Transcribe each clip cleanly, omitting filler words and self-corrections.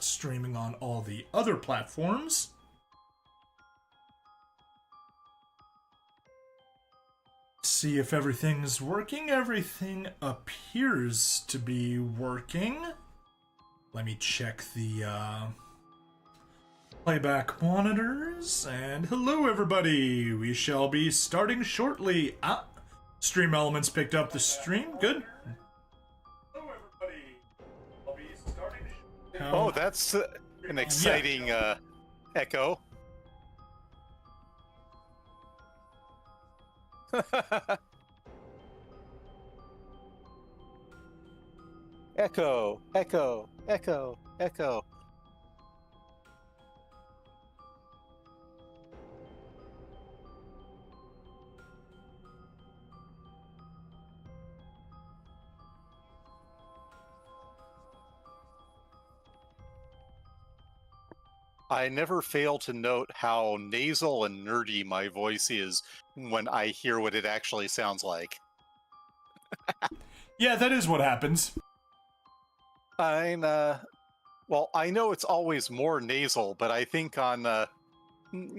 streaming on all the other platforms. See if everything's working. Everything appears to be working. Let me check the playback monitors. And hello, everybody. We shall be starting shortly. Stream Elements picked up the stream. Good. Hello, everybody. I'll be starting shortly. Oh, that's an exciting echo. Echo, echo, echo, echo. I never fail to note how nasal and nerdy my voice is when I hear what it actually sounds like. Yeah, that is what happens. Well, I know it's always more nasal, but I think on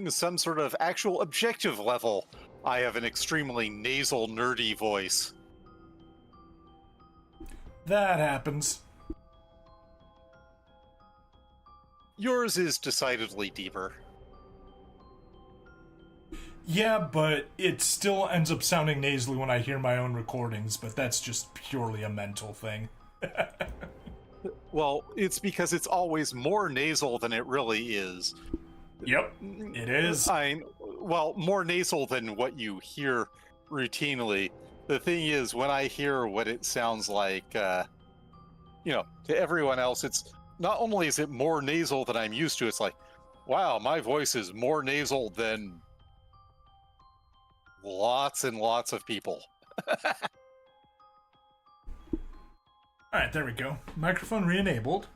some sort of actual objective level, I have an extremely nasal, nerdy voice. That happens. Yours is decidedly deeper. Yeah, but it still ends up sounding nasally when I hear my own recordings, but that's just purely a mental thing. Well, it's because it's always more nasal than it really is. Yep, it is. Well, more nasal than what you hear routinely. The thing is, when I hear what it sounds like, to everyone else, it's not only is it more nasal than I'm used to, it's like, wow, my voice is more nasal than lots and lots of people. Alright, there we go. Microphone re-enabled.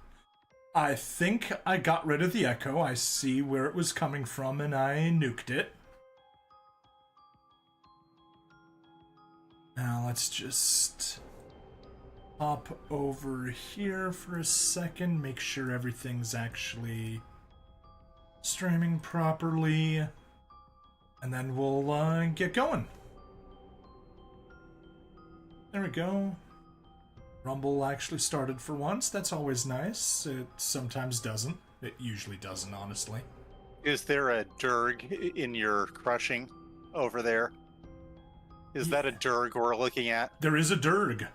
I think I got rid of the echo. I see where it was coming from and I nuked it. Now let's just hop over here for a second, make sure everything's actually streaming properly, and then we'll get going. There we go. Rumble actually started for once. That's always nice. It sometimes doesn't. It usually doesn't, honestly. Is there a Durg in your crushing over there? Is that a Durg we're looking at? There is a Durg.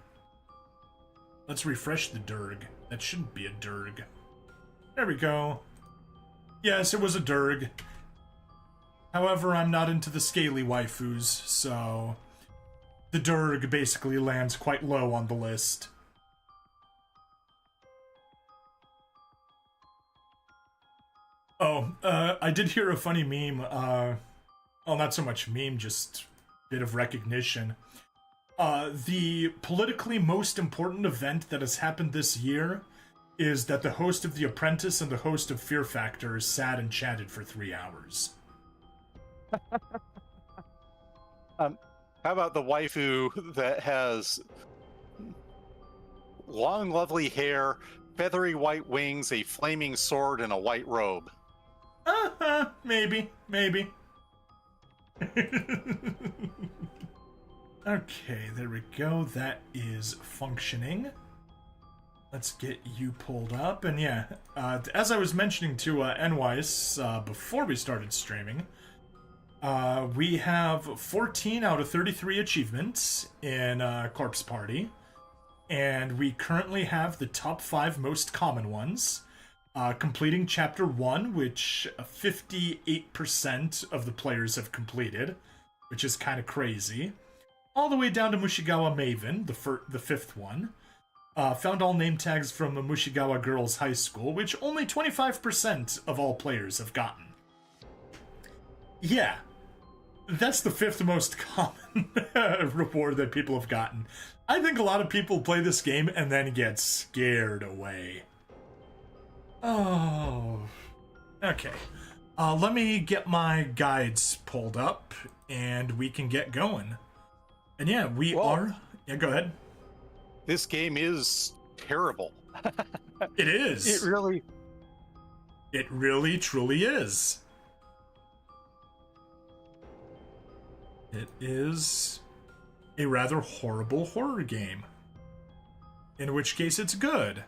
Let's refresh the Durg. That shouldn't be a Durg. There we go. Yes, it was a Durg. However, I'm not into the scaly waifus, so the Durg basically lands quite low on the list. Oh, I did hear a funny meme. Well, not so much meme, just bit of recognition. The politically most important event that has happened this year is that the host of The Apprentice and the host of Fear Factor sat and chatted for 3 hours. How about the waifu that has long, lovely hair, feathery white wings, a flaming sword, and a white robe? Maybe. Okay, there we go. That is functioning. Let's get you pulled up. And yeah, as I was mentioning to Nweis before we started streaming, we have 14 out of 33 achievements in Corpse Party. And we currently have the top 5 most common ones. Completing Chapter 1, which 58% of the players have completed, which is kind of crazy. All the way down to Mushigawa Maven, the 5th one. Found all name tags from the Mushigawa Girls High School, which only 25% of all players have gotten. Yeah, that's the 5th most common reward that people have gotten. I think a lot of people play this game and then get scared away. Oh, okay. Let me get my guides pulled up, and we can get going. And yeah, we are... Yeah, go ahead. This game is terrible. It is. It really, truly is. It is a rather horrible horror game. In which case it's good.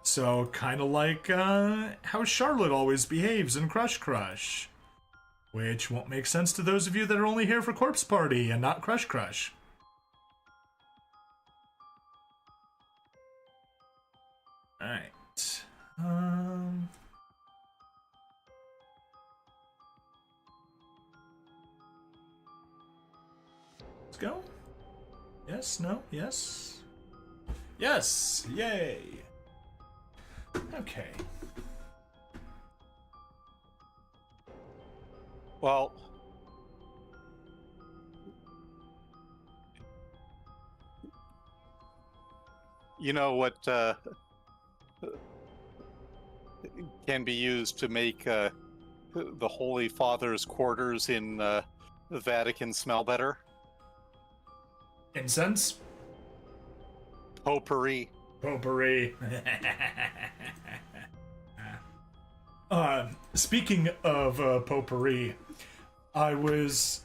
So, kind of like how Charlotte always behaves in Crush Crush. Which won't make sense to those of you that are only here for Corpse Party and not Crush Crush. Alright. Let's go. Yes, no, yes. Yes! Yay! Okay. Well, you know what can be used to make the Holy Father's quarters in the Vatican smell better? Incense? Potpourri. Potpourri. Speaking of potpourri, I was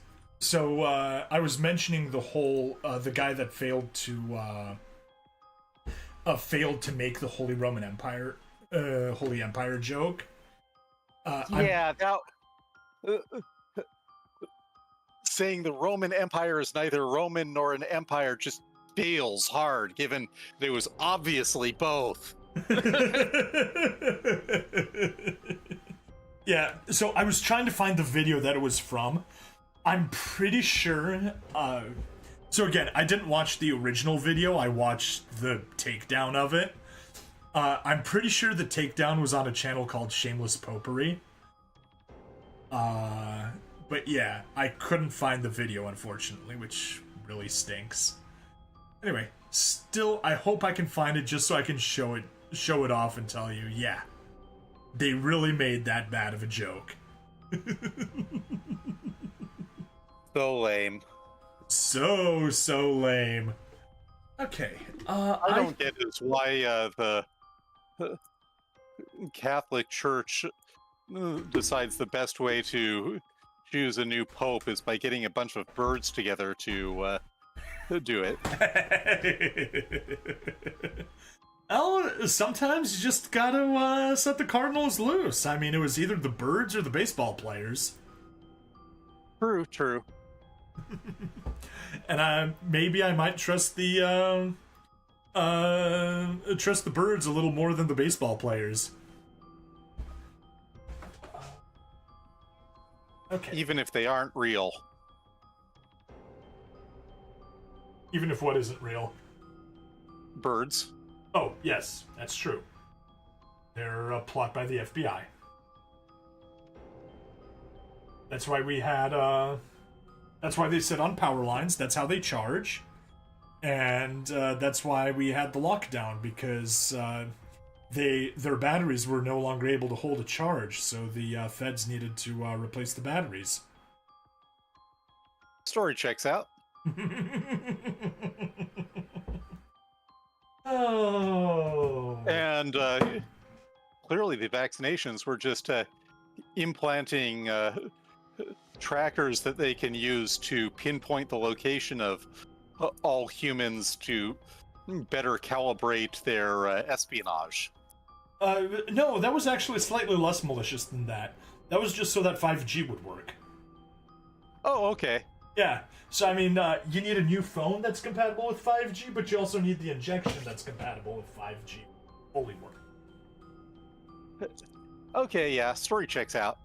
mentioning the whole the guy that failed to make the Holy Roman Empire Holy Empire joke. Yeah, that saying the Roman Empire is neither Roman nor an empire just feels hard, given that it was obviously both. Yeah, so I was trying to find the video that it was from. I'm pretty sure. So again, I didn't watch the original video. I watched the takedown of it. I'm pretty sure the takedown was on a channel called Shameless Potpourri. But yeah, I couldn't find the video, unfortunately, which really stinks. Anyway, still, I hope I can find it just so I can show it off and tell you, yeah, they really made that bad of a joke. So lame. So lame. Okay. I don't get is why the Catholic Church decides the best way to choose a new pope is by getting a bunch of birds together to do it. Well, sometimes you just gotta set the Cardinals loose. I mean, it was either the birds or the baseball players. True. And maybe I might trust the birds a little more than the baseball players. Okay. Even if they aren't real. Even if what isn't real? Birds. Oh, yes, that's true. They're a plot by the FBI. That's why we had, that's why they sit on power lines, that's how they charge. And that's why we had the lockdown, because their batteries were no longer able to hold a charge, so the feds needed to replace the batteries. Story checks out. Oh. And clearly the vaccinations were just implanting trackers that they can use to pinpoint the location of all humans to better calibrate their espionage. No, that was actually slightly less malicious than that. That was just so that 5G would work. Oh, okay. Yeah, so I mean, you need a new phone that's compatible with 5G, but you also need the injection that's compatible with 5G. Fully work. Okay, yeah, story checks out.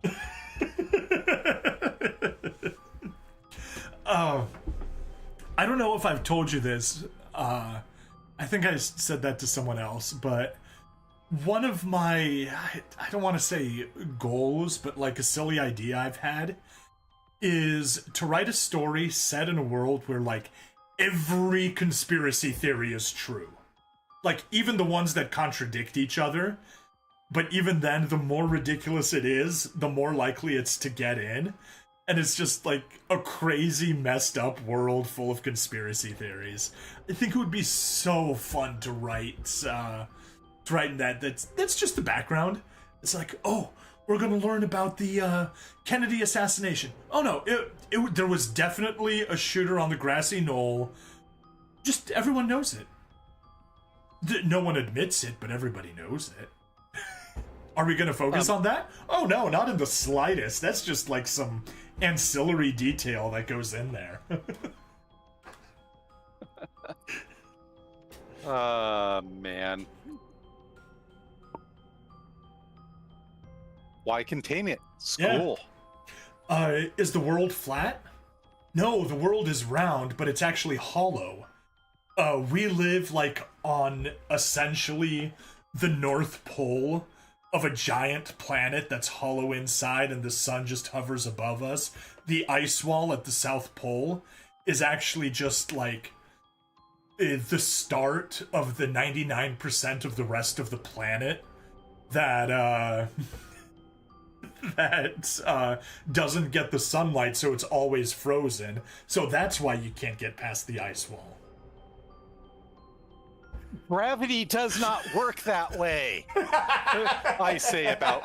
I don't know if I've told you this. I think I said that to someone else, but one of my, I don't want to say goals, but like a silly idea I've had is to write a story set in a world where, like, every conspiracy theory is true. Like, even the ones that contradict each other. But even then, the more ridiculous it is, the more likely it's to get in. And it's just, like, a crazy, messed up world full of conspiracy theories. I think it would be so fun to write in that. That's just the background. It's like, oh, we're gonna learn about the Kennedy assassination. Oh no, there was definitely a shooter on the grassy knoll. Just everyone knows it. No one admits it, but everybody knows it. Are we gonna focus on that? Oh no, not in the slightest. That's just like some ancillary detail that goes in there. Man. Why contain it? School. Yeah. Is the world flat? No, the world is round, but it's actually hollow. We live like on essentially the North Pole of a giant planet that's hollow inside and the sun just hovers above us. The ice wall at the South Pole is actually just like the start of the 99% of the rest of the planet that doesn't get the sunlight, so it's always frozen. So that's why you can't get past the ice wall. Gravity does not work that way. I say about,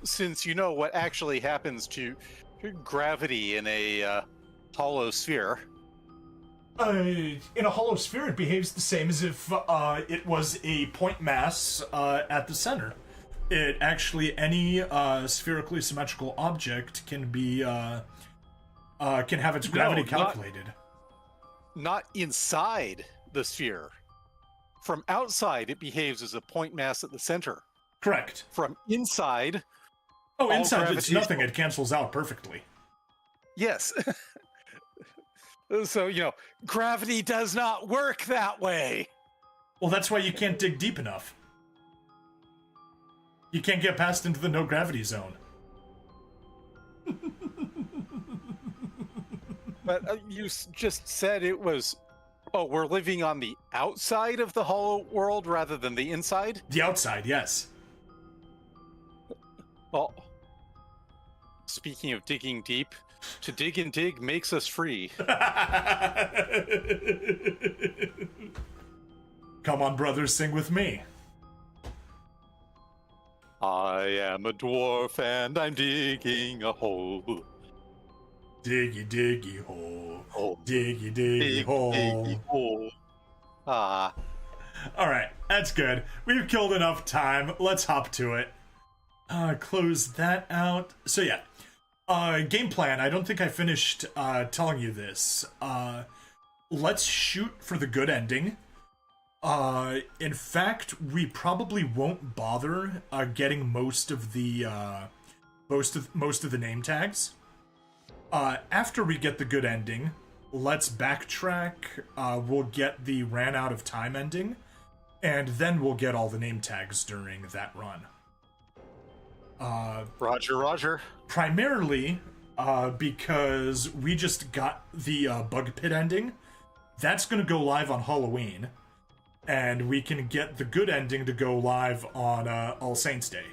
since you know what actually happens to gravity in a hollow sphere. In a hollow sphere, it behaves the same as if it was a point mass at the center. It actually, any spherically symmetrical object can be can have its gravity calculated. Not inside the sphere. From outside, it behaves as a point mass at the center. Correct. From inside... Oh, inside it's nothing. It cancels out perfectly. Yes. So, gravity does not work that way. Well, that's why you can't dig deep enough. You can't get past into the no gravity zone. But you just said it was... Oh, we're living on the outside of the hollow world rather than the inside? The outside, yes. Well, speaking of digging deep, to dig and dig makes us free. Come on, brothers, sing with me. I am a dwarf and I'm digging a hole. Diggy, diggy hole. Oh. Diggy, diggy hole. Diggy hole. Ah. Alright, that's good. We've killed enough time. Let's hop to it. Close that out. So yeah. Game plan. I don't think I finished telling you this. Let's shoot for the good ending. In fact, we probably won't bother getting most of the name tags. After we get the good ending, let's backtrack. We'll get the ran out of time ending, and then we'll get all the name tags during that run. Roger, Roger. Primarily, because we just got the Bug Pit ending. That's going to go live on Halloween, and we can get the good ending to go live on All Saints Day.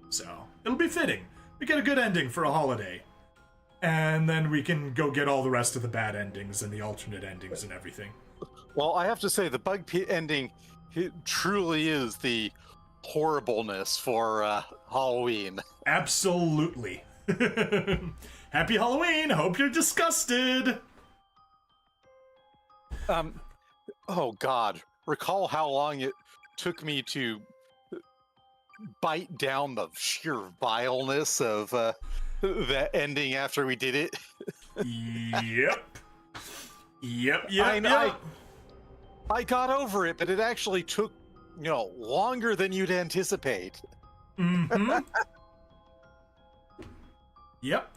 So, it'll be fitting. We get a good ending for a holiday. And then we can go get all the rest of the bad endings and the alternate endings and everything. Well, I have to say, the Bug Pit ending, it truly is the horribleness for Halloween. Absolutely. Happy Halloween! Hope you're disgusted! Oh god. Recall how long it took me to bite down the sheer vileness of that ending after we did it. Yep. I got over it, but it actually took, longer than you'd anticipate. Mm-hmm. Yep.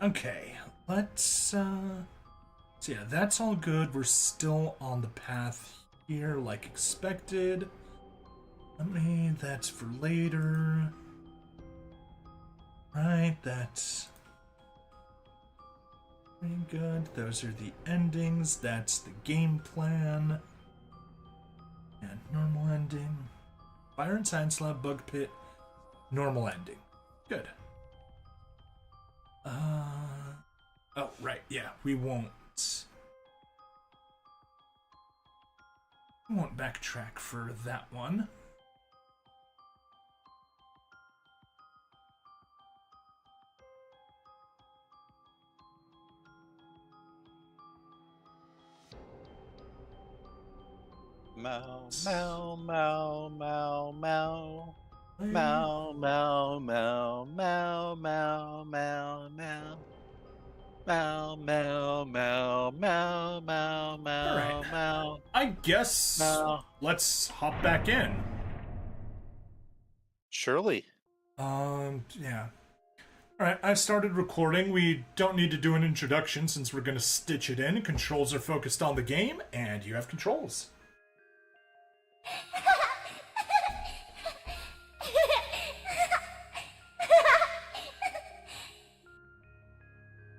Okay, let's, so yeah, that's all good. We're still on the path here, like expected. That's for later. Right, that's pretty good. Those are the endings. That's the game plan. And normal ending. Fire and Science Lab, Bug Pit, normal ending. Good. Oh, right, yeah, we won't. I won't backtrack for that one. Meow, meow, meow, meow, meow. Meow, meow, meow, meow, meow, meow, meow. Meow, meow, meow, meow, meow, meow, All right. meow. I guess Meow. let's hop back in. Surely. Yeah. All right, I started recording. We don't need to do an introduction since we're going to stitch it in. Controls are focused on the game, and you have controls.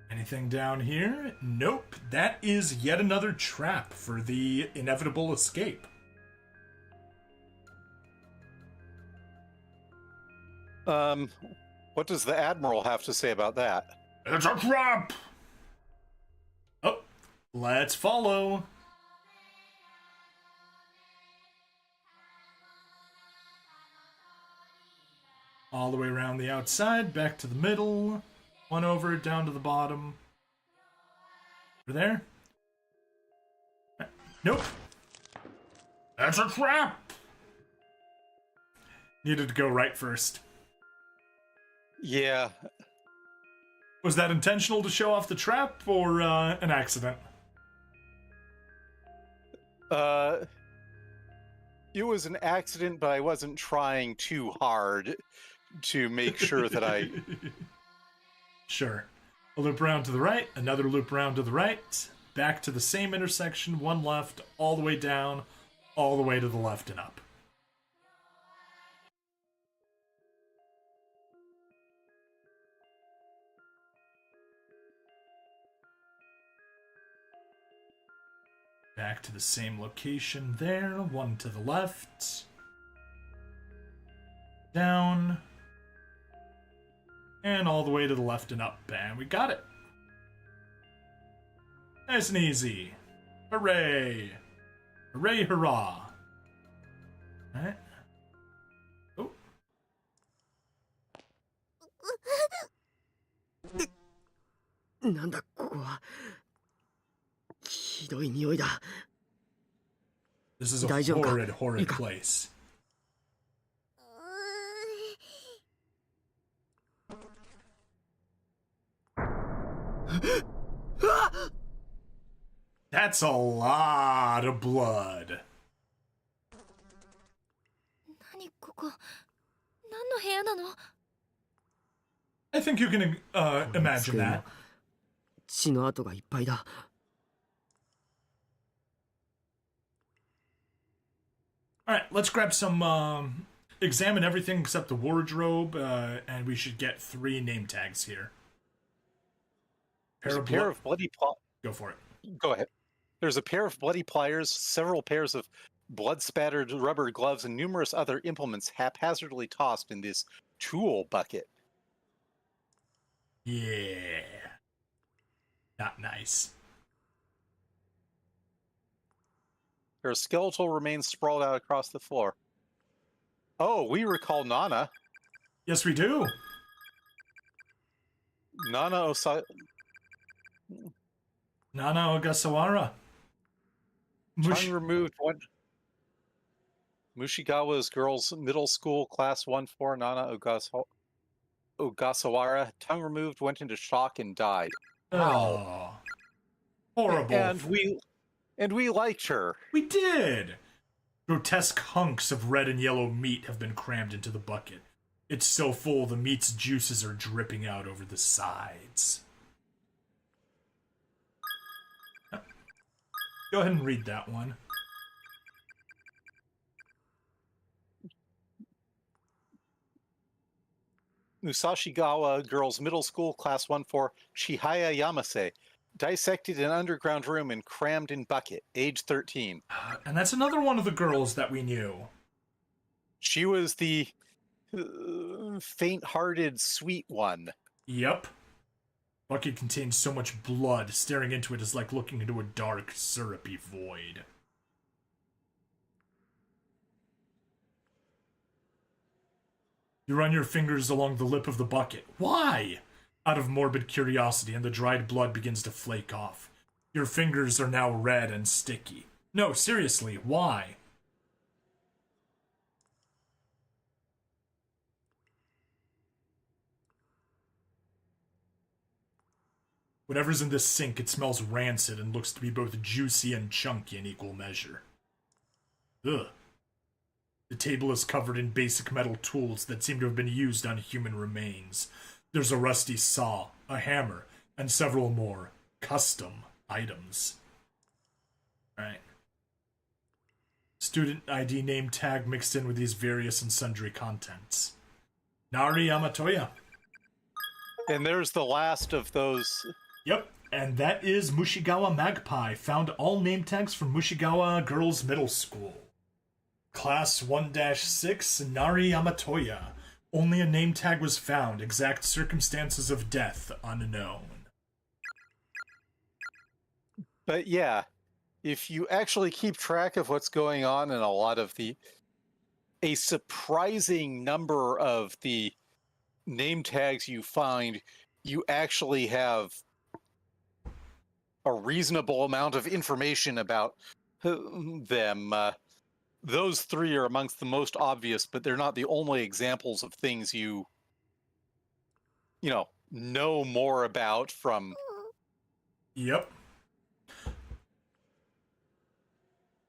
Anything down here? Nope. That is yet another trap for the inevitable escape. What does the Admiral have to say about that? It's a trap! Oh, let's follow. All the way around the outside, back to the middle. One over, down to the bottom. Over there. Nope. That's a trap! Needed to go right first. Yeah. Was that intentional to show off the trap, or an accident? It was an accident, but I wasn't trying too hard to make sure that I... Sure. A loop around to the right, another loop around to the right, back to the same intersection, one left, all the way down, all the way to the left and up. Back to the same location there, one to the left. Down. And all the way to the left and up, and we got it. Nice and easy. Hooray! Hooray, hurrah! Alright. Oh. なんだここは。ひどい匂いだ。 This is a 大丈夫か？ horrid, horrid いいか？ place. That's a lot of blood. 何ここ？何の部屋なの？ I think you can imagine that. 血の跡がいっぱいだ。 Alright, let's grab some, examine everything except the wardrobe, and we should get 3 name tags here. There's a pair of bloody... Go for it. Go ahead. There's a pair of bloody pliers, several pairs of blood-spattered rubber gloves, and numerous other implements haphazardly tossed in this tool bucket. Yeah. Not nice. There are skeletal remains sprawled out across the floor. Oh, we recall Nana. Yes, we do. Nana Nana Ogasawara. Tongue removed one. Mushigawa's girls' middle school class 1-4 Nana Ogasawara. Tongue removed, went into shock, and died. Oh. Horrible. And we liked her. We did! Grotesque hunks of red and yellow meat have been crammed into the bucket. It's so full the meat's juices are dripping out over the sides. Go ahead and read that one. Musashigawa Girls Middle School Class 1-4 Chihaya Yamase. Dissected in underground room and crammed in bucket. Age 13. And that's another one of the girls that we knew. She was the faint-hearted, sweet one. Yep. Bucket contains so much blood, staring into it is like looking into a dark, syrupy void. You run your fingers along the lip of the bucket. Why? Out of morbid curiosity, and the dried blood begins to flake off. Your fingers are now red and sticky. No, seriously, why? Whatever's in this sink, it smells rancid and looks to be both juicy and chunky in equal measure. Ugh. The table is covered in basic metal tools that seem to have been used on human remains. There's a rusty saw, a hammer, and several more custom items. Alright. Student ID name tag mixed in with these various and sundry contents. Nari Yamatoya. And there's the last of those. Yep, and that is Mushigawa Magpie. Found all name tags from Mushigawa Girls Middle School. Class 1-6, Nari Yamatoya. Only a name tag was found. Exact circumstances of death unknown. But yeah, if you actually keep track of what's going on in a surprising number of the name tags you find, you actually have a reasonable amount of information about them. Those three are amongst the most obvious, but they're not the only examples of things you know more about from. Yep.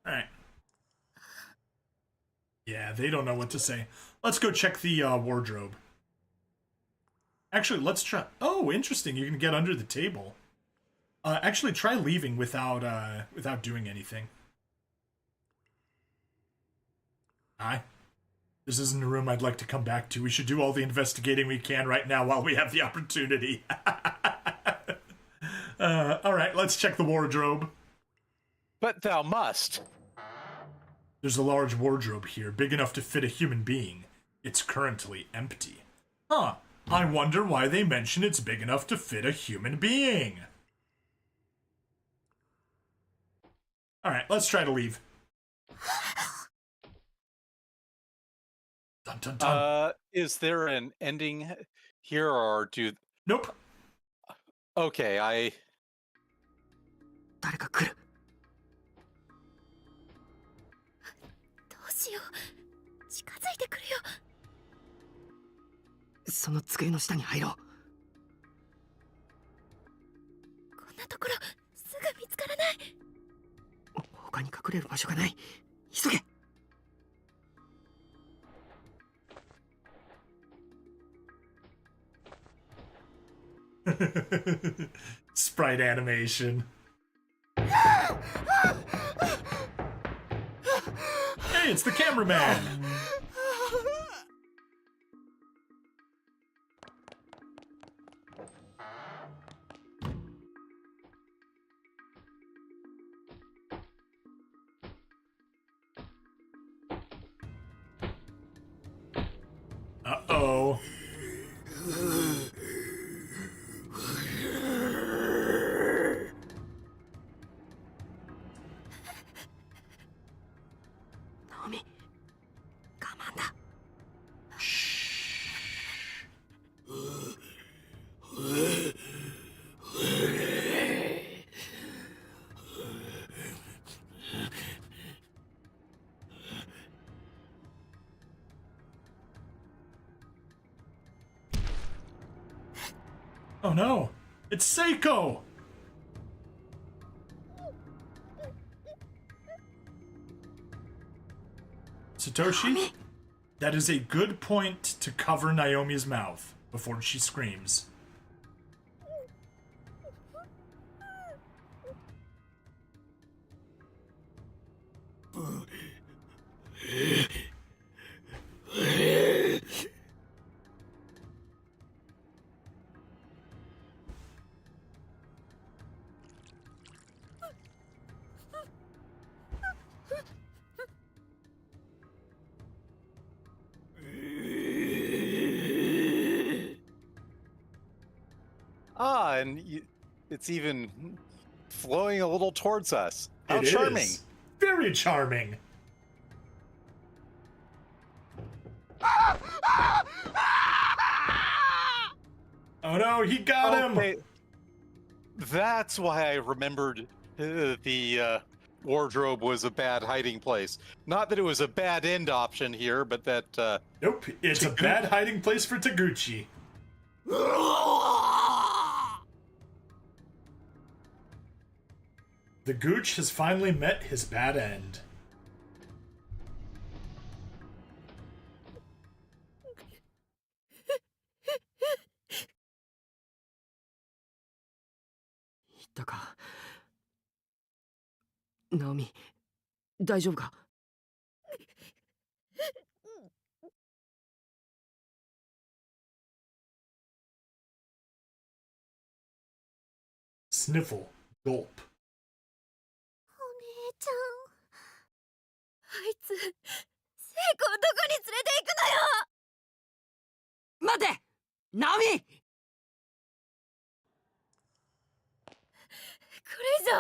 Alright. Yeah, they don't know what to say. Let's go check the wardrobe. Actually, let's try... Oh, interesting. You can get under the table. Actually, try leaving without doing anything. Hi. This isn't a room I'd like to come back to. We should do all the investigating we can right now while we have the opportunity. Alright, let's check the wardrobe. But thou must. There's a large wardrobe here, big enough to fit a human being. It's currently empty. Huh. I wonder why they mention it's big enough to fit a human being. Alright, let's try to leave. Dun, dun, dun. Is there an ending here, or do... Nope. Okay, 誰か来る。どうしよう。近づいてくるよ。その机の下に入ろう。こんなところすぐ見つからない。他に隠れる場所がない。急げ。Sprite animation. Hey, it's the cameraman! Uh-oh. Oh no! It's Seiko! Satoshi? That is a good point to cover Naomi's mouth before she screams. and it's even flowing a little towards us. How It charming. is. Very charming. Oh no, he got him! Okay. That's why I remembered the wardrobe was a bad hiding place. Not that it was a bad end option here, but that... Nope, it's a bad hiding place for Taguchi. The Gooch has finally met his bad end. Naomi, 大丈夫か? Sniffle. Gulp. お姉ちゃん。あいつ、聖子をどこに連れて行くのよ。待て、ナオミ。これ以上ひどい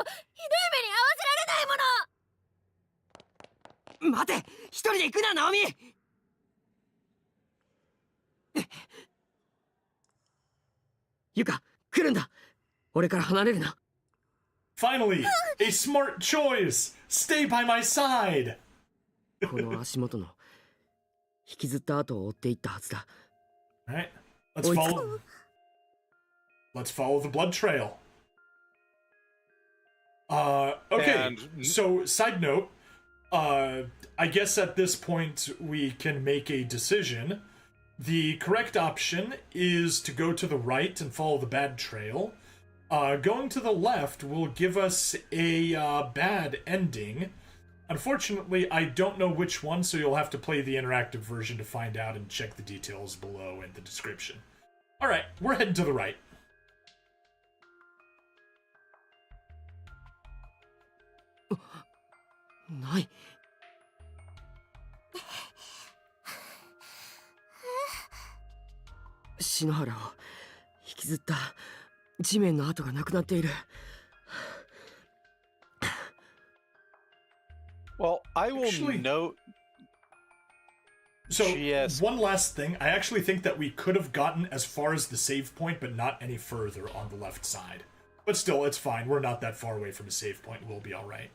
目に遭わせられないもの。待て、一人で行くな、ナオミ。ユカ、来るんだ。俺から離れるな。Finally, a smart choice. Stay by my side. この足元の引きずった跡を追っていったはずだ。Alright, let's follow the blood trail. Okay, so side note, I guess at this point we can make a decision. The correct option is to go to the right and follow the bad trail. Going to the left will give us a bad ending. Unfortunately, I don't know which one, so you'll have to play the interactive version to find out and check the details below in the description. Alright, we're heading to the right. Nai. 篠原を引きずった地面の跡がなくなっている。Well, I will note. So, one last thing. I actually think that we could have gotten as far as the save point, but not any further on the left side. But still, it's fine. We're not that far away from a save point. We'll be alright.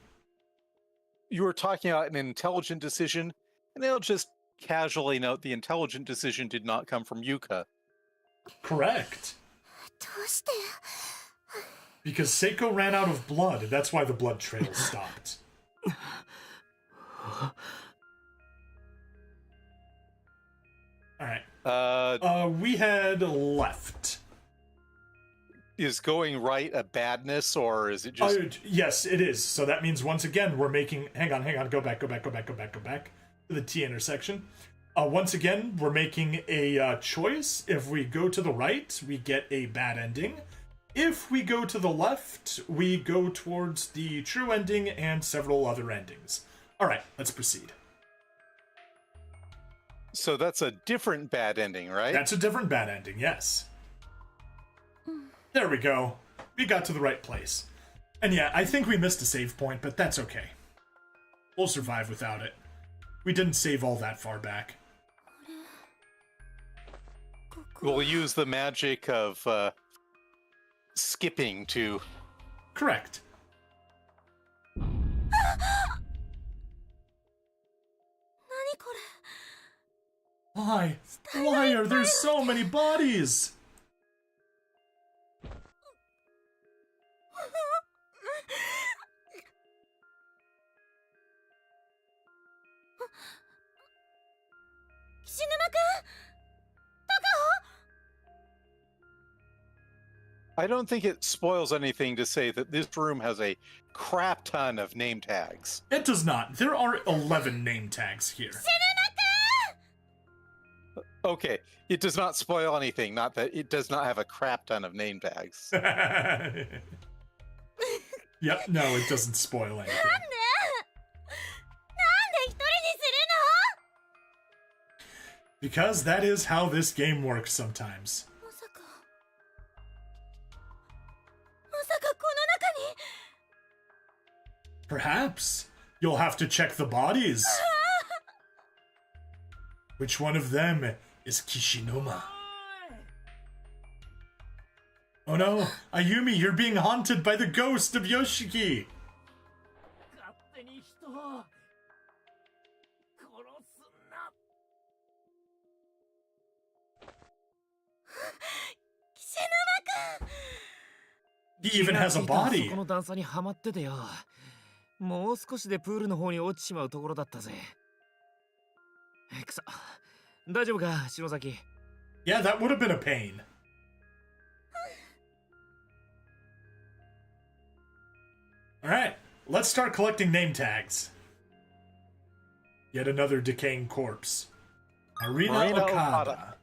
You were talking about an intelligent decision, and I'll just casually note the intelligent decision did not come from Yuka. Correct. どうして? Because Seiko ran out of blood. That's why the blood trail stopped. Alright. We had left. Is going right a badness, or is it just... yes, it is. So that means once again we're making... Hang on. Go back to the T intersection. Once again, we're making a choice. If we go to the right, we get a bad ending. If we go to the left, we go towards the true ending and several other endings. Alright, let's proceed. So that's a different bad ending, right? That's a different bad ending, yes. There we go. We got to the right place. And yeah, I think we missed a save point, but that's okay. We'll survive without it. We didn't save all that far back. We'll use the magic of skipping to... Correct. Why? Why are there so many bodies? I don't think it spoils anything to say that this room has a crap ton of name tags. It does not. There are 11 name tags here. Okay, it does not spoil anything, not that it does not have a crap ton of name tags. Yep, no, it doesn't spoil anything. Because that is how this game works sometimes. Perhaps. You'll have to check the bodies. Which one of them is Kishinoma? Oh no, Ayumi, you're being haunted by the ghost of Yoshiki! 勝手に人を殺すな。岸沼くん He even has a そ body! この段差にはまっててよ。もう少しでプールの方に落ちちまうところだったぜ。くそ。大丈夫か、篠崎。Yeah, that would have been a pain. Alright, let's start collecting name tags. Yet another decaying corpse. Marina Okada.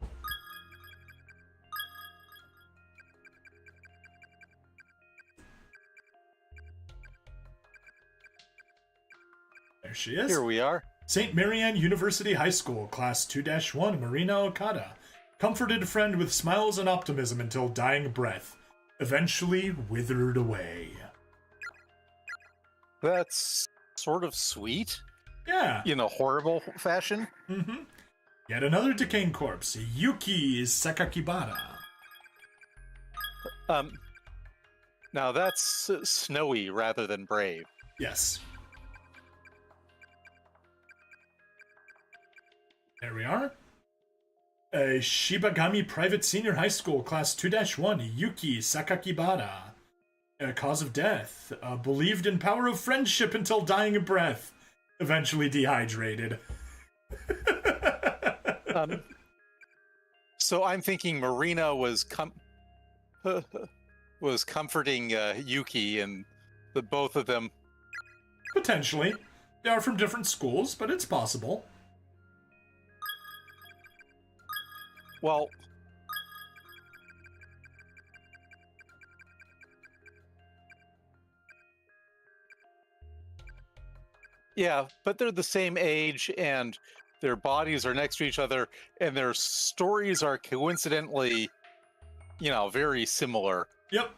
There she is. Here we are. St. Marianne University High School, Class 2-1, Marina Okada. Comforted friend with smiles and optimism until dying breath. Eventually withered away. That's sort of sweet. Yeah. In a horrible fashion. Mm-hmm. Yet another decaying corpse, Yuki Sakakibara. Now that's snowy rather than brave. Yes. There we are. Shibagami Private Senior High School, Class 2-1, Yuki Sakakibara. Cause of death. Believed in power of friendship until dying of breath. Eventually dehydrated. So I'm thinking Marina was comforting Yuki, and the both of them. Potentially. They are from different schools, but it's possible. Well, yeah, but they're the same age, and their bodies are next to each other, and their stories are coincidentally, very similar. Yep.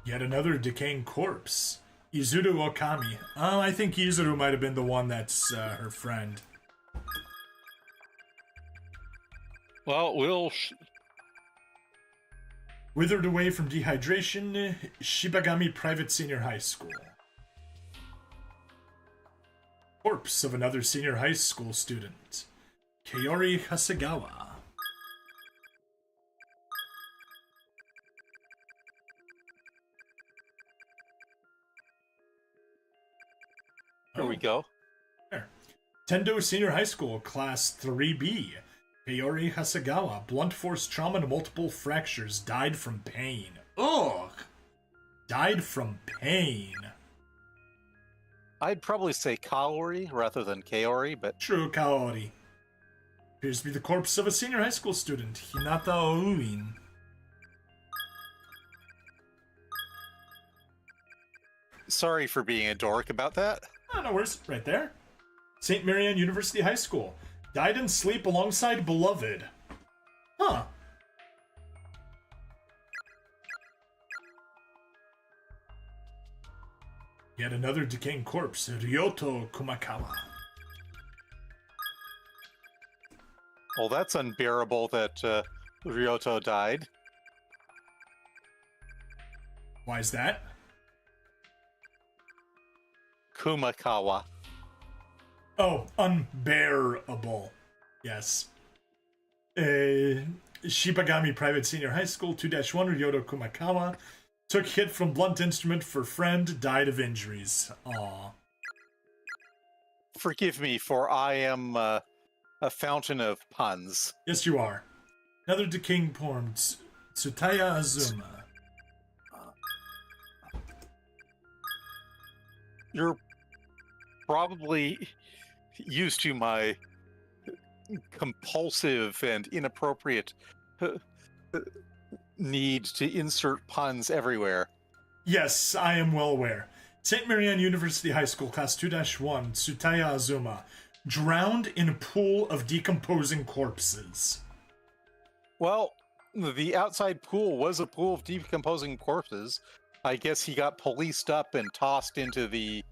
Yet another decaying corpse. Izuru Okami. Oh, I think Izuru might have been the one that's her friend. Well, Withered away from dehydration, Shibagami Private Senior High School. Corpse of another senior high school student. Kaori Hasegawa. Here we go. There. Tendo Senior High School, Class 3B. Kaori Hasegawa, blunt force trauma and multiple fractures, died from pain. Ugh! Died from pain. I'd probably say Kaori rather than Kaori, but... True, Kaori. Appears to be the corpse of a senior high school student, Hinata Ouin. Sorry for being a dork about that. Oh, no worries. Right there. St. Marianne University High School. Died in sleep alongside beloved. Huh. Yet another decaying corpse, Ryoto Kumakawa. Well, that's unbearable that Ryoto died. Why is that? Kumakawa. Oh, unbearable. Yes. Shibagami Private Senior High School, 2-1, Ryoto Kumakawa. Took hit from blunt instrument for friend, died of injuries. Aw. Forgive me, for I am a fountain of puns. Yes, you are. Another decaying form, Tsutaya Azuma. You're probably used to my compulsive and inappropriate need to insert puns everywhere. Yes, I am well aware. St. Marianne University High School, Class 2-1, Tsutaya Azuma. Drowned in a pool of decomposing corpses. Well, the outside pool was a pool of decomposing corpses. I guess he got policed up and tossed into the...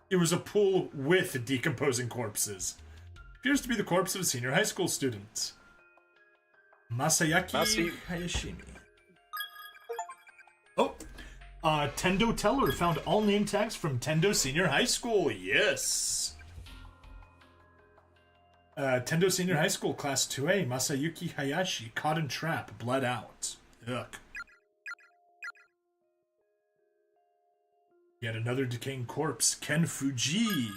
It was a pool with decomposing corpses. Appears to be the corpse of a senior high school student. Masayaki Hayashimi. Oh, Tendo Teller found all name tags from Tendo Senior High School. Yes. Tendo Senior High School, Class 2A, Masayuki Hayashi, caught in trap, bled out. Ugh. Yet another decaying corpse, Ken Fuji.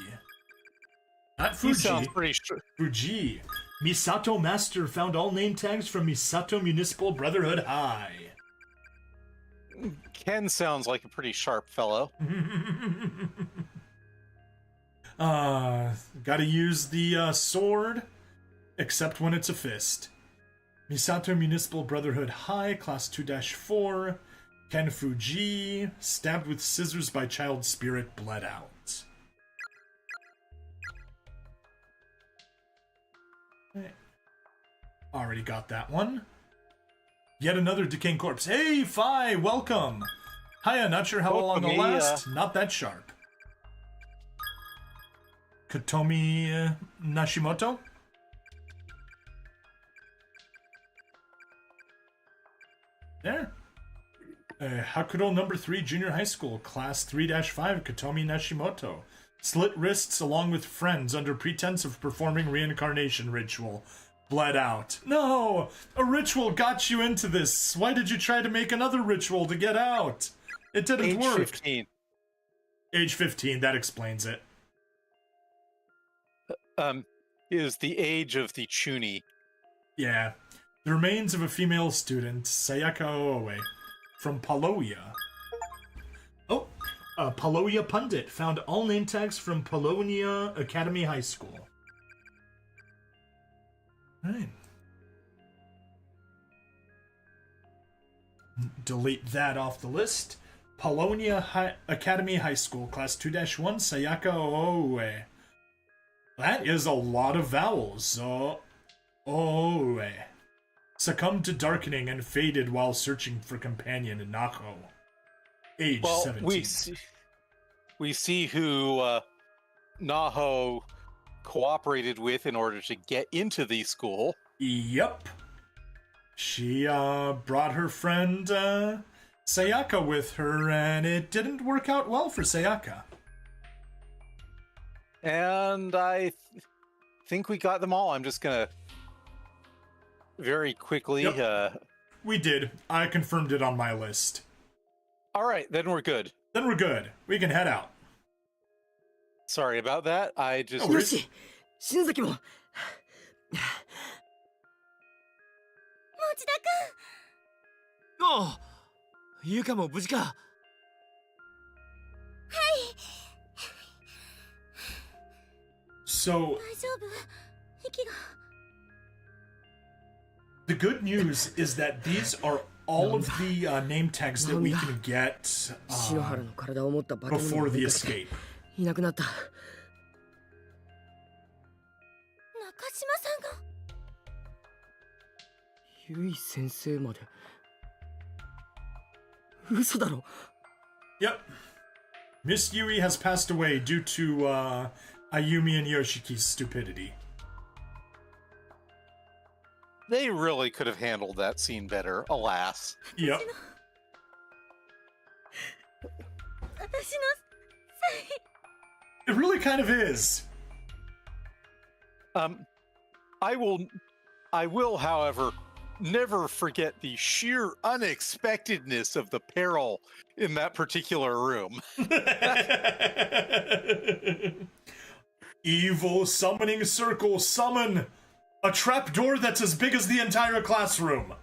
Not He Fuji. sounds pretty sure. Fuji. Misato Master found all name tags from Misato Municipal Brotherhood High. Ken sounds like a pretty sharp fellow. Gotta use the sword, except when it's a fist. Misato Municipal Brotherhood High, Class 2-4. Ken Fuji, stabbed with scissors by child spirit, bled out. Already got that one. Yet another decaying corpse. Hey, Fi, welcome! Hiya, not sure how long I'll last. Not that sharp. Kotomi Nashimoto? There. Hakudo number 3 junior high school, class 3-5, Kotomi Nashimoto. Slit wrists along with friends under pretense of performing reincarnation ritual. Bled out. No! A ritual got you into this. Why did you try to make another ritual to get out? It didn't work. 15. Age 15, that explains it. Is the age of the Chuni. Yeah. The remains of a female student, Sayaka Ooe, from Paloya. Oh, Paloya Pundit found all name tags from Polonia Academy High School. Right. Delete that off the list. Polonia Academy High School, Class 2-1, Sayaka Ooe. That is a lot of vowels. Ooe. Succumbed to darkening and faded while searching for companion in Naho. Age 17. We see who Naho cooperated with in order to get into the school. Yep. She brought her friend Sayaka with her, and it didn't work out well for Sayaka. And I think we got them all. I'm just gonna very quickly... Yep. We did. I confirmed it on my list. Alright, then we're good. Then we're good. We can head out. Sorry about that. I just... Oh, よし新崎も持田くんああゆかも無事か So, 大丈夫息が the good news is that these are all of the name tags that we can get 篠原の体を持った化け物 before を the 追いかけて escape. いなくなった中島さんがゆい先生まで嘘だろ Yep. Miss Yui has passed away due to Ayumi and Yoshiki's stupidity. They really could have handled that scene better, alas. Yep. 私の It really kind of is. I will, however, never forget the sheer unexpectedness of the peril in that particular room. Evil summoning circle, summon a trapdoor that's as big as the entire classroom.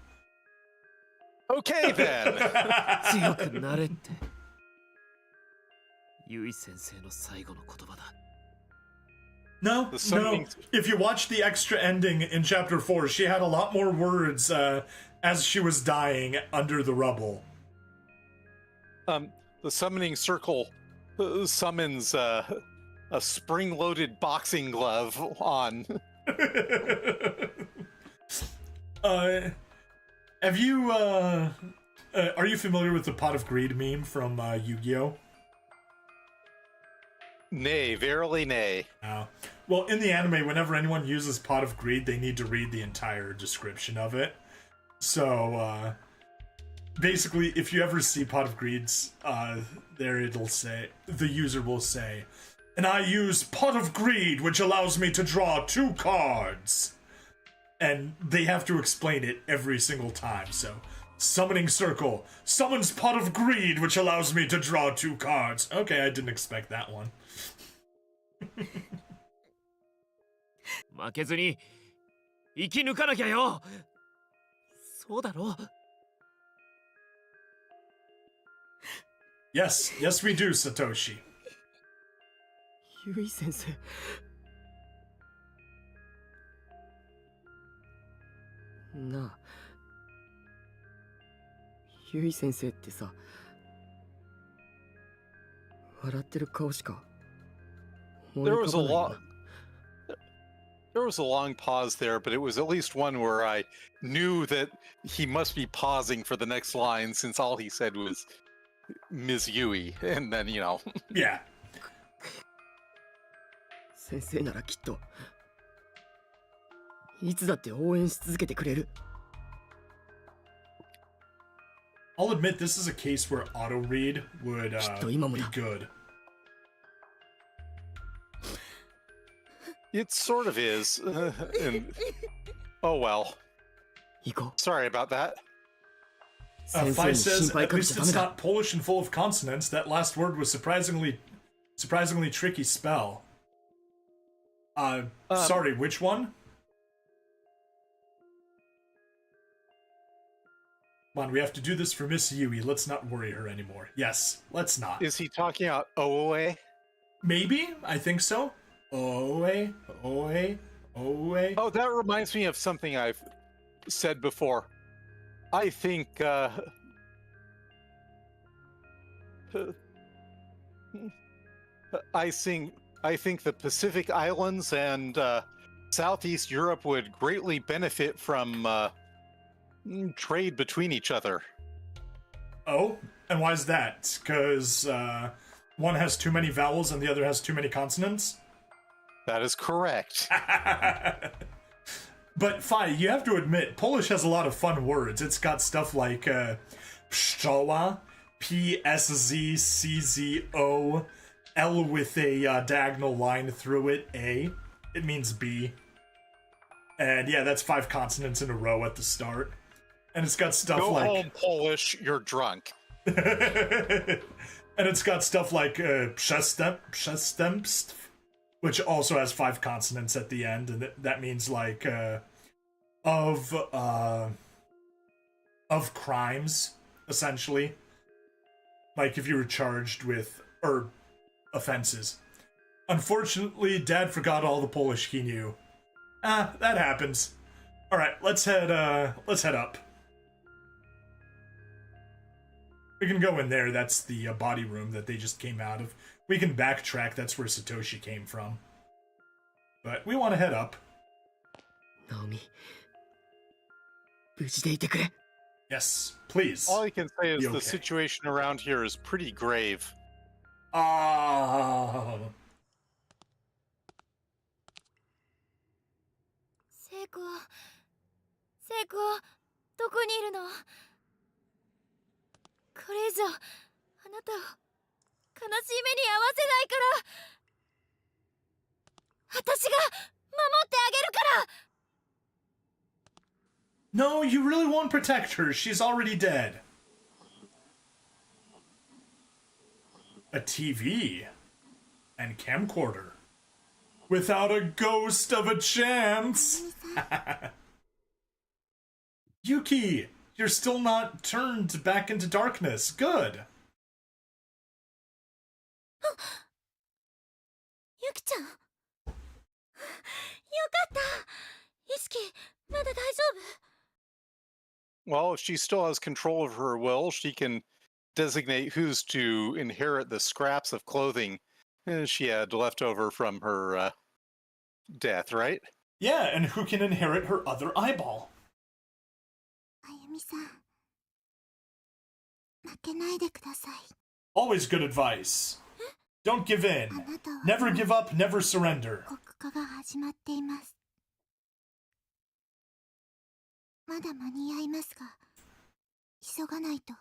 Okay, then. 強くなれってゆい先生の最後の言葉だ No, The summoning- no. If you watch the extra ending in Chapter 4, she had a lot more words as she was dying under the rubble. The summoning circle summons a spring-loaded boxing glove on. Have you, are you familiar with the Pot of Greed meme from Yu-Gi-Oh? Nay, verily nay. Well, in the anime, whenever anyone uses Pot of Greed, they need to read the entire description of it. So, basically, if you ever see Pot of Greeds, there it'll say, the user will say, and I use Pot of Greed, which allows me to draw 2 cards. And they have to explain it every single time, so... Summoning Circle. Summons Pot of Greed, which allows me to draw 2 cards. Okay, I didn't expect that one. 負けずに生き抜かなきゃよ。そうだろ。Yes, yes we do, Satoshi. ゆい先生。なあ。ゆい先生ってさ、笑ってる顔しか思い There 浮 was か a ばないな。 long there was a long pause there, but it was at least one where I knew that he must be pausing for the next line since all he said was Ms. Yui, and then, you know. Yeah. 先生ならきっといつだって応援し続けてくれる。 I'll admit this is a case where auto read would be good. It sort of is. And, oh well. 行こう。 Sorry about that. 先生 Fi に says, 心配 at かけ least ちゃダ it's メだ。 not Polish and full of consonants. That last word was surprisingly tricky spell. Sorry, which one? Come on, we have to do this for Miss Yui. Let's not worry her anymore. Yes, let's not. Is he talking about OOA? Maybe? I think so. Oe. Oh, that reminds me of something I've said before. I think, I think the Pacific Islands and Southeast Europe would greatly benefit from trade between each other. Oh? And why is that? Because one has too many vowels and the other has too many consonants? That is correct. But Fi, you have to admit, Polish has a lot of fun words. It's got stuff like pszczoła, PSZCZO, L with a diagonal line through it, A. It means bee. And yeah, that's 5 consonants in a row at the start. And it's got stuff Go like... home, Polish, you're drunk. And it's got stuff like przestępstw, which also has 5 consonants at the end, and that means like of crimes, essentially. Like if you were charged with offenses. Unfortunately, Dad forgot all the Polish he knew. That happens. All right, let's head up. We can go in there. That's the body room that they just came out of. We can backtrack. That's where Satoshi came from. But we want to head up. Naomi, 無事でいてくれ。 Yes, please. All I can say is Be the okay. situation around here is pretty grave.聖子どこにいるの？これ以上あなたを悲しい目に遭わせないから私が守ってあげるから。 No, you really won't protect her. She's already dead. A TV and camcorder. Without a ghost of a chance. Yuki, you're still not turned back into darkness. Good. ゆきちゃんよかった意識まだ大丈夫？ Well, if she still has control of her will, she can designate who's to inherit the scraps of clothing she had left over from her death, right? Yeah, and who can inherit her other eyeball? あゆみさん負けないでください。 Always good advice. Don't give in. あなたは Never give up, never surrender. 国家が始まっています。まだ間に合いますが、急がないと。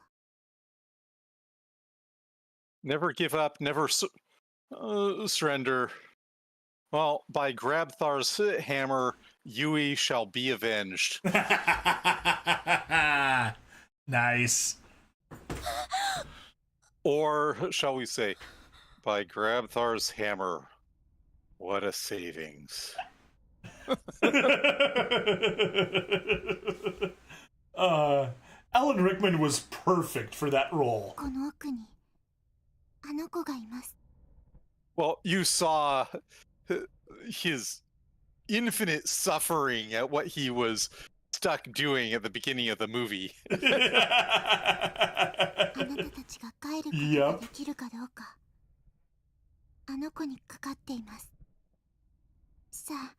Never give up, never surrender. Well, by Grabthar's hammer, Yui shall be avenged. Nice. Or, shall we say, by Grabthar's hammer, what a savings. Alan Rickman was perfect for that role. この奥にあの子がいます。 Well, you saw his infinite suffering at what he was stuck doing at the beginning of the movie. あなたたちが帰ることができるかどうか、あの子にかかっています。さあ、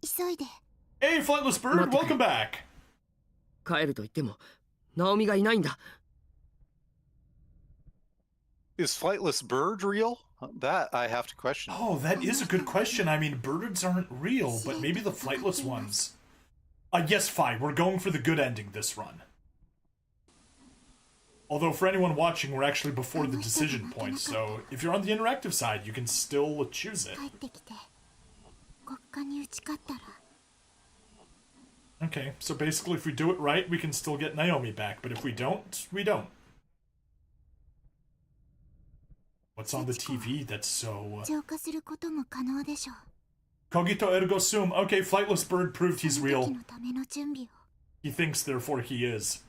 急いで。 Hey, Flightless Bird, welcome back. 帰ると言ってもナオミがいないんだ。 Is Flightless Bird real? That I have to question. Oh, that is a good question. I mean, birds aren't real, but maybe the flightless ones. Yes, fine. We're going for the good ending this run. Although, for anyone watching, we're actually before the decision point, so if you're on the interactive side, you can still choose it. 帰ってきて、国家に打ち勝ったら。 Okay, so basically if we do it right, we can still get Naomi back, but if we don't, we don't. What's on the TV that's so... 浄化することも可能でしょう。 Cogito ergo sum. Okay, Flightless Bird proved he's その real. 時のための準備を。 He thinks, therefore he is.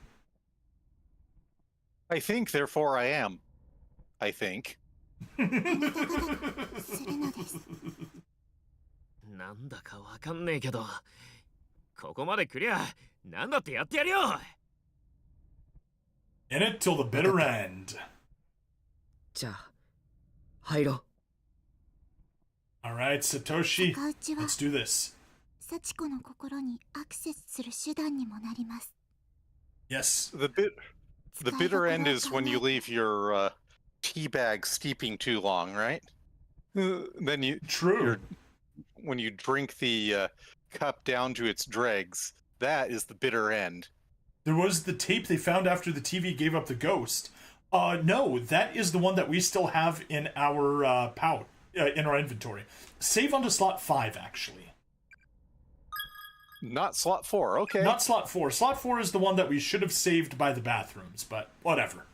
I think, therefore I am. I think. あなた方がするのです。なんだかわかんねえけど、ここまでクリア、なんだってやってやるよ。 In it till the bitter end. じゃあ入ろう。 Alright, Satoshi, 逆打ちは let's do this. 幸子の心にアクセスする手段にもなります。 Yes. The bitter end is when you leave your tea bag steeping too long, right? Then you True. when you drink the cup down to its dregs, that is the bitter end. There was the tape they found after the TV gave up the ghost. No, that is the one that we still have in our in our inventory. Save onto slot 5, actually. Not slot 4, okay. Not slot 4. Slot 4 is the one that we should have saved by the bathrooms, but whatever.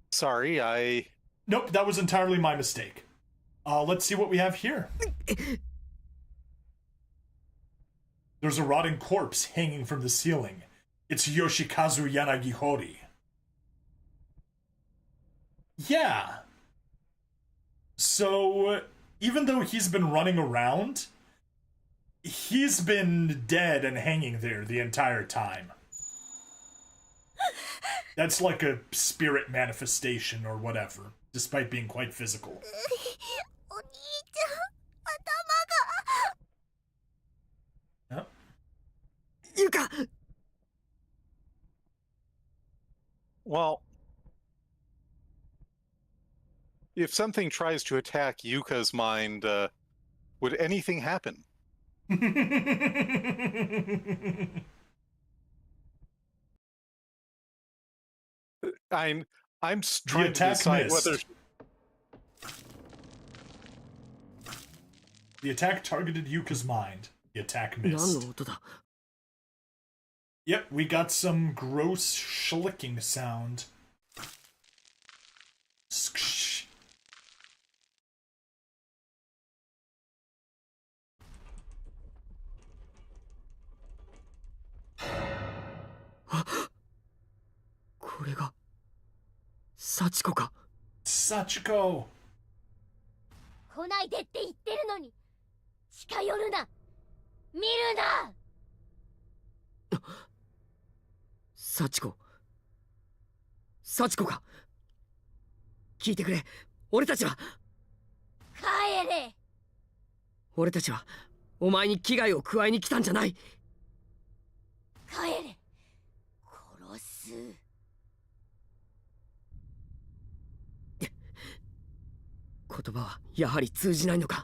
Sorry, I... Nope, that was entirely my mistake. Let's see what we have here. There's a rotting corpse hanging from the ceiling. It's Yoshikazu Yanagihori. Yeah. So, even though he's been running around, he's been dead and hanging there the entire time. That's like a spirit manifestation or whatever, despite being quite physical. お兄ちゃん、頭が。 Huh? ゆか。 Well... If something tries to attack Yuka's mind, would anything happen? I'm trying to decide whether... The attack targeted Yuka's mind. The attack 何 missed. の音だ。 Yep, we got some gross schlicking sound. Sksh. これが幸子か。 Sachiko! 来ないでって言ってるのに、近寄るな、見るな。幸子。幸子か。聞いてくれ。俺たちは。帰れ。俺たちはお前に危害を加えに来たんじゃない。帰れ。殺す。言葉はやはり通じないのか。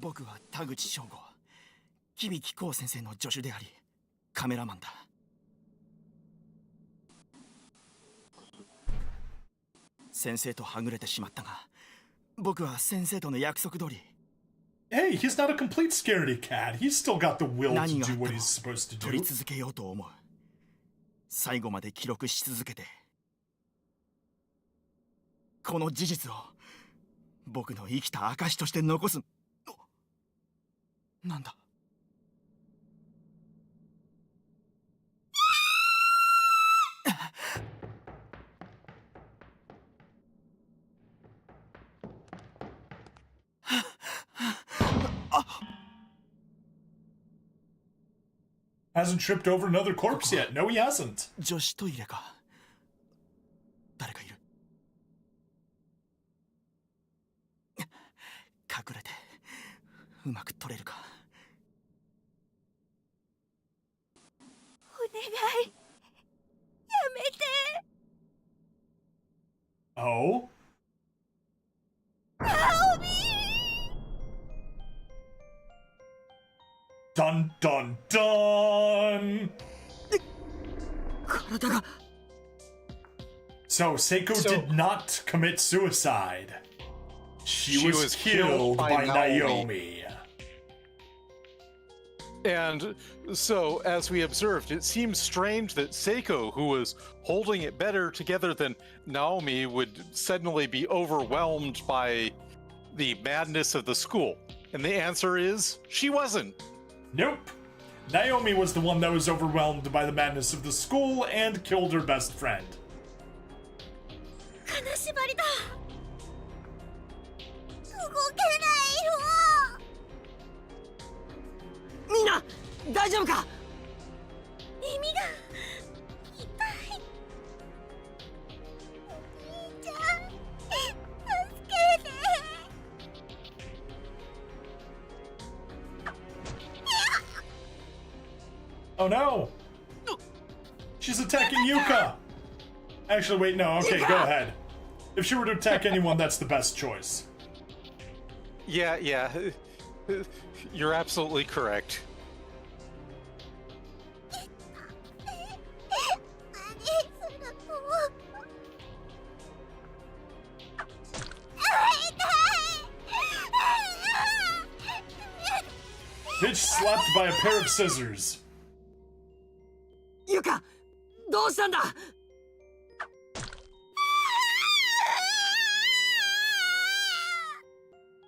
僕は田口翔吾、木木光先生の助手でありカメラマンだ。先生とはぐれてしまったが、僕は先生との約束通り。Hey, he's not a complete scaredy cat. He's still got the will to 何があ do っても what he's supposed to 撮り do. 続けようと思う。最後まで記録し続けて、この事実を僕の生きた証として残す。なんだ。Hasn't tripped over another corpse yet. No, he hasn't. 女子トイレか。誰かいる。隠れてうまく撮れるか。お願い、やめて。 Oh? ナオミ Dun dun dun! 体が。 So, Seiko did not commit suicide. She was killed by Naomi. And so, as we observed, it seems strange that Seiko, who was holding it better together than Naomi, would suddenly be overwhelmed by the madness of the school. And the answer is, she wasn't. Nope. Naomi was the one that was overwhelmed by the madness of the school and killed her best friend. 金縛りだ。動けないよ。みんな大丈夫か。耳が痛い。お兄ちゃん、助けて。 Oh no! She's attacking Yuka! Actually, wait, no, okay, go ahead. If she were to attack anyone, that's the best choice. Yeah, you're absolutely correct. Bitch slapped by a pair of scissors. ゆか、どうしたんだ。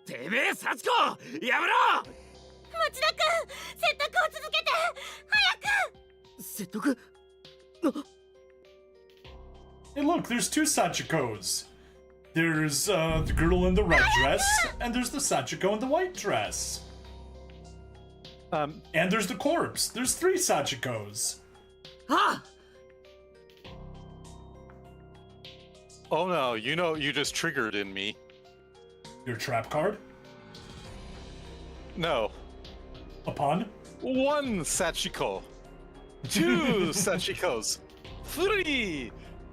てめえ幸子、やめろ。町田君、説得を続けて。早く。説得。 Hey, look, there's two Sachikos. There's the girl in the red dress, and there's the Sachiko in the white dress. And there's the corpse. There's three Sachikos. ああ。 Oh no, you know, you just triggered in me. Your trap card? No. A pun? One Sachiko. Two Sachikos. Three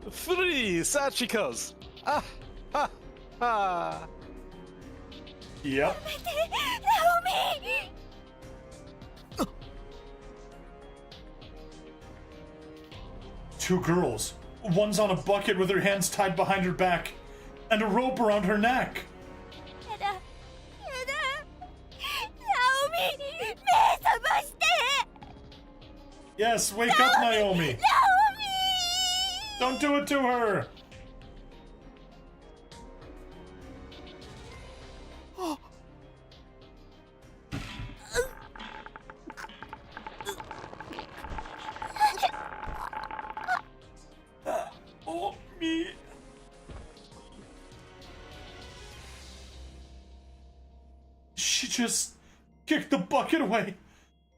Sachikos. Ah, ha, ha. Yep. ナオミ。 Two girls. One's on a bucket with her hands tied behind her back, and a rope around her neck. やだ、やだ。ナオミ、目覚まして。 Yes, wake up, Naomi. ナオミ。 Don't do it to her. Oh, me. She just kicked the bucket away.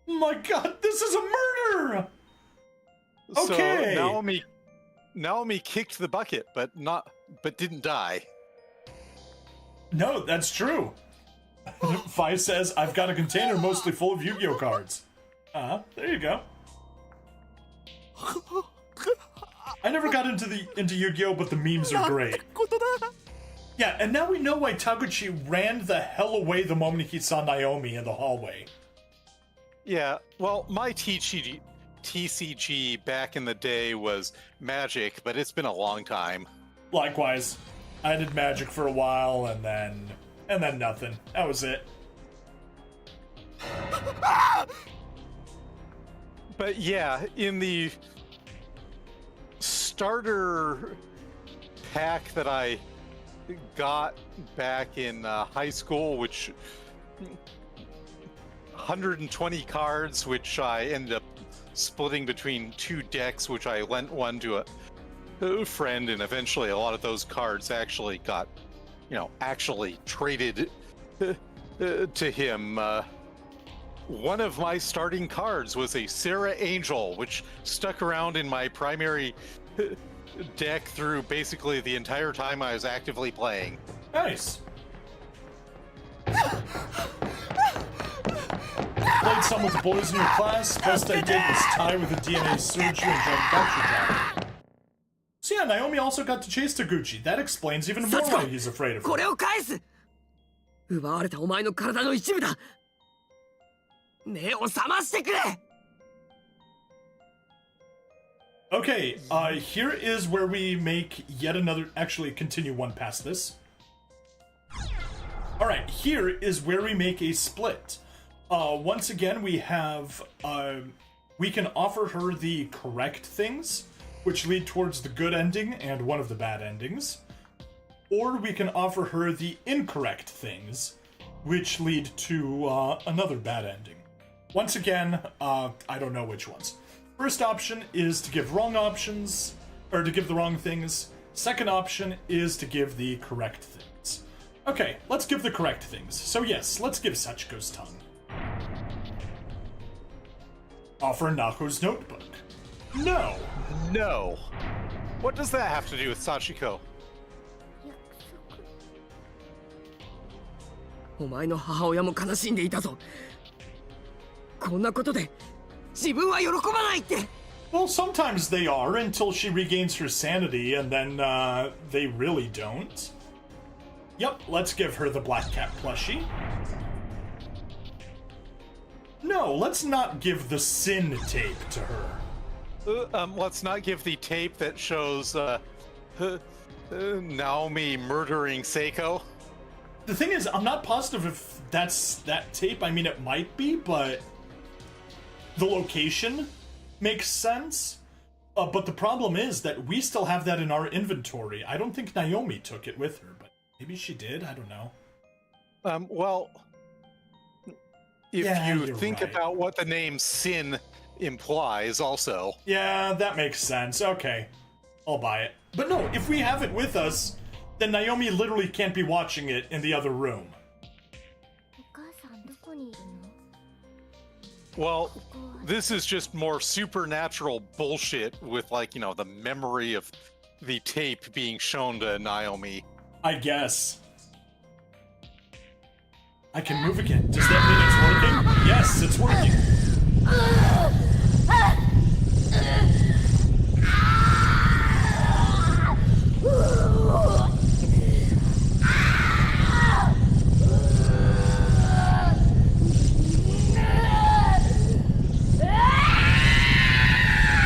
My God, this is a murder. Okay. So Naomi kicked the bucket, but didn't die. No, that's true. Fi says, I've got a container mostly full of Yu-Gi-Oh cards. There you go. I never got into Yu-Gi-Oh, but the memes are great. Yeah, and now we know why Taguchi ran the hell away the moment he saw Naomi in the hallway. Yeah, well, my TCG back in the day was magic, but it's been a long time. Likewise. I did magic for a while, and then nothing. That was it. But yeah, in the starter pack that I got back in high school, which 120 cards, which I ended up splitting between 2 decks, which I lent one to a friend, and eventually a lot of those cards actually got, actually traded to him. One of my starting cards was a Sarah Angel, which stuck around in my primary deck through basically the entire time I was actively playing. Nice. Played some with the boys in your class. Best I did was tie with a DNA surgery and join Dr. Job. So yeah, Naomi also got to chase Taguchi. That explains even more why he's afraid of her. これを返す。奪われたお前の体の一部だ。目を覚ましてくれ。Okay, here is where we make yet another... Actually, continue one past this. Alright, here is where we make a split. Once again, we have... we can offer her the correct things, which lead towards the good ending and one of the bad endings. Or we can offer her the incorrect things, which lead to another bad ending. Once again, I don't know which ones. First option is to give wrong options, or to give the wrong things. Second option is to give the correct things. Okay, let's give the correct things. So yes, let's give Sachiko's tongue. Offer Nako's notebook. No. No. What does that have to do with Sachiko? お前の母親も悲しんでいたぞ。こんなことで自分は喜ばないって。Well, sometimes they are until she regains her sanity, and then they really don't. Yep, let's give her the Black Cat plushie. No, let's not give the Sin tape to her. Let's not give the tape that shows Naomi murdering Seiko. The thing is, I'm not positive if that's that tape. I mean, it might be, but the location makes sense. But the problem is that we still have that in our inventory. I don't think Naomi took it with her, but maybe she did. I don't know. Well, if Yeah, you you're think right. about what the name Sin implies also. Yeah, that makes sense. Okay, I'll buy it. But no, if we have it with us, then Naomi literally can't be watching it in the other room. お母さんどこにいるの？ Well, this is just more supernatural bullshit with, like, the memory of the tape being shown to Naomi. I guess. I can move again. Does that mean it's working? Yes, it's working.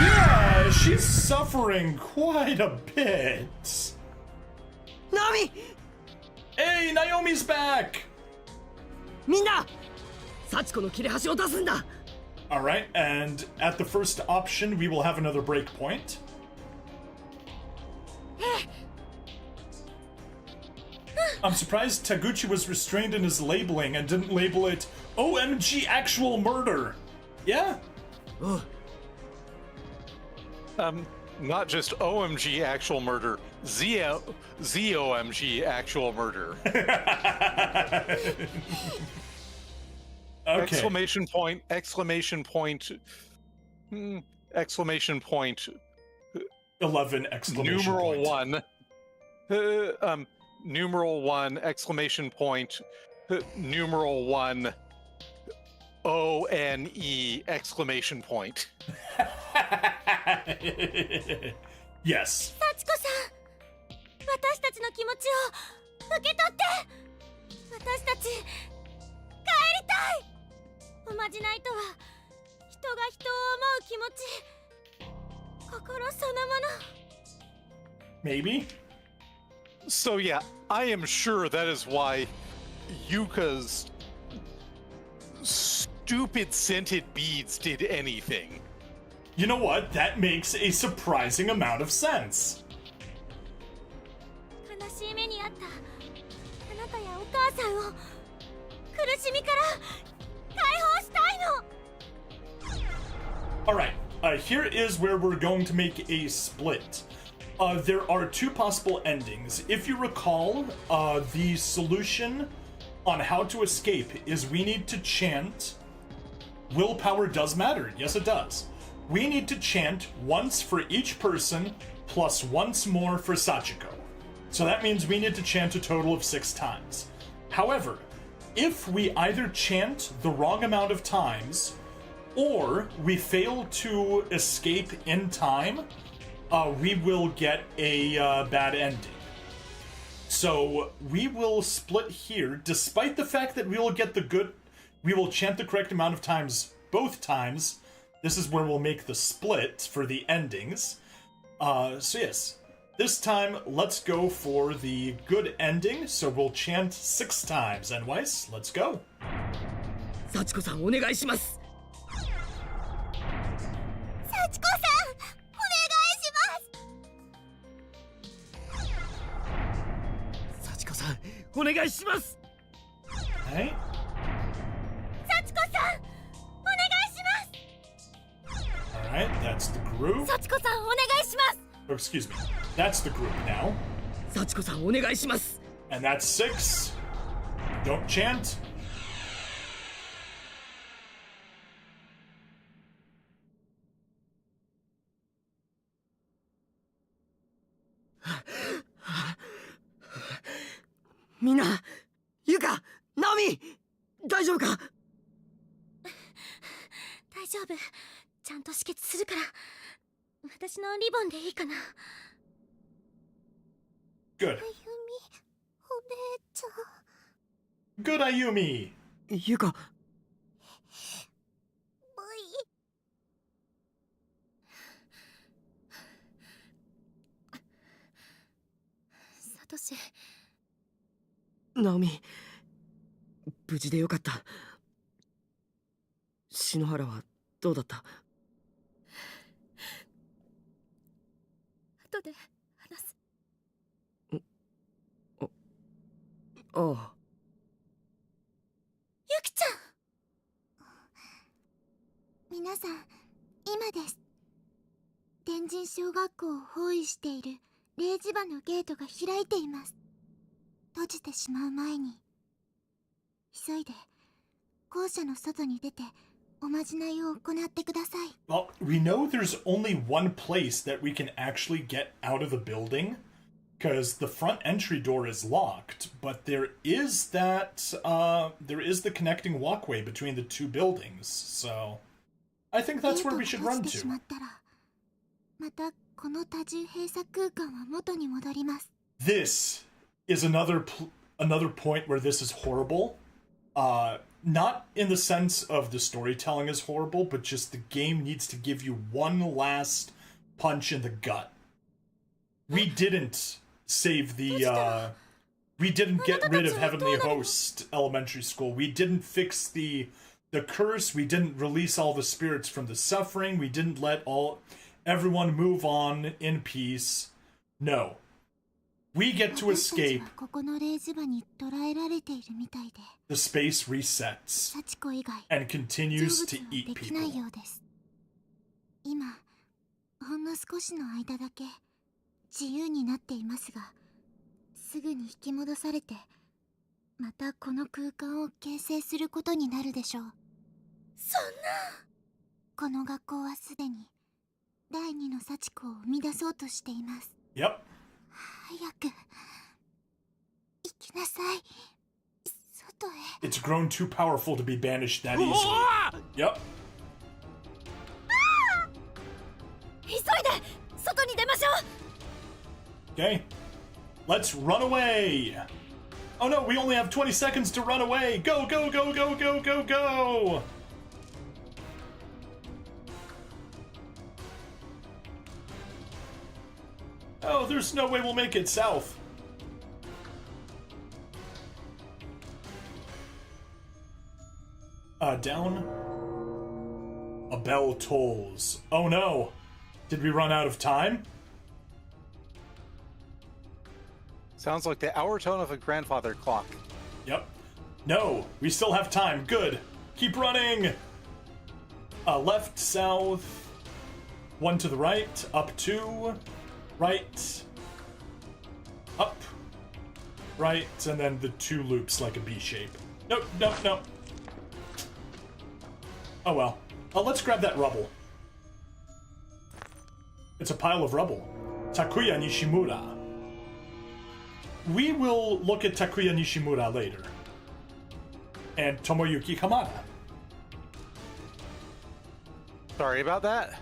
Yeah, she's suffering quite a bit. ナミ、 Hey, Naomi's back! みんな、幸子の切れ端を出すんだ。 Alright, and at the first option, we will have another breakpoint. I'm surprised Taguchi was restrained in his labeling and didn't label it OMG Actual Murder. Yeah? Not just OMG Actual Murder, ZOMG Actual Murder. Okay. Exclamation point, exclamation point, exclamation point, 11 exclamation numeral point. 1, numeral 1, exclamation point, numeral 1, ONE, exclamation point. Yes. 幸子さん、私たちの気持ちを受け取って。私たち帰りたい。おまじないとは人が人を思う気持ち、心そのもの。 Maybe? So yeah, I am sure that is why Yuka's stupid scented beads did anything. You know what? That makes a surprising amount of sense. 悲しい目にあったあなたやお母さんを苦しみから解放したいの。 Alright, here is where we're going to make a split. There are two possible endings. If you recall, the solution on how to escape is we need to chant. Willpower does matter. Yes, it does. We need to chant once for each person, plus once more for Sachiko. So that means we need to chant a total of 6 times. However, if we either chant the wrong amount of times, or we fail to escape in time, we will get a bad ending. So we will split here, despite the fact that we will chant the correct amount of times both times. This is where we'll make the split for the endings. So yes, this time let's go for the good ending. So we'll chant 6 times. Nweis, let's go. 幸子さんお願いします。幸子さんお願いします。幸子さんお願いします。 Hey. 幸子さんお願いします。 Alright, that's the group. 幸子さんお願いします。 Oh, excuse me. That's the group now. 幸子さんお願いします。 And that's 6. Don't chant. Mina, Yuka, Naomi, 大丈夫か？大丈夫。ちゃんと止血するから。私のリボンでいいかな。 Good. あゆみ、お姉ちゃん。 Good, Ayumi. Yuka、もういい。サトシ。ナオミ、無事でよかった。篠原はどうだった？後で話す。ああ。ゆきちゃん。皆さん、今です。天神小学校を包囲している0時場のゲートが開いています。閉じてしまう前に、急いで校舎の外に出ておまじないを行ってください。 Well, we know there's only one place that we can actually get out of the building, because the front entry door is locked, but there is the connecting walkway between the two buildings, so I think that's where we should run ゲートが閉じてし to. まったら、またこの多重閉鎖空間は元に戻ります。 This is another point where this is horrible. Not in the sense of the storytelling is horrible, but just the game needs to give you one last punch in the gut. We didn't save the, we didn't get rid of Heavenly Host Elementary School. We didn't fix the curse. We didn't release all the spirits from the suffering. We didn't let everyone move on in peace. No. We get to escape. ここのレーズ場に捕らえられているみたいで、 The space resets 幸子以外 and continues 成 to 仏は eat できない people. ようです。今、ほんの少しの間だけ自由になっていますが、すぐに引き戻されて、またこの空間を形成することになるでしょう。そんな。この学校はすでに第二の幸子を生み出そうとしています。 Yep. 早く行きなさい。外へ。 It's grown too powerful to be banished that easily. Yep. 急いで外に出ましょう。 Okay. Let's run away. Oh no, we only have 20 seconds to run away! Go, go, go, go, go, go, go! Oh, there's no way we'll make it south. Down. A bell tolls. Oh no! Did we run out of time? Sounds like the hour tone of a grandfather clock. Yep. No, we still have time. Good. Keep running! Left, south. One to the right. Up two. Right. Up. Right. And then the two loops like a B shape. Nope, nope, nope. Oh well. Let's grab that rubble. It's a pile of rubble. Takuya Nishimura. We will look at Takuya Nishimura later. And Tomoyuki Kamada. Sorry about that.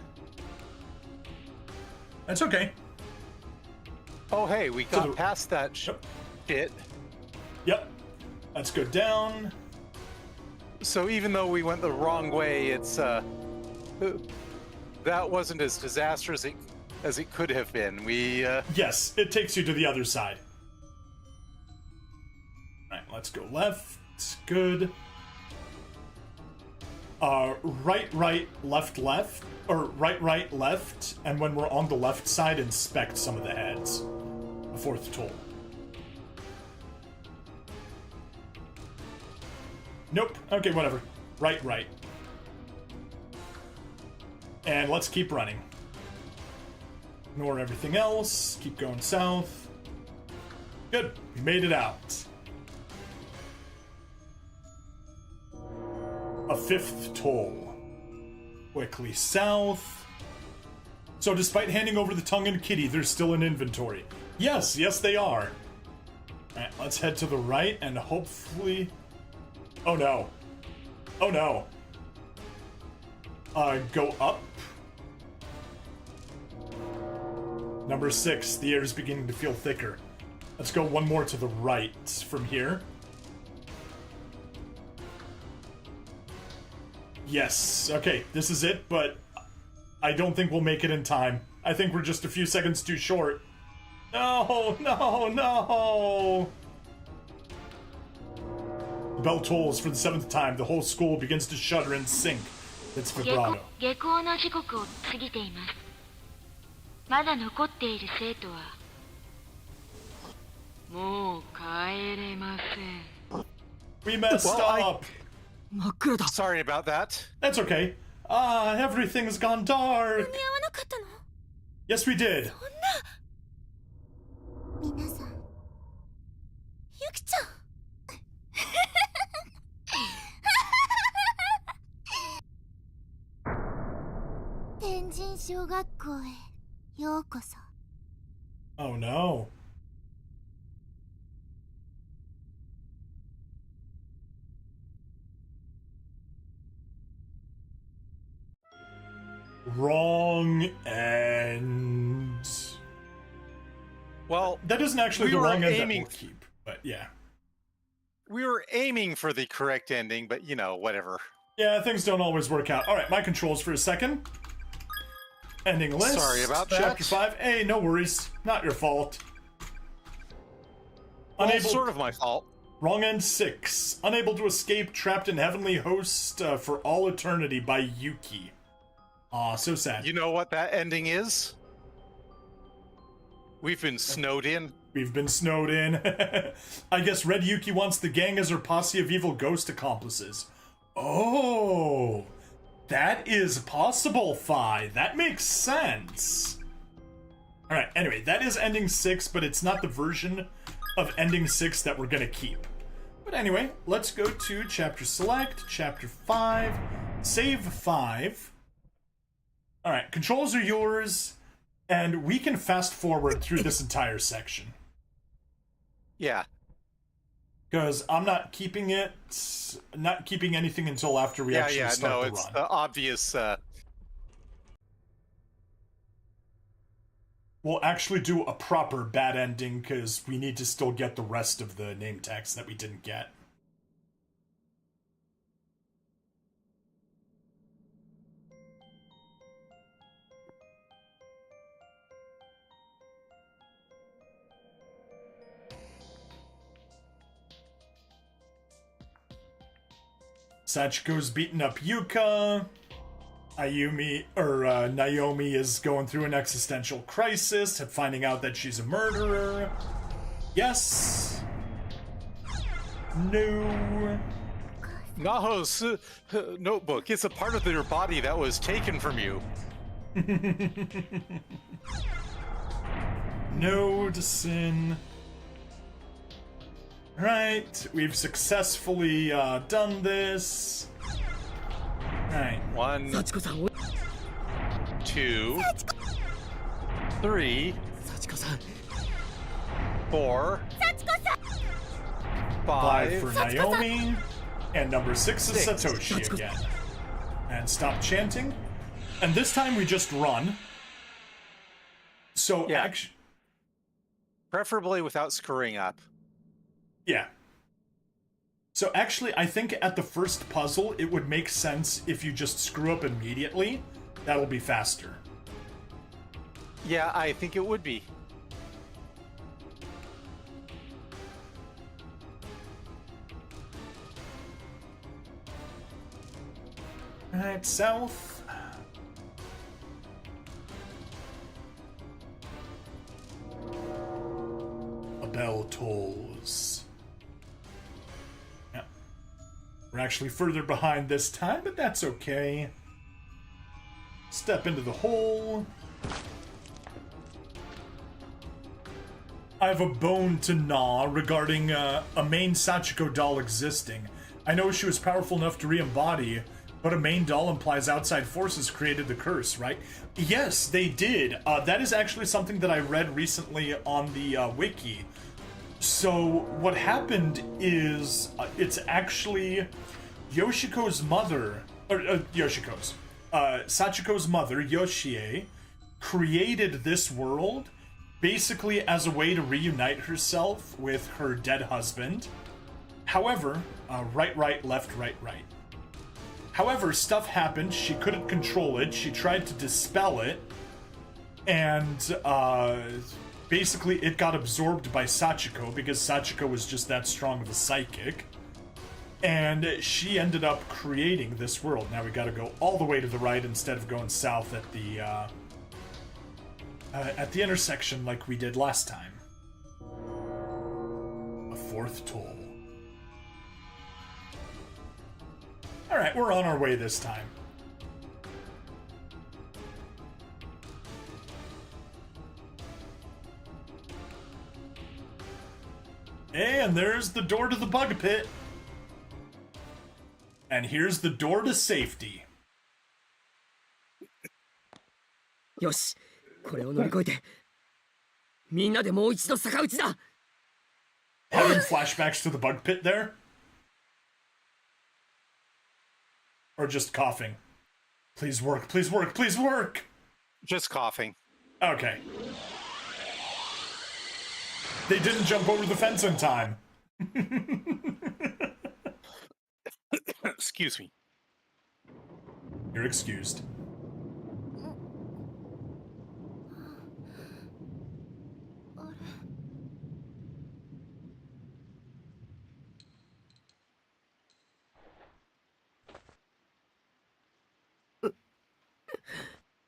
That's okay. Oh, hey, we got past that Yep. shit. Yep. Let's go down. So even though we went the wrong way, it's that wasn't as disastrous as it could have been. We Yes, it takes you to the other side. Alright, let's go left. Good. Right, right, left, left. Or right, right, left. And when we're on the left side, inspect some of the heads. The fourth toll. Nope. Okay, whatever. Right, right. And let's keep running. Ignore everything else. Keep going south. Good. We made it out. A fifth toll. Quickly south. So despite handing over the tongue and kitty, there's still an inventory. Yes, yes they are. Alright, let's head to the right and hopefully... Oh no. Oh no. Go up. Number 6, the air is beginning to feel thicker. Let's go one more to the right from here. Yes, okay, this is it, but I don't think we'll make it in time. I think we're just a few seconds too short. No, no, no! The bell tolls for the 7th time. The whole school begins to shudder and sink. It's vibrato. 下校の時刻を過ぎています。まだ残っている生徒はもう帰れません。 We messed up! 真っ暗だ。 sorry about that. That's okay. Everything's gone dark! 間に合わなかったの？ Yes, we did! 皆さん、ゆきちゃん。天神小学校へようこそ。 Oh no. Wrong end. Well, That isn't actually We the were wrong end that aiming- we'll keep, but yeah. we were aiming for the correct ending, but you know, whatever. Yeah, things don't always work out. Alright, my controls for a second. Ending list. Sorry about Chapter that. 5. Hey, no worries. Not your fault. Well, Unable... sort of my fault. Wrong end 6. Unable to escape, trapped in heavenly host for all eternity by Yuki. Aw, so sad. You know what that ending is? We've been snowed in. We've been snowed in. I guess Red Yuki wants the gang as her posse of evil ghost accomplices. Oh, that is possible, Fi. That makes sense. Alright, anyway, that is ending 6, but it's not the version of ending 6 that we're gonna keep. But anyway, let's go to chapter select, chapter 5, save 5. Alright, controls are yours, and we can fast forward through this entire section. Yeah. Because I'm not keeping anything until after we actually start the it's run. the obvious. we'll actually do a proper bad ending because we need to still get the rest of the name text that we didn't get. Sachiko's beating up Yuka. Naomi is going through an existential crisis, finding out that she's a murderer. Yes. No. Naho's notebook is a part of your body that was taken from you. No to sin. Right, we've successfully done this. Right. 1, 2, 3, 4, 5 for 5. Naomi. And number 6 is 6. Satoshi again. And stop chanting. And this time we just run. So Yeah. actually, Preferably without screwing up. yeah. So actually, I think at the first puzzle, it would make sense if you just screw up immediately. That'll be faster. Yeah, I think it would be. Alright, south. A bell tolls. Yeah. We're actually further behind this time, but that's okay. Step into the hole. I have a bone to gnaw regarding a main Sachiko doll existing. I know she was powerful enough to re-embody, but a main doll implies outside forces created the curse, right? Yes, they did. That is actually something that I read recently on the wiki. So what happened is it's actually Yoshiko's mother, Sachiko's mother, Yoshie, created this world basically as a way to reunite herself with her dead husband. However, right, left, right. However, stuff happened, she couldn't control it, she tried to dispel it, and basically it got absorbed by Sachiko because Sachiko was just that strong of a psychic. And she ended up creating this world. Now we gotta go all the way to the right instead of going south at the intersection like we did last time. A fourth toll. Alright, we're on our way this time. And there's the door to the bug pit. And here's the door to safety. よし、これを乗り越えて、みんなでもう一度逆打ちだ。 Having flashbacks to the bug pit there? Or just coughing? Please work, please work, please work! Just coughing. Okay. They didn't jump over the fence in time. Excuse me. You're excused.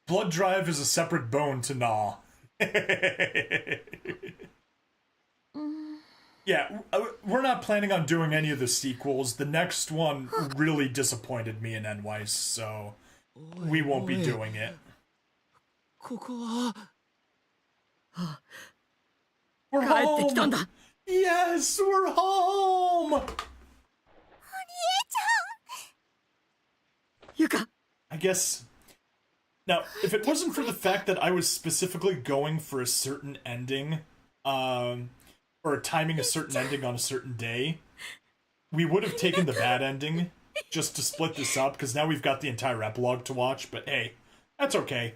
Blood drive is a separate bone to gnaw. Yeah, we're not planning on doing any of the sequels. The next one really disappointed me in Nweis, so we won't be doing it. ここは We're 帰ってきたん home! だ。 Yes, we're home! ゆか、 I guess... Now, if it wasn't for the fact that I was specifically going for a certain ending, or timing a certain ending on a certain day, we would have taken the bad ending just to split this up, because now we've got the entire epilogue to watch, but hey, that's okay.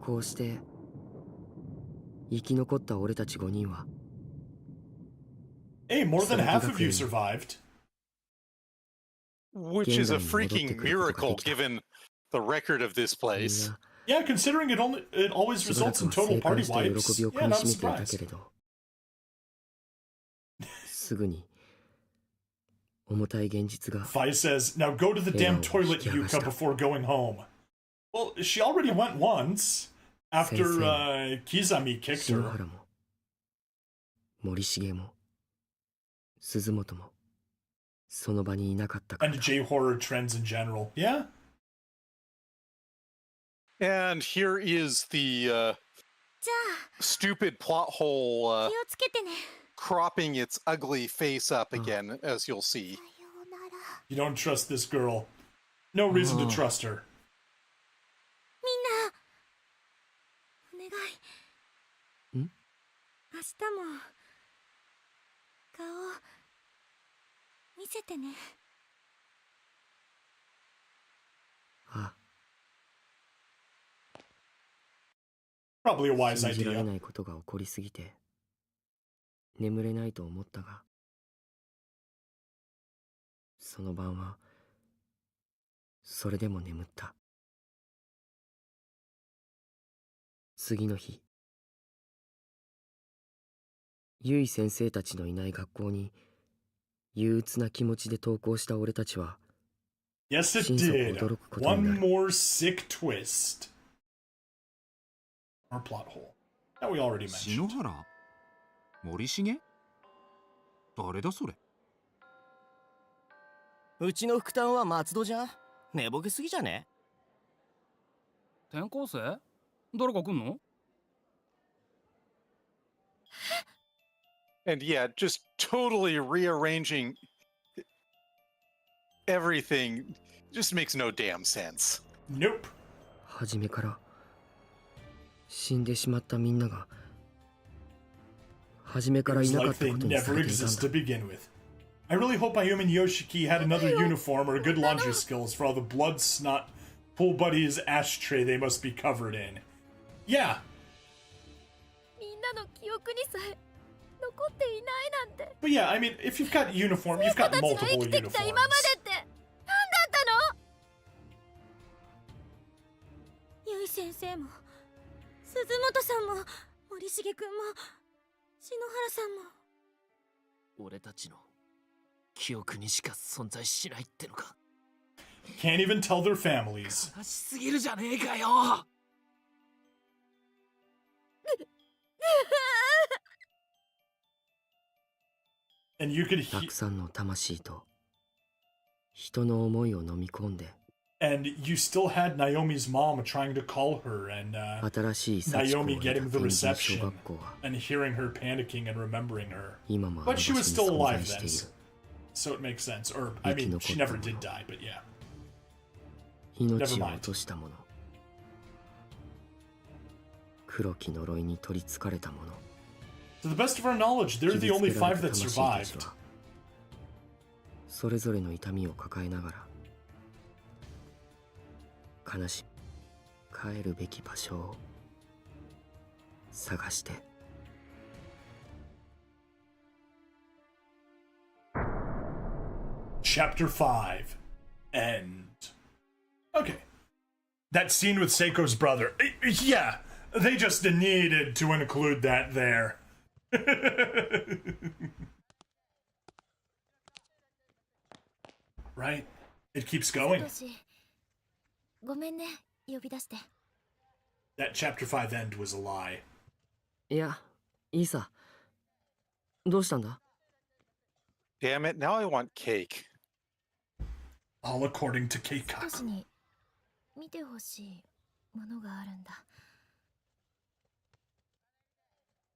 こうして生き残った俺たち5人は Hey, more than half of you survived. Which is a freaking miracle given the record of this place. Yeah, considering it always results in total party wipes. Yeah, not surprised. すぐに重たい現実が Fai says, now go to the damn toilet, Yuka, before going home. Well, she already went once after Kizami kicked 篠 her. 原も森重も鈴本もその場にいなかったから And J-horror trends in general. Yeah? And here is the stupid plot hole 気をつけてね。 cropping its ugly face up again, as you'll see. さようなら。 You don't trust this girl. No reason to trust her. みんなお願い。ん？明日も顔見せてね。あ Probably a wise 信じられ idea. ないことが起こりすぎて眠れないと思ったがその晩はそれでも眠った。次の日ゆい先生たちのいない学校に憂鬱な気持ちで登校した俺たちは Yes, it 心底 did. 驚くことにな One る。 more sick twist. Our plot hole. That we already 篠 mentioned. 原森重誰だそれ。うちの副担は松戸じゃん。寝ぼけすぎじゃね。転校生誰か来んの？ And yeah, just totally rearranging everything just makes no damn sense. Nope. 初めから死んでしまったみんなが初め It からい was なか like った they ことにさ never れていたん exist だ to。begin with. I really hope Ayumi and Yoshiki had another uniform or good laundry skills for all the blood snot pool buddies ashtray they must be covered in. Yeah, みんなの記憶にさえ残っていないなんて。 but yeah, I mean, if you've got uniform, you've got たちが multiple 生きてきた今ま uniforms. でって何だったの？ゆい先生も鈴本さんも森重くんも篠原さんも。俺たちの記憶にしか存在しないってのか。 Can't even tell their families. 悲しすぎるじゃねえかよ。 And you could た hear, くさんの魂と人の思いを飲み込んで and you still had Naomi's mom trying to call her, and 新しい幸子を Naomi 得た getting the 天神小 reception 学校は and hearing her panicking and remembering her. 今もあの But 場 she 所に was still 存 alive 在し then, てい so, る。 so it makes sense. Or, I mean, she never did die, but yeah. 命を落とした者黒き呪いに取りつかれた者 To the best of our knowledge, they're the 傷 only つけられ five た that 魂たち survived. はそれぞれの痛みを抱えながら悲しみ帰るべき場所を探して Chapter 5. End. Okay. That scene with Seiko's brother. Yeah, they just needed to include that there. Right? It keeps going. ごめんね、呼び出して。 That chapter 5 end was a lie. いやいいさどうしたんだ Damn it, now I want cake. All according to 少し Keikaku. に見てほしいものがあるんだ。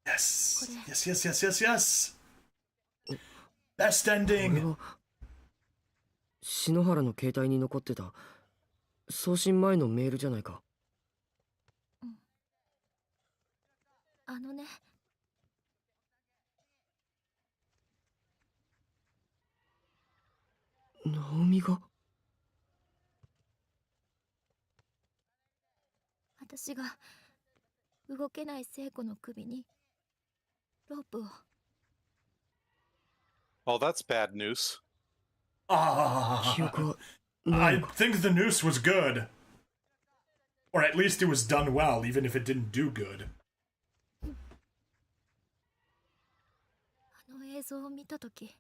Yes. Yes, yes, yes, yes, yes. Best これ ending. は篠原の携帯に残ってた送信前のメールじゃないかあのね、ナオミが私が動けない聖子の首にロープを。 Oh, that's bad news. あ記憶は I ないのか。 think the noose was good. Or at least it was done well, even if it didn't do good. あの映像を見たとき、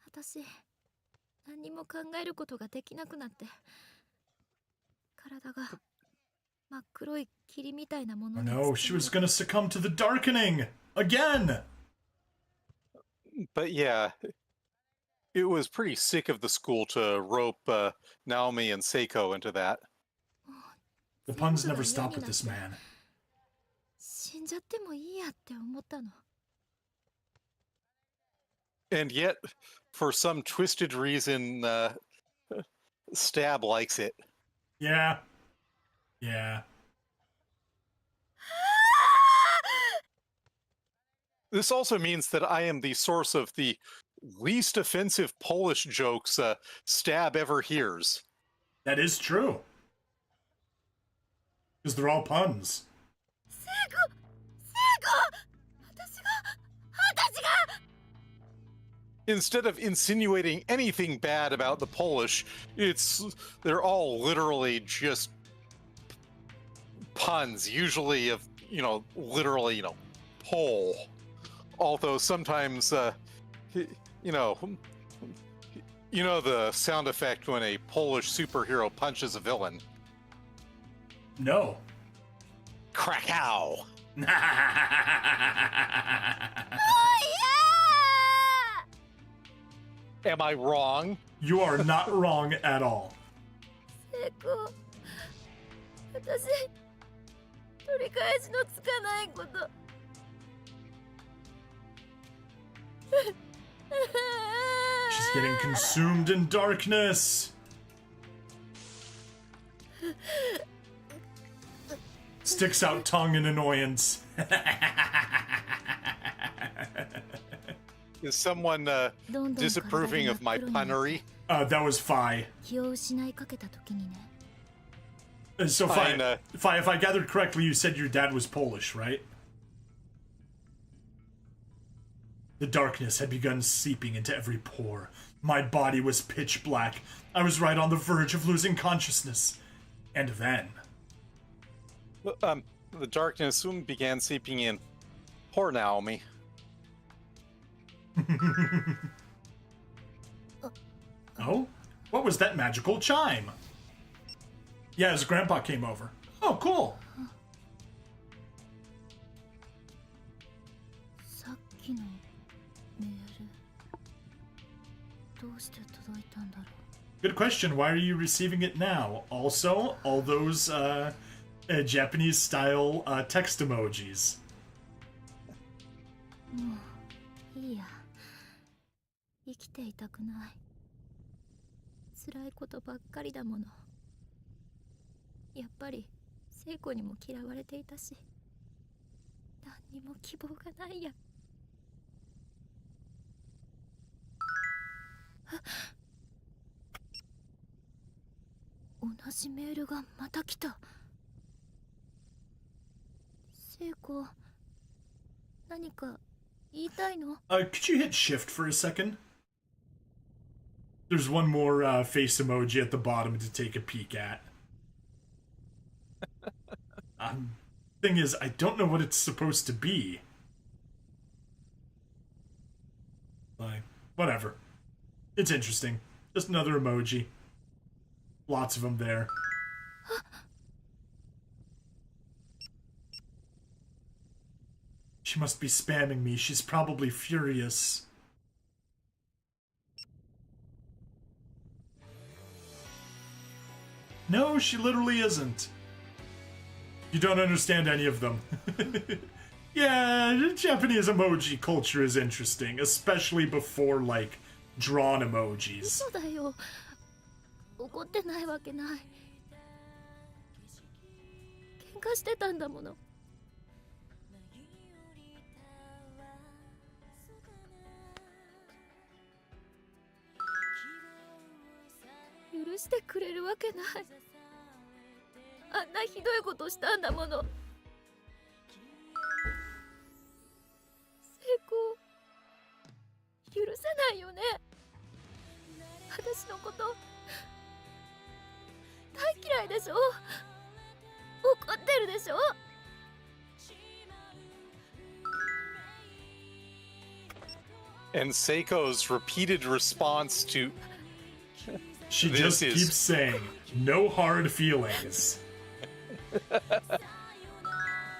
私何にも考えることができなくなって、体が真っ黒い霧みたいなも Oh のに no, she was gonna succumb to the darkening! Again! But yeah, it was pretty sick of the school to rope Naomi and Seiko into that. The puns never stop with this man. 死んじゃってもいいやって思ったの。 And yet, for some twisted reason, Stab likes it. Yeah. Yeah. This also means that I am the source of the least offensive Polish jokes Stab ever hears. That is true. Because they're all puns. 聖子、私が。 Instead of insinuating anything bad about the Polish, they're all literally just puns, usually of, literally, Pole. Although sometimes, the sound effect when a Polish superhero punches a villain. No. Krakow! Am I wrong? You are not wrong at all. 聖子、私取り返しのつかないこと。 She's getting consumed in darkness. Sticks out tongue in annoyance. Is someone disapproving of my punnery? That was Phi. 気を失いかけた時にね。 So Fine, Phi, if I gathered correctly, you said your dad was Polish, right? The darkness had begun seeping into every pore. My body was pitch black. I was right on the verge of losing consciousness. And then... The darkness soon began seeping in. Poor Naomi. Oh? What was that magical chime? Yeah, his grandpa came over. Oh, cool. さっきのメール、どうして届いたんだろう。 Good question. Why are you receiving it now? Also, all those Japanese-style text emojis. もういいや。生きていたくない。辛いことばっかりだもの。やっぱり聖子にも嫌われていたし、何にも希望がないや。同じメールがまた来た。聖子、何か言いたいの？ Could you hit shift for a second? There's one more face emoji at the bottom to take a peek at. Thing is, I don't know what it's supposed to be. Like, whatever. It's interesting. Just another emoji. Lots of them there. She must be spamming me. She's probably furious. No, she literally isn't. You don't understand any of them. Yeah, Japanese emoji culture is interesting, especially before, like, drawn emojis. 嘘だよ。怒ってないわけない。喧嘩してたんだもの。許してくれるわけない。あんなひどいことしたんだもの。許せないよね。私のこと大嫌いでしょ。怒ってるでしょ。 And Seiko's repeated response to She this just is- keeps saying, no hard feelings.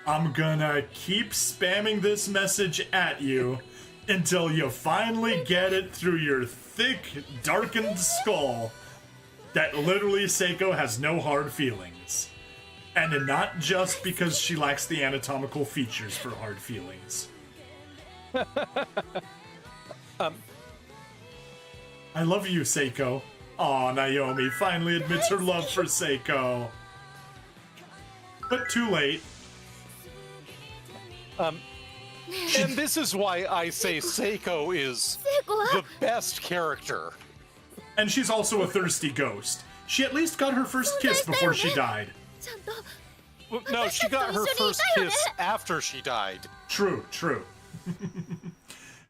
I'm gonna keep spamming this message at you until you finally get it through your thick, darkened skull that literally Seiko has no hard feelings. And not just because she lacks the anatomical features for hard feelings. I love you, Seiko. Aw, Naomi finally admits her love for Seiko. But too late. and this is why I say Seiko is the best character. And she's also a thirsty ghost. She at least got her first kiss before she died. ちゃんと Well, no, she got her first kiss after she died. True, true.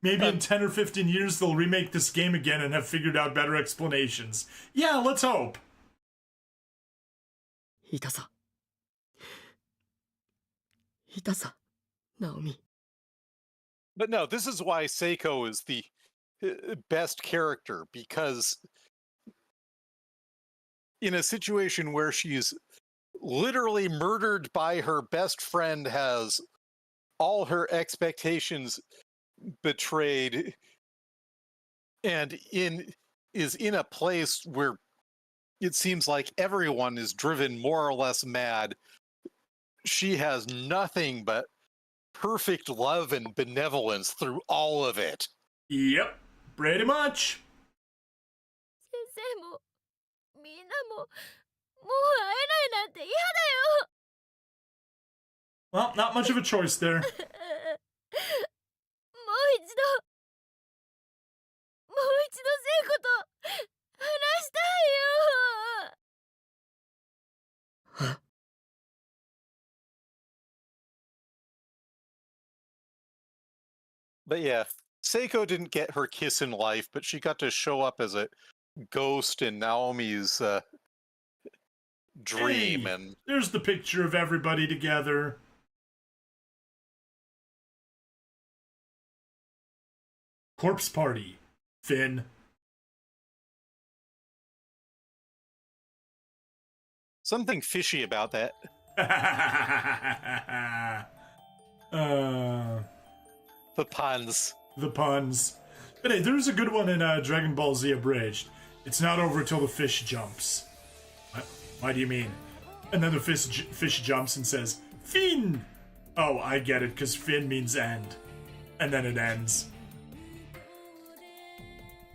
Maybe in 10 or 15 years they'll remake this game again and have figured out better explanations. Yeah, let's hope. 痛さ痛さナオミ But no, this is why Seiko is the best character, because in a situation where she's literally murdered by her best friend, has all her expectations betrayed, and is in a place where it seems like everyone is driven more or less mad. She has nothing but perfect love and benevolence through all of it. Yep, pretty much. 先生もみんなももう会えないなんて嫌だよ。 Well, not much of a choice there. もう一度聖子と話したいよ。 But yeah, Seiko didn't get her kiss in life, but she got to show up as a ghost in Naomi's dream. Hey, And there's the picture of everybody together. Corpse party. Finn. something fishy about that. The puns. The puns. But hey, there's a good one in Dragon Ball Z Abridged. It's not over till the fish jumps. Why do you mean? And then the fish jumps and says, Finn! Oh, I get it, because Finn means end. And then it ends.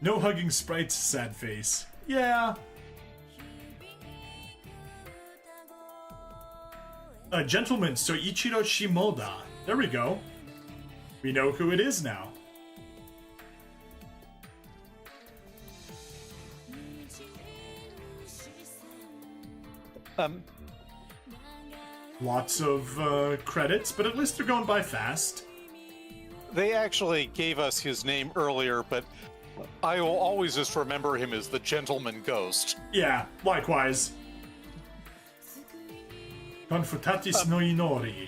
No hugging sprites, sad face. Yeah. Gentleman Soichiro Shimoda. There we go. We know who it is now. Lots of credits, but at least they're going by fast. They actually gave us his name earlier, but I will always just remember him as the Gentleman Ghost. Yeah, likewise. Confutatis no Inori.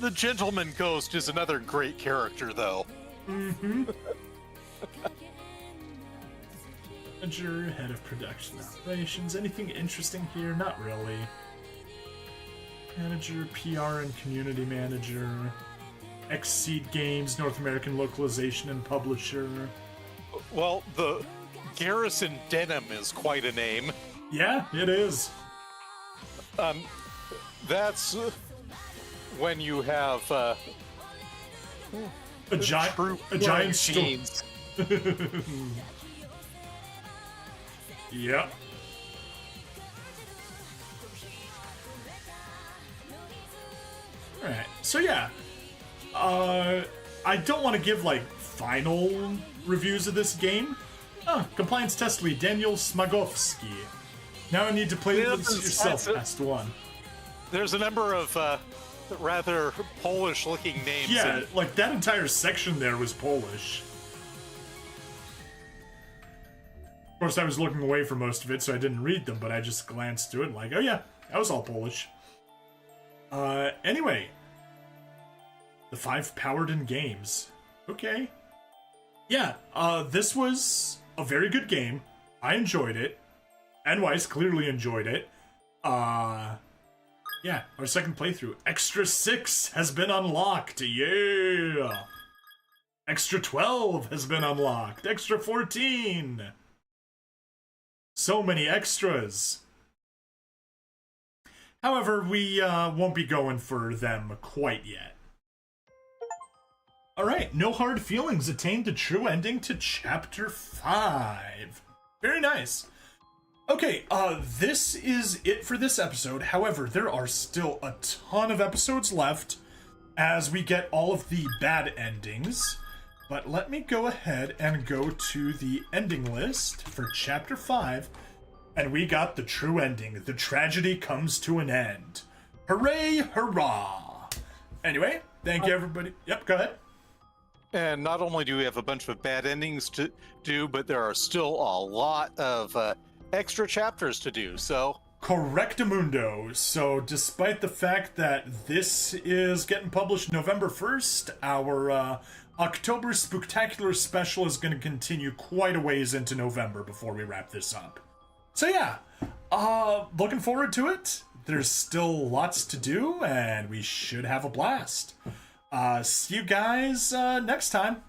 The Gentleman Ghost is another great character, though. Mm-hmm. Manager, head of production operations. Anything interesting here? Not really. Manager, PR and community manager. Xseed Games, North American localization and publisher. Well, the Garrison Denim is quite a name. Yeah, it is. That's when you have a giant storm. Yep. Alright, so yeah. I don't want to give, like, final reviews of this game. Compliance test lead, Daniel Smagowski. Now I need to play this yourself, past one. There's a number of rather Polish-looking names. Yeah, and like that entire section there was Polish. Of course, I was looking away for most of it, so I didn't read them, but I just glanced through it and like, oh yeah, that was all Polish. Anyway. The 5 Paladin games. Okay. Yeah, this was a very good game. I enjoyed it. Nweis clearly enjoyed it. Yeah, our second playthrough. Extra 6 has been unlocked. Yeah! Extra 12 has been unlocked. Extra 14. So many extras. However, we won't be going for them quite yet. Alright, no hard feelings. Attained the true ending to Chapter 5. Very nice. Okay, this is it for this episode. However, there are still a ton of episodes left as we get all of the bad endings. But let me go ahead and go to the ending list for Chapter 5. And we got the true ending. The tragedy comes to an end. Hooray, hurrah! Anyway, thank you everybody. Yep, go ahead. And not only do we have a bunch of bad endings to do, but there are still a lot of extra chapters to do, so... Correctamundo. So, despite the fact that this is getting published November 1st, our October Spooktacular special is going to continue quite a ways into November before we wrap this up. So yeah, looking forward to it. There's still lots to do, and we should have a blast. See you guys next time.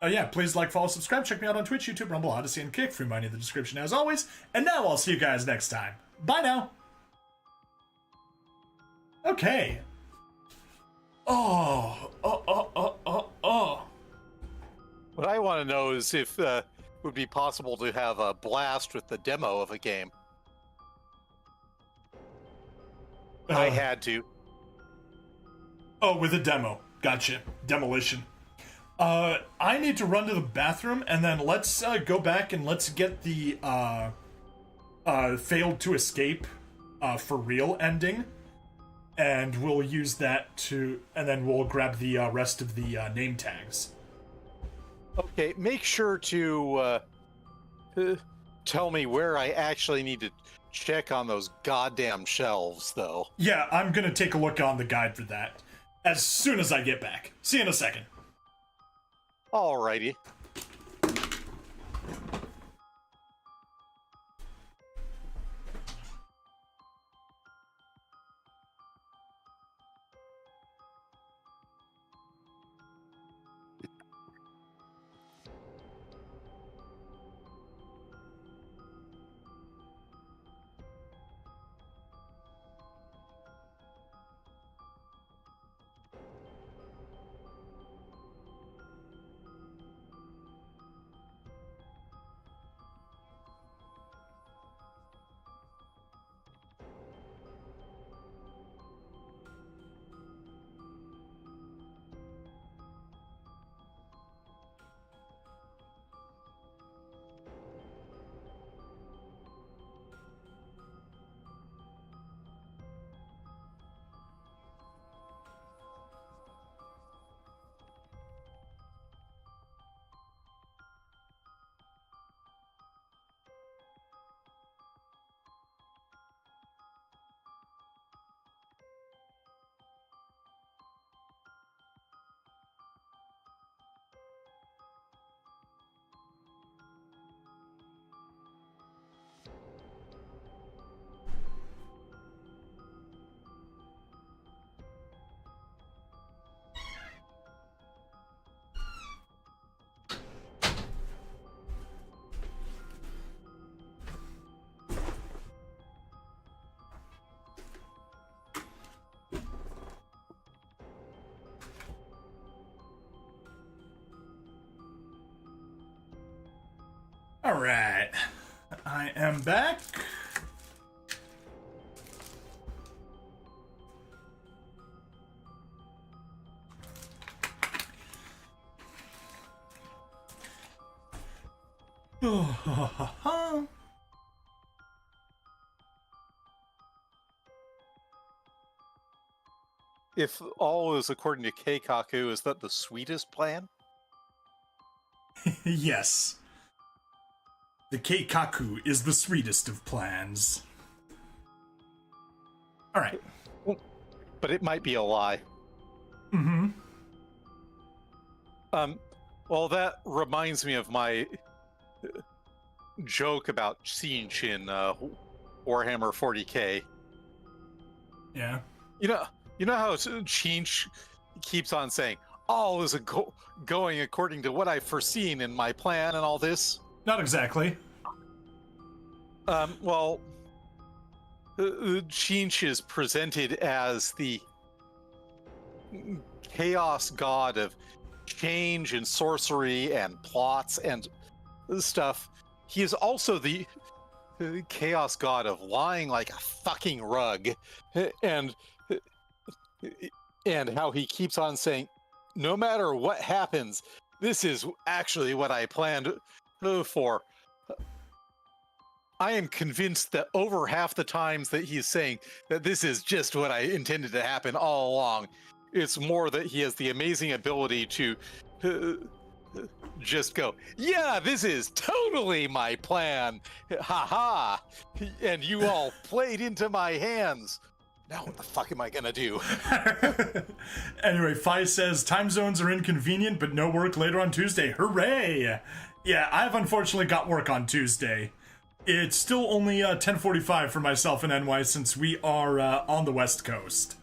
Yeah, please like, follow, subscribe. Check me out on Twitch, YouTube, Rumble, Odyssey, and Kick. Free money in the description as always. And now I'll see you guys next time. Bye now. Okay. What I want to know is if it would be possible to have a blast with the demo of a game. I had to. Oh, with a demo. Gotcha. Demolition. I need to run to the bathroom, and then let's go back and let's get the failed to escape for real ending. And we'll use that to... And then we'll grab the rest of the name tags. Okay, make sure to tell me where I actually need to check on those goddamn shelves, though. Yeah, I'm gonna take a look on the guide for that as soon as I get back. See you in a second. Alrighty. Alright. I am back. if all is according to Keikaku, is that the sweetest plan? Yes. The Keikaku is the sweetest of plans. Alright. But it might be a lie. Mm-hmm. Well, that reminds me of my joke about Siege in Warhammer 40k. Yeah. You know how Siege keeps on saying, all is going according to what I've foreseen in my plan and all this? Not exactly. Well, Siege is presented as the chaos god of change and sorcery and plots and stuff. He is also the chaos god of lying like a fucking rug, and how he keeps on saying, no matter what happens, this is actually what I planned for. I am convinced that over half the times that he's saying that this is just what I intended to happen all along, it's more that he has the amazing ability to just go, yeah, this is totally my plan. Ha ha. And you all played into my hands. Now what the fuck am I gonna do? Anyway, Fi says, time zones are inconvenient, but no work later on Tuesday. Hooray! Yeah, I've unfortunately got work on Tuesday. It's still only 10:45 for myself and NY since we are on the West Coast.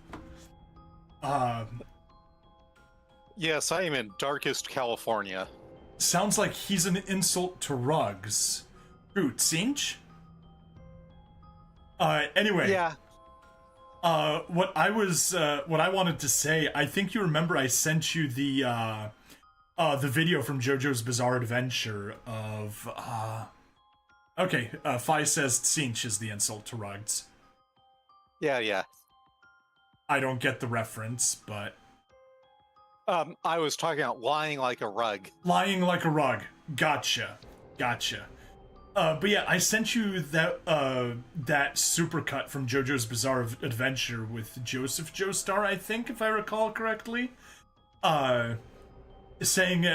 Yes, I am in darkest California. Sounds like he's an insult to rugs. Who, Cinch? Anyway. Yeah. What I wanted to say, I think you remember I sent you the video from JoJo's Bizarre Adventure of, okay, Fi says Cinch is the insult to rugs. Yeah. I don't get the reference, but... I was talking about lying like a rug. Lying like a rug. Gotcha. But yeah, I sent you that supercut from JoJo's Bizarre Adventure with Joseph Joestar, I think, if I recall correctly. Saying,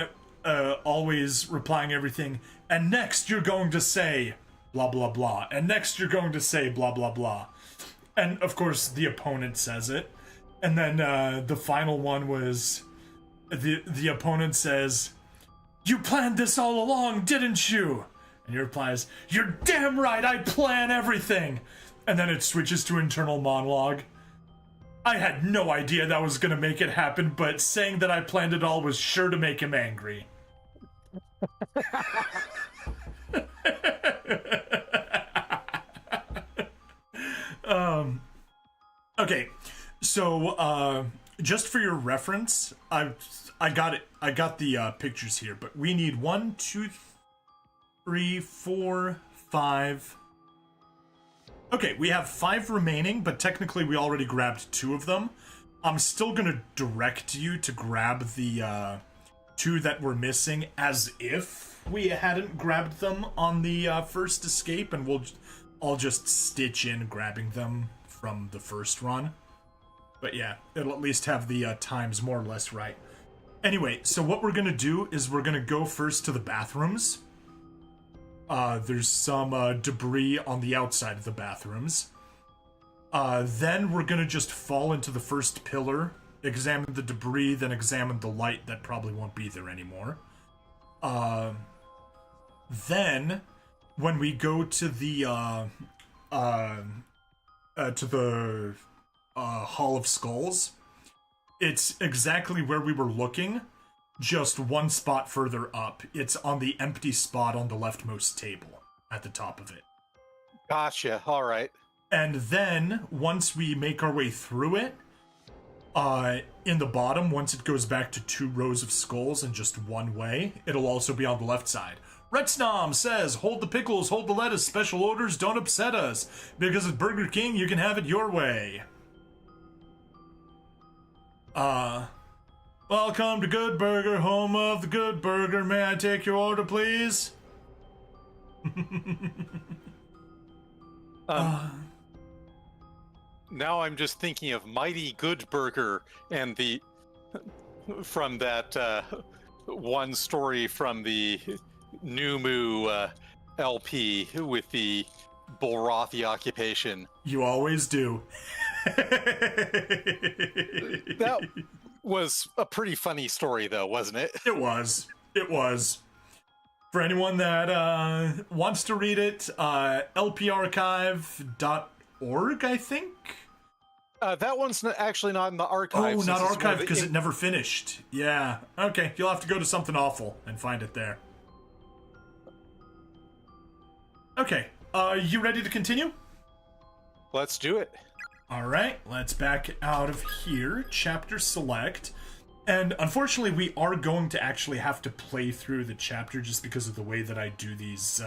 always replying everything, and next you're going to say blah blah blah, and next you're going to say blah blah blah. And of course the opponent says it. And then the final one was the opponent says, "You planned this all along, didn't you?" And he replies, "You're damn right, I plan everything!" And then it switches to internal monologue. I had no idea that was gonna make it happen, but saying that I planned it all was sure to make him angry. Okay, so, just for your reference, I got it. I got the pictures here, but we need 1, 2, 3, 4, 5. Okay, we have 5 remaining, but technically we already grabbed 2 of them. I'm still gonna direct you to grab the 2 that we're missing as if we hadn't grabbed them on the first escape, and I'll just stitch in grabbing them from the first run. But yeah, it'll at least have the times more or less right. Anyway, so what we're gonna do is we're gonna go first to the bathrooms. There's some debris on the outside of the bathrooms. Then we're gonna just fall into the first pillar, examine the debris, then examine the light that probably won't be there anymore. Then, when we go to the Hall of Skulls, it's exactly where we were looking, just one spot further up. It's on the empty spot on the leftmost table at the top of it. Gotcha. All right. And then once we make our way through it, in the bottom, once it goes back to 2 rows of skulls and just one way, it'll also be on the left side. Retsnom says, "Hold the pickles, hold the lettuce, special orders don't upset us, because at Burger King you can have it your way." Welcome to Good Burger, home of the Good Burger. May I take your order, please? Now I'm just thinking of Mighty Good Burger and from that one story from the Numu LP with the Bulrathi occupation. You always do. That was a pretty funny story, though, wasn't it? It was. It was. For anyone that wants to read it, lparchive.org, I think? That one's actually not in the archive. Oh, not archive because it never finished. Yeah. Okay, you'll have to go to Something Awful and find it there. Okay, you ready to continue? Let's do it. All right, let's back out of here. Chapter select. And unfortunately, we are going to actually have to play through the chapter just because of the way that I do these,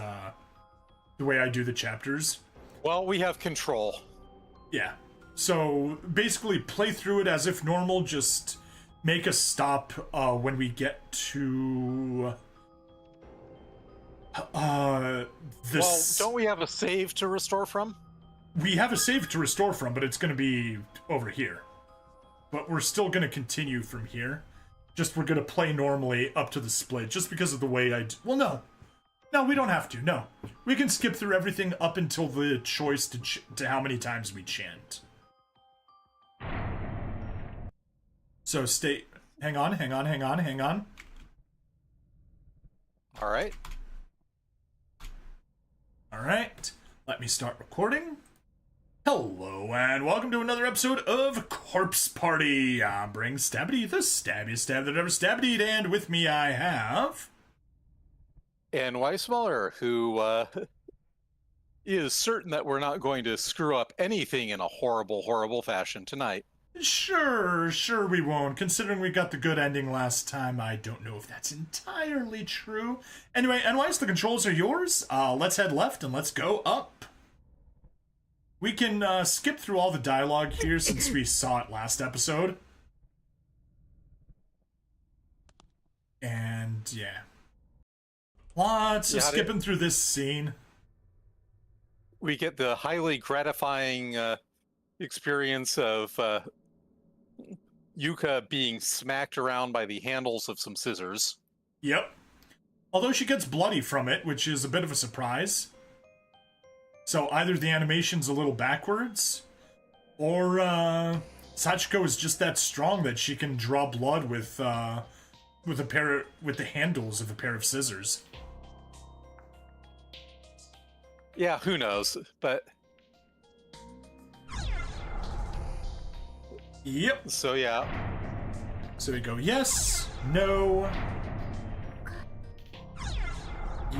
the way I do the chapters. Well, we have control. Yeah. So basically, play through it as if normal, just make a stop when we get to this. Well, don't we have a save to restore from? We have a save to restore from, but it's going to be over here. But we're still going to continue from here. Just we're going to play normally up to the split, just because of the way I... Well, no. No, we don't have to, no. We can skip through everything up until the choice to how many times we chant. So stay... Hang on. All right. All right. Let me start recording. Hello, and welcome to another episode of Corpse Party. I'm Bring Stabbity, the stabbiest stab that ever stabbitied, and with me I have... And Nweismuller, who is certain that we're not going to screw up anything in a horrible, horrible fashion tonight. Sure we won't. Considering we got the good ending last time, I don't know if that's entirely true. Anyway, Nweis, the controls are yours. Let's head left and let's go up. We can skip through all the dialogue here since we saw it last episode. And, yeah. Lots of skipping through this scene. We get the highly gratifying experience of Yuka being smacked around by the handles of some scissors. Yep. Although she gets bloody from it, which is a bit of a surprise. So either the animation's a little backwards, or Sachiko is just that strong that she can draw blood with the handles of a pair of scissors. Yeah, who knows? But yep. So yeah. So we go yes, no,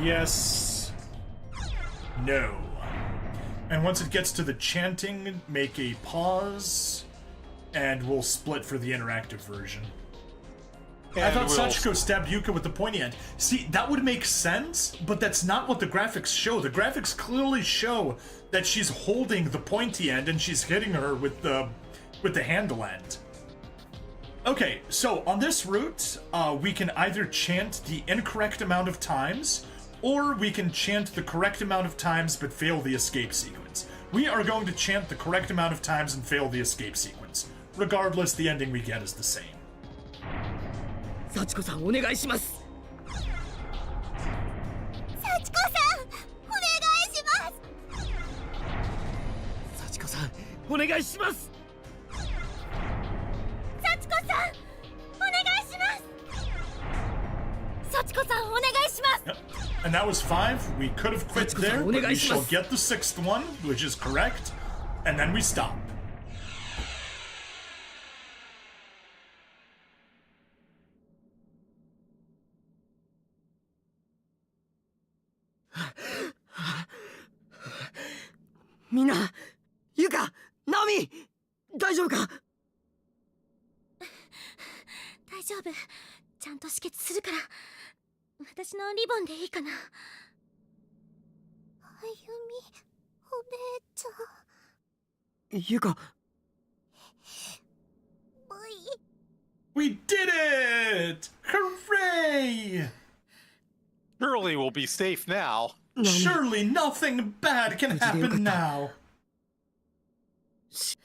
yes, no. And once it gets to the chanting, make a pause, and we'll split for the interactive version. And I thought Sachiko stabbed Yuka with the pointy end. See, that would make sense, but that's not what the graphics show. The graphics clearly show that she's holding the pointy end and she's hitting her with the handle end. Okay, so on this route, we can either chant the incorrect amount of times, or we can chant the correct amount of times but fail the escape sequence. We are going to chant the correct amount of times and fail the escape sequence. Regardless, the ending we get is the same. Sachiko-san, お願いします。Sachiko-san, お願いします。Sachiko-san, お願いします。Sachiko-san, お願いします。Sachiko-san, お願いします。 Yep. And that was 5. We could have quit there, but we shall get the 6th one, which is correct, and then we stop. Mina, Yuka, Naomi, 大丈夫か？大丈夫。ちゃんと止血するから。私のリボンでいいかな。あゆみ、お姉ちゃん。Yuka. We did it! Hooray! Surely we'll be safe now. Surely nothing bad can happen now. 後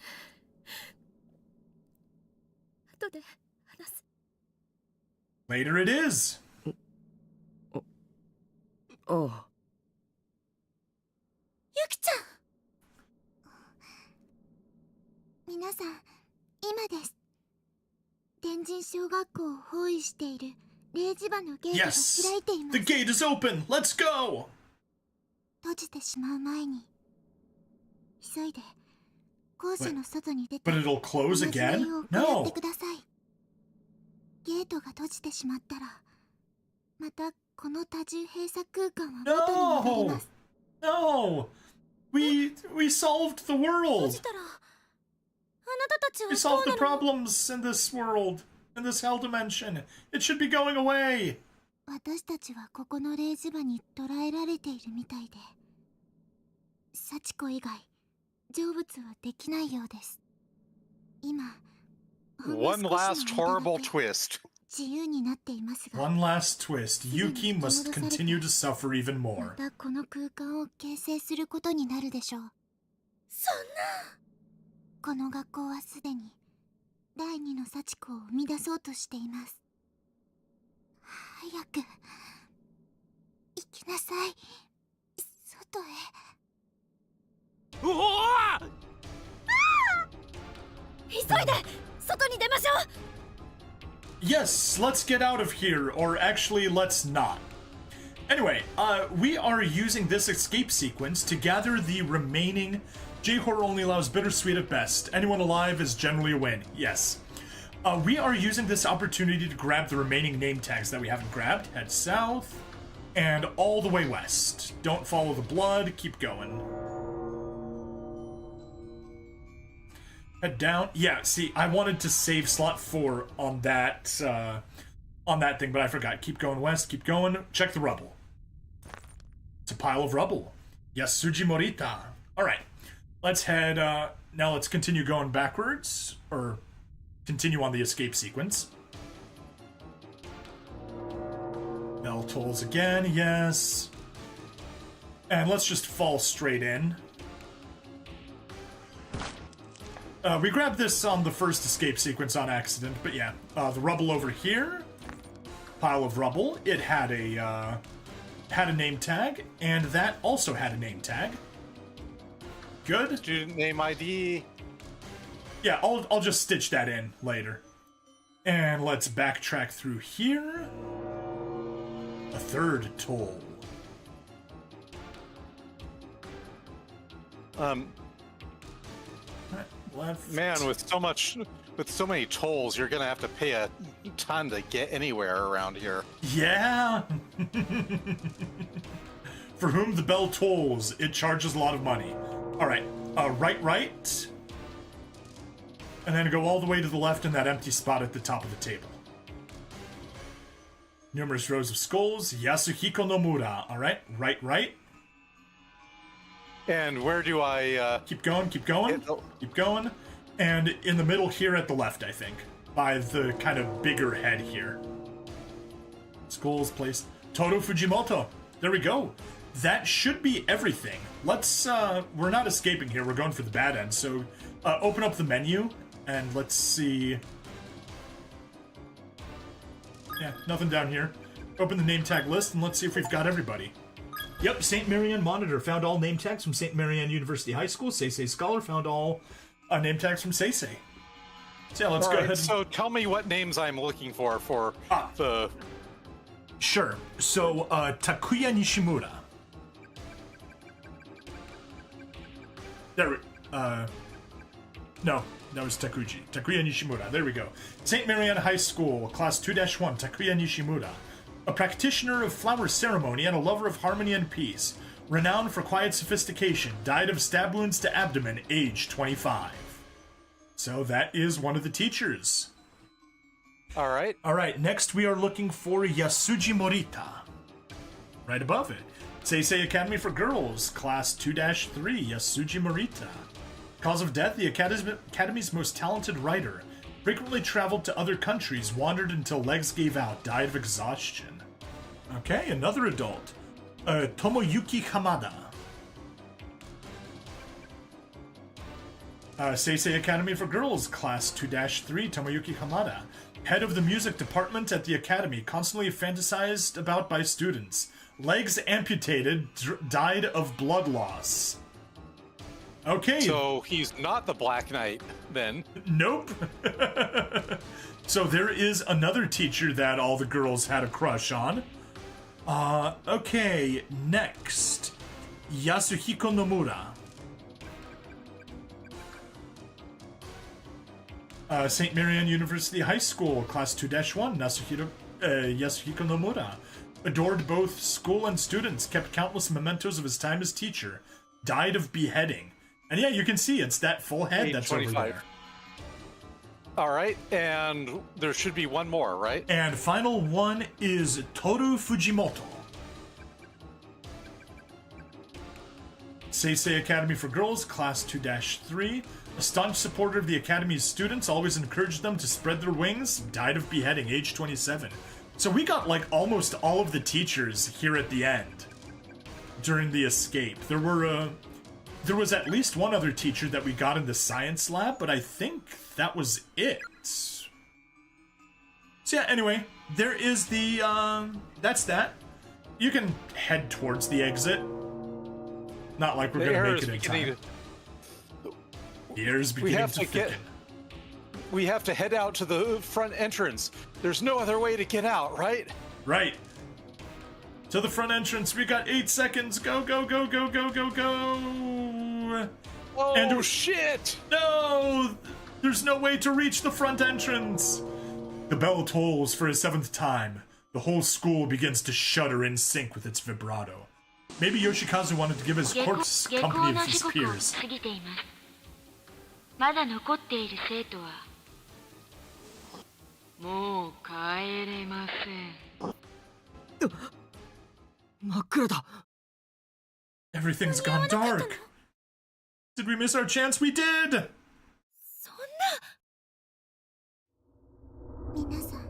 で話す。 Later it is. ああ。ゆきちゃん。皆さん、今です。天神小学校を包囲している0時場のゲートが Yes! 開いていま The す。 gate is open! Let's go! 閉じてしまう前に、急いで校舎の外に出て But it'll 同 close じ again? 礼を行っ No! てください。ゲートが閉じてしまったら、またこの多重閉鎖空間は元に戻り No! ます。 No! We solved the 閉 world! じたら、あなたたちは We ど solved う the なるの？ problems in this world, in this hell dimension. It should be going away! 私たちはここの0時場に捕らえられているみたいで、幸子以外成仏はできないようです。今、ほんの One 少 last しの間 horrible だけ twist. 自由になっていますが、 One last twist. Yuki must continue to suffer even ま more. たこの空間を形成することになるでしょう。そんな。この学校はすでに第二の幸子を生み出そうとしています。早く行きなさい、外へ。おお。急いで外に出ましょう。 Yes, let's get out of here, or actually, let's not. Anyway, we are using this escape sequence to gather the remaining. J-Horror only allows bittersweet at best. Anyone alive is generally a win. Yes. We are using this opportunity to grab the remaining name tags that we haven't grabbed. Head south, and all the way west. Don't follow the blood, keep going. Head down. Yeah, see, I wanted to save slot 4 on that thing, but I forgot. Keep going west, keep going. Check the rubble. It's a pile of rubble. Yasuji Morita. Alright. Let's head, now let's continue going backwards, or continue on the escape sequence. Bell tolls again, yes. And let's just fall straight in. We grabbed this on the first escape sequence on accident, but yeah. The rubble over here. Pile of rubble. It had a name tag, and that also had a name tag. Good. Student name ID. Yeah, I'll just stitch that in later. And let's backtrack through here. A third toll. Left. Man, with so many tolls, you're gonna have to pay a ton to get anywhere around here. Yeah. For whom the bell tolls, it charges a lot of money. All right, right, and then go all the way to the left in that empty spot at the top of the table. Numerous rows of skulls. Yasuhiko Nomura. All right, right. And where do I Keep going. Keep going. And in the middle here at the left, I think. By the kind of bigger head here. Skulls placed. Todo Fujimoto. There we go. That should be everything. Let's, we're not escaping here. We're going for the bad end. So, open up the menu and let's see. Yeah, nothing down here. Open the name tag list and let's see if we've got everybody. Yep, St. Marianne Monitor found all name tags from St. Marianne University High School. Seisei Scholar found all name tags from Seisei. So yeah, let's All go right, ahead. So tell me what names I'm looking for the... Sure. So, Takuya Nishimura. There, no, that was Takuji. Takuya Nishimura, there we go. St. Marianne High School, Class 2-1, Takuya Nishimura. A practitioner of flower ceremony and a lover of harmony and peace. Renowned for quiet sophistication, died of stab wounds to abdomen, age 25. So that is one of the teachers. All right, next we are looking for Yasuji Morita. Right above it. Seisei Academy for Girls, Class 2-3, Yasuji Morita. Cause of death, the Academy's most talented writer. Frequently traveled to other countries, wandered until legs gave out, died of exhaustion. Okay, another adult. Tomoyuki Hamada. Seisei Academy for Girls, Class 2-3, Tomoyuki Hamada. Head of the music department at the academy, constantly fantasized about by students. Legs amputated, died of blood loss. Okay. So he's not the Black Knight, then. Nope. So there is another teacher that all the girls had a crush on. Okay, next. Yasuhiko Nomura. St. Marianne University High School, Class 2-1, Yasuhiko Nomura. Adored both school and students, kept countless mementos of his time as teacher. Died of beheading. And yeah, you can see it's that full head that's over there. All right, and there should be one more, right? And final one is Toru Fujimoto. Seisei Academy for Girls, Class 2-3. A staunch supporter of the Academy's students, always encouraged them to spread their wings, died of beheading, age 27. So we got like almost all of the teachers here at the end during the escape. There was at least one other teacher that we got in the science lab, but I think that was it. So yeah, anyway, there is the, that's that. You can head towards the exit. Not like we're gonna make it in time. The air's beginning to thicken. We have to head out to the front entrance. There's no other way to get out, right? Right. To the front entrance, we got 8 seconds. Go, go, go, go, go, go, go. Oh, and shit! No! There's no way to reach the front entrance. The bell tolls for a 7th time. The whole school begins to shudder in sync with its vibrato. Maybe Yoshikazu wanted to give his corpse company of his peers. まだ残っている生徒はもう帰れません。真っ暗だ。 Everything's gone dark. Did we miss our chance? We did! そんな。皆さん。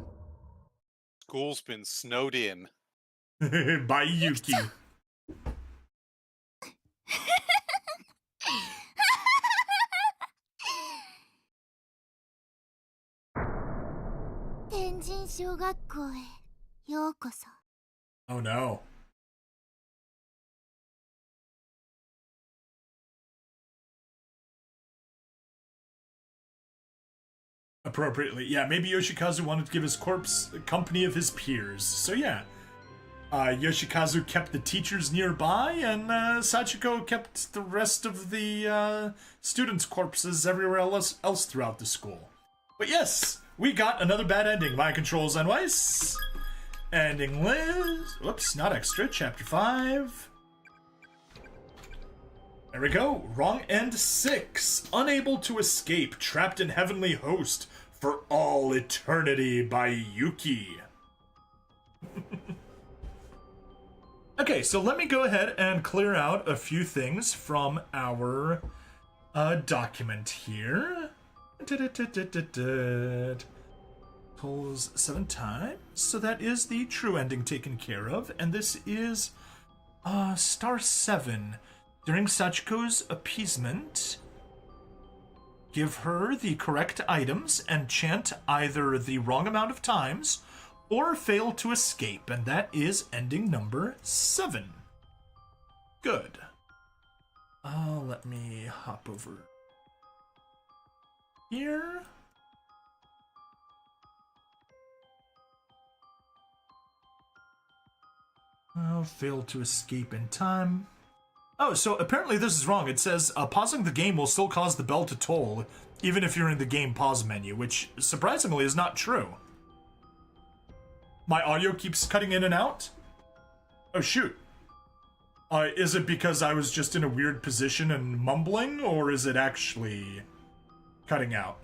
School's been snowed in. By Yuki. 天神小学校へようこそ。 Oh no. Appropriately, yeah, maybe Yoshikazu wanted to give his corpse company of his peers. So yeah, Yoshikazu kept the teachers nearby, and Sachiko kept the rest of the students' corpses everywhere else throughout the school. But yes, we got another bad ending. My controls Nweis. Ending list. Whoops, not extra. Chapter 5. There we go. Wrong end 6. Unable to escape. Trapped in heavenly host for all eternity by Yuki. Okay, so let me go ahead and clear out a few things from our document here. Pulls 7 times, so that is the true ending taken care of, and this is star 7. During Sachiko's appeasement, give her the correct items and chant either the wrong amount of times or fail to escape, and that is ending number 7. Good. Let me hop over here. Well, fail to escape in time. Oh, so apparently this is wrong. It says pausing the game will still cause the bell to toll, even if you're in the game pause menu, which surprisingly is not true. My audio keeps cutting in and out? Oh, shoot. Is it because I was just in a weird position and mumbling, or is it actually cutting out?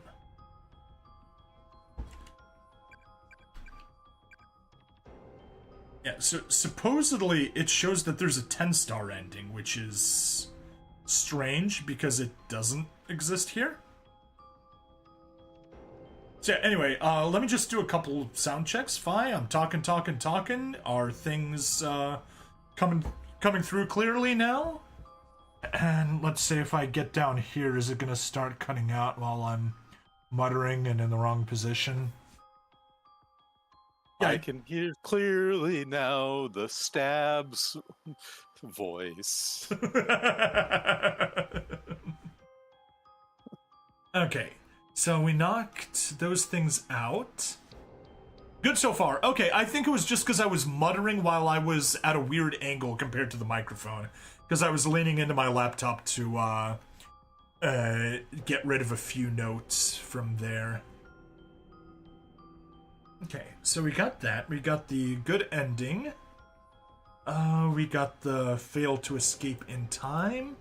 Yeah, so supposedly it shows that there's a 10-star ending, which is strange because it doesn't exist here. So yeah, anyway, let me just do a couple sound checks. Fine, I'm talking. Are things coming through clearly now? And let's say if I get down here, is it gonna start cutting out while I'm muttering and in the wrong position? Yeah, I can hear clearly now the stab's voice. Okay, so we knocked those things out. Good so far. Okay, I think it was just because I was muttering while I was at a weird angle compared to the microphone. Because I was leaning into my laptop to get rid of a few notes from there. Okay, so we got that. We got the good ending. We got the fail to escape in time.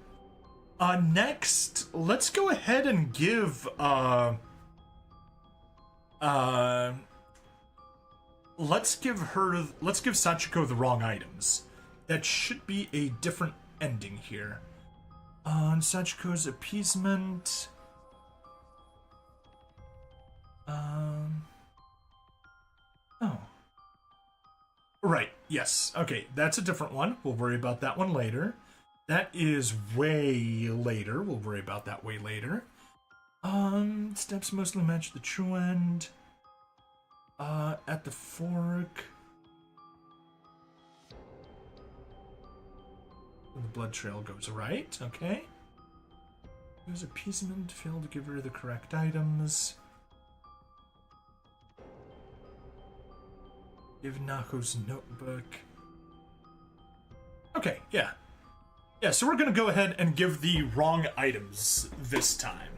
Next, let's go ahead and give, let's give Sachiko the wrong items. That should be a different ending here. On Sachiko's appeasement. Oh. Right, yes. Okay, that's a different one. We'll worry about that one later. That is way later. We'll worry about that way later. Steps mostly match the true end. At the fork. The blood trail goes right, okay. There's appeasement, failed to give her the correct items. Give Nako's notebook. Okay, yeah. Yeah, so we're gonna go ahead and give the wrong items this time.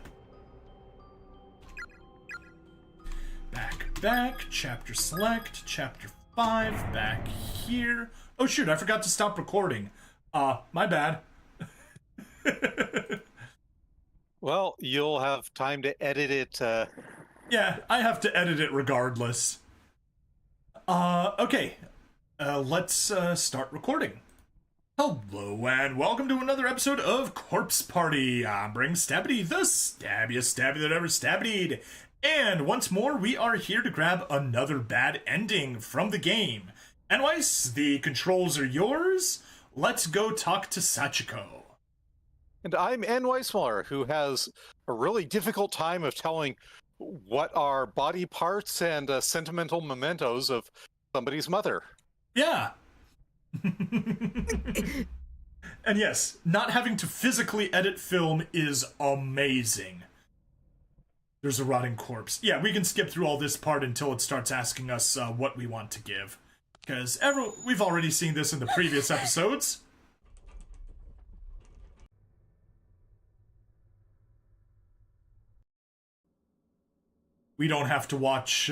Back, chapter select, chapter 5, back here. Oh shoot, I forgot to stop recording. My bad. Well, you'll have time to edit it. Yeah, I have to edit it regardless. Okay. Let's start recording. Hello and welcome to another episode of Corpse Party. I'm Bring Stabbity, the stabbiest stabby that ever stabbied. And once more, we are here to grab another bad ending from the game. Nweis, the controls are yours. Let's go talk to Sachiko. And I'm Nweismuller, who has a really difficult time of telling what are body parts and sentimental mementos of somebody's mother. Yeah. And yes, not having to physically edit film is amazing. There's a rotting corpse. Yeah, we can skip through all this part until it starts asking us what we want to give. Because we've already seen this in the previous episodes. We don't have to watch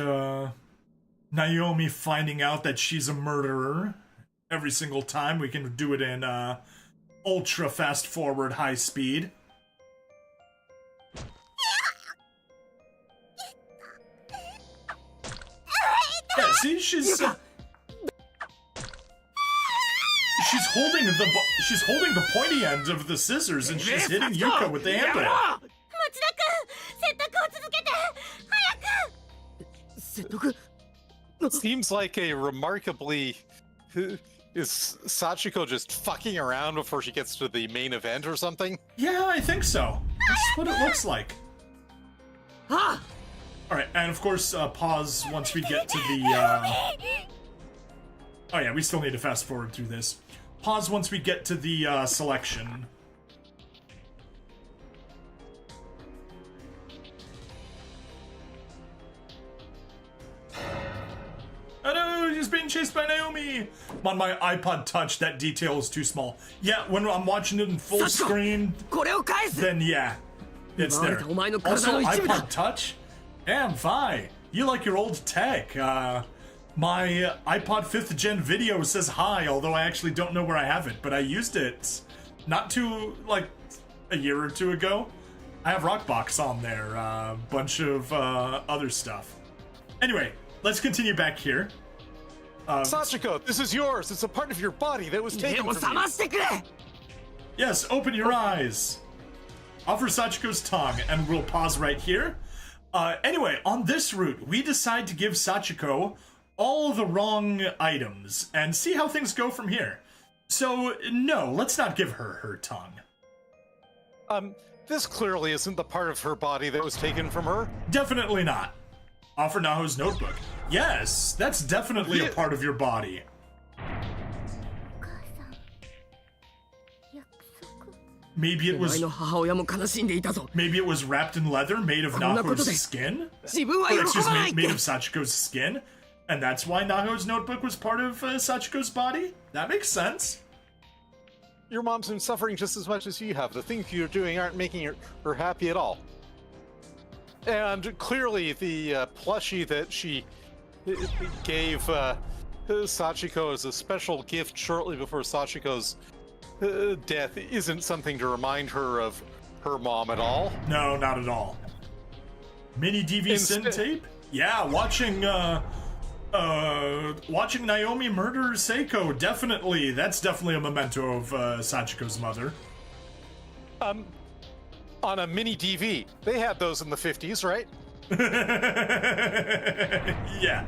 Naomi finding out that she's a murderer every single time. We can do it in ultra fast forward high speed. Yeah, see, she's holding the pointy end of the scissors and she's hitting Yuka with the handle. Seems like a remarkably... Is Sachiko just fucking around before she gets to the main event or something? Yeah, I think so. That's what it looks like. Alright, and of course, pause once we get to the, Oh yeah, we still need to fast forward through this. Pause once we get to the, selection. Oh no, he's being chased by Naomi! On my iPod Touch, that detail is too small. Yeah, when I'm watching it in full screen, then yeah, it's there. Also, iPod Touch? Damn, Vi, you like your old tech. My iPod 5th gen video says hi, although I actually don't know where I have it, but I used it not too, like, a year or two ago. I have Rockbox on there, a bunch of other stuff. Anyway, let's continue back here. Sachiko, this is yours. It's a part of your body that was taken from you. Yes, open your eyes. Offer Sachiko's tongue, and we'll pause right here. Anyway, on this route, we decide to give Sachiko all the wrong items and see how things go from here. So, no, let's not give her her tongue. This clearly isn't the part of her body that was taken from her. Definitely not. For Naho's notebook. Yes, that's definitely a part of your body. お母さん、約束。 Maybe it お前 was の母親も悲しんでいたぞ。 maybe it was wrapped in leather made of こんなこと Naho's で skin? 自分は Or 喜 excuse ばない me, って made of Sachiko's skin? And that's why Naho's notebook was part of Sachiko's body? That makes sense. Your mom's been suffering just as much as you have. The things you're doing aren't making her happy at all. And clearly, the plushie that she gave Sachiko as a special gift shortly before Sachiko's death isn't something to remind her of her mom at all. No, not at all. Mini DV sin tape? Yeah, watching Naomi murder Seiko, definitely. That's definitely a memento of Sachiko's mother. On a mini DV. They had those in the 50s, right? Yeah.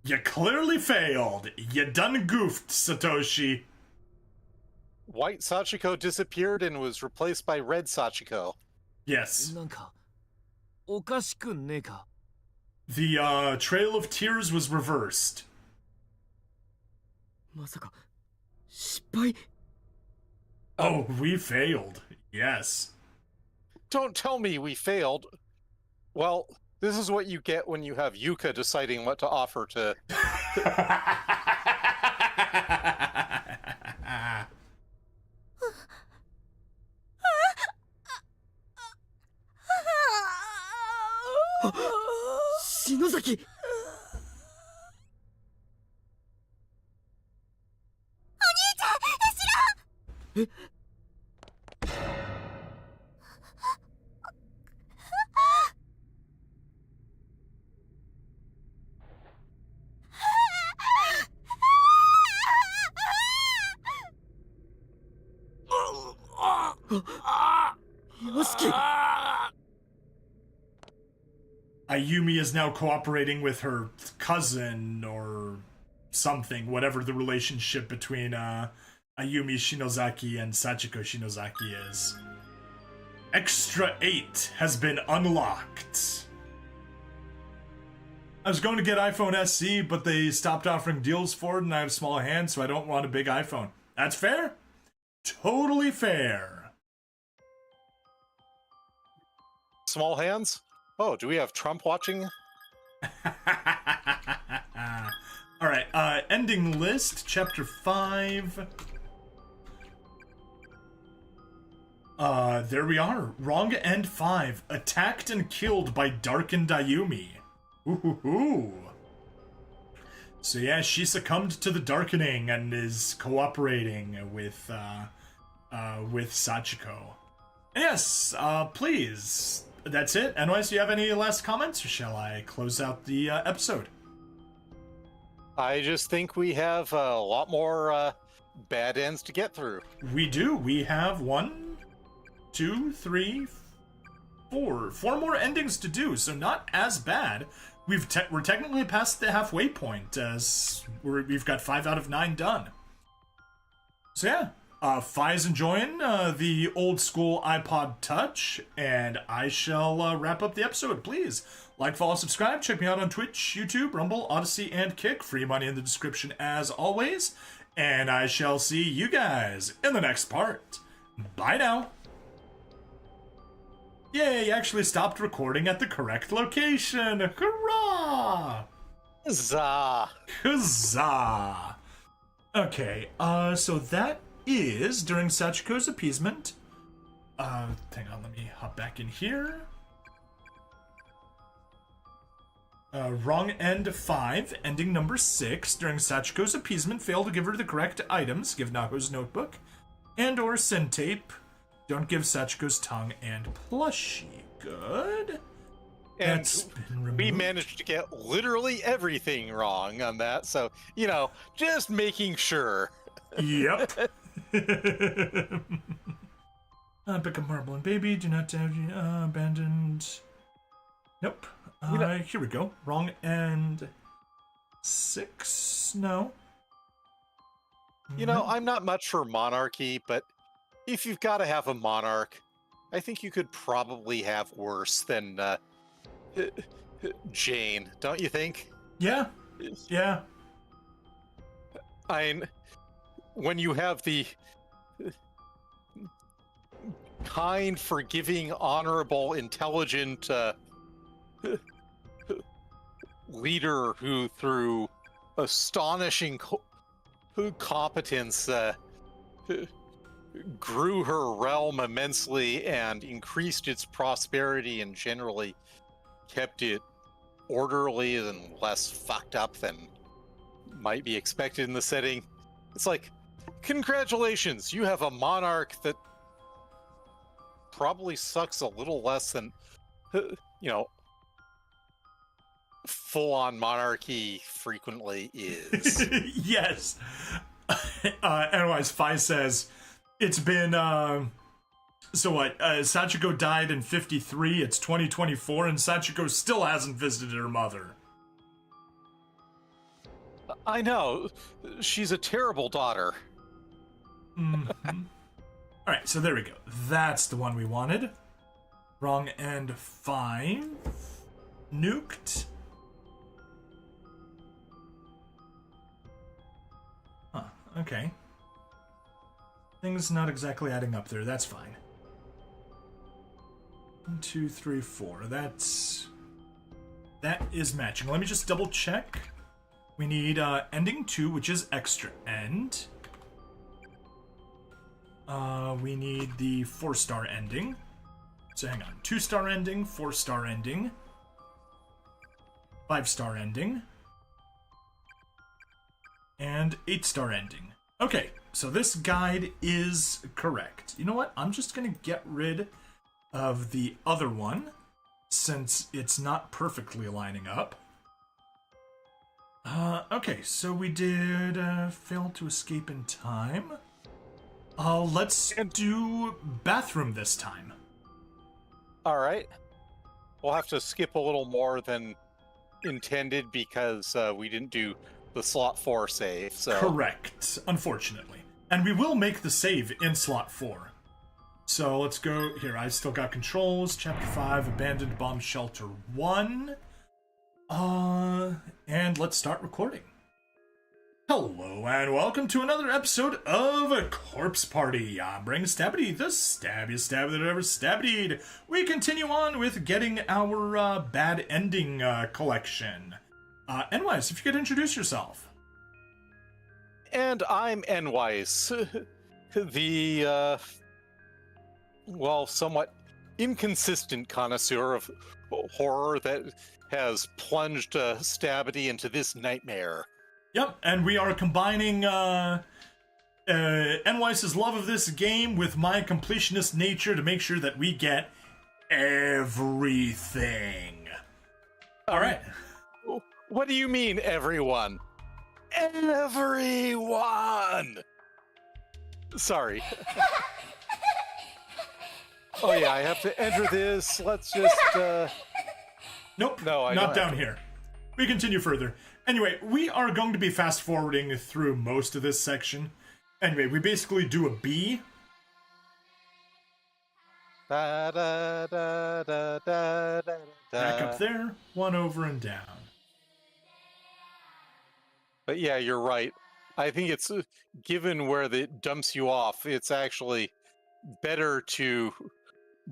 You clearly failed. You done goofed, Satoshi. White Sachiko disappeared and was replaced by red Sachiko. Yes. なんかおかしくねえか。 The Trail of Tears was reversed. まさか失敗。 Oh, we failed. Yes. Don't tell me we failed. Well, this is what you get when you have Yuka deciding what to offer to... Shinozaki. よしき Ayumi is now cooperating with her cousin or something, whatever the relationship between Ayumi Shinozaki and Sachiko Shinozaki is. Extra 8 has been unlocked. I was going to get iPhone SE, but they stopped offering deals for it, and I have small hands, so I don't want a big iPhone. That's fair. Totally fair. Small hands? Oh, do we have Trump watching? Alright, ending list, chapter 5. There we are. Wrong End 5. Attacked and killed by Darkened Ayumi. Ooh. So yeah, she succumbed to the darkening and is cooperating with Sachiko. And yes, please. That's it. Nweis, do you have any last comments, or shall I close out the episode? I just think we have a lot more bad ends to get through. We do. We have 1, 2, 3, 4 more endings to do, so not as bad. We're technically past the halfway point, as we've got 5 out of 9 done. So yeah, Fi's enjoying the old school iPod Touch, and I shall wrap up the episode. Please like, follow, subscribe. Check me out on Twitch, YouTube, Rumble, Odyssey, and Kick. Free money in the description as always. And I shall see you guys in the next part. Bye now. Yay, actually stopped recording at the correct location. Hurrah! Huzzah! Huzzah! Okay, so that is during Sachiko's appeasement. Hang on, let me hop back in here. Wrong End 5, ending number 6. During Sachiko's appeasement, fail to give her the correct items. Give Naho's notebook and or sin tape. Don't give Sachiko's tongue and plushie. Good. And That's been removed. we managed to get literally everything wrong on that, so, you know, just making sure. Yep. Pick up marble and baby. Do not have abandoned. Nope. Here we go. Wrong and 6. No. You know, I'm not much for monarchy, but if you've got to have a monarch, I think you could probably have worse than Jane, don't you think? Yeah. Yeah. When you have the kind, forgiving, honorable, intelligent leader who, through astonishing competence, grew her realm immensely and increased its prosperity and generally kept it orderly and less fucked up than might be expected in the setting. It's like, congratulations, you have a monarch that probably sucks a little less than, full-on monarchy frequently is. Yes. Anyways, Fi says, it's been, so what, Sachiko died in 53, it's 2024, and Sachiko still hasn't visited her mother. I know. She's a terrible daughter. Mm-hmm. Alright, so there we go. That's the one we wanted. Wrong and 5. Nuked. Huh, okay. Things not exactly adding up there, that's fine. 1, 2, 3, 4. That is matching. Let me just double check. We need ending 2, which is extra end. We need the 4-star ending. So hang on. 2-star ending, 4-star ending, 5-star ending, and 8-star ending. Okay, so this guide is correct. You know what? I'm just gonna get rid of the other one, since it's not perfectly lining up. Okay, so we did fail to escape in time. Let's do bathroom this time. All right. We'll have to skip a little more than intended because we didn't do the slot 4 save. So. Correct, unfortunately. And we will make the save in slot 4. So let's go here. I've still got controls. Chapter 5, Abandoned Bomb Shelter 1. And let's start recording. Hello and welcome to another episode of Corpse Party. I'm Brain Stabbity, the stabbiest stab that ever stabbied. We continue on with getting our bad ending collection. Nweis, if you could introduce yourself. And I'm Nweis, the somewhat inconsistent connoisseur of horror that has plunged Stabbity into this nightmare. Yep, and we are combining Nweis's love of this game with my completionist nature to make sure that we get everything. All right. What do you mean, everyone? Everyone! Sorry. Oh yeah, I have to enter this. Let's just, Nope, no, not down here. We continue further. Anyway, we are going to be fast-forwarding through most of this section. Anyway, we basically do a B. Da, da, da, da, da, da, Back up there, 1 over and down. But yeah, you're right. I think it's, given where it dumps you off, it's actually better to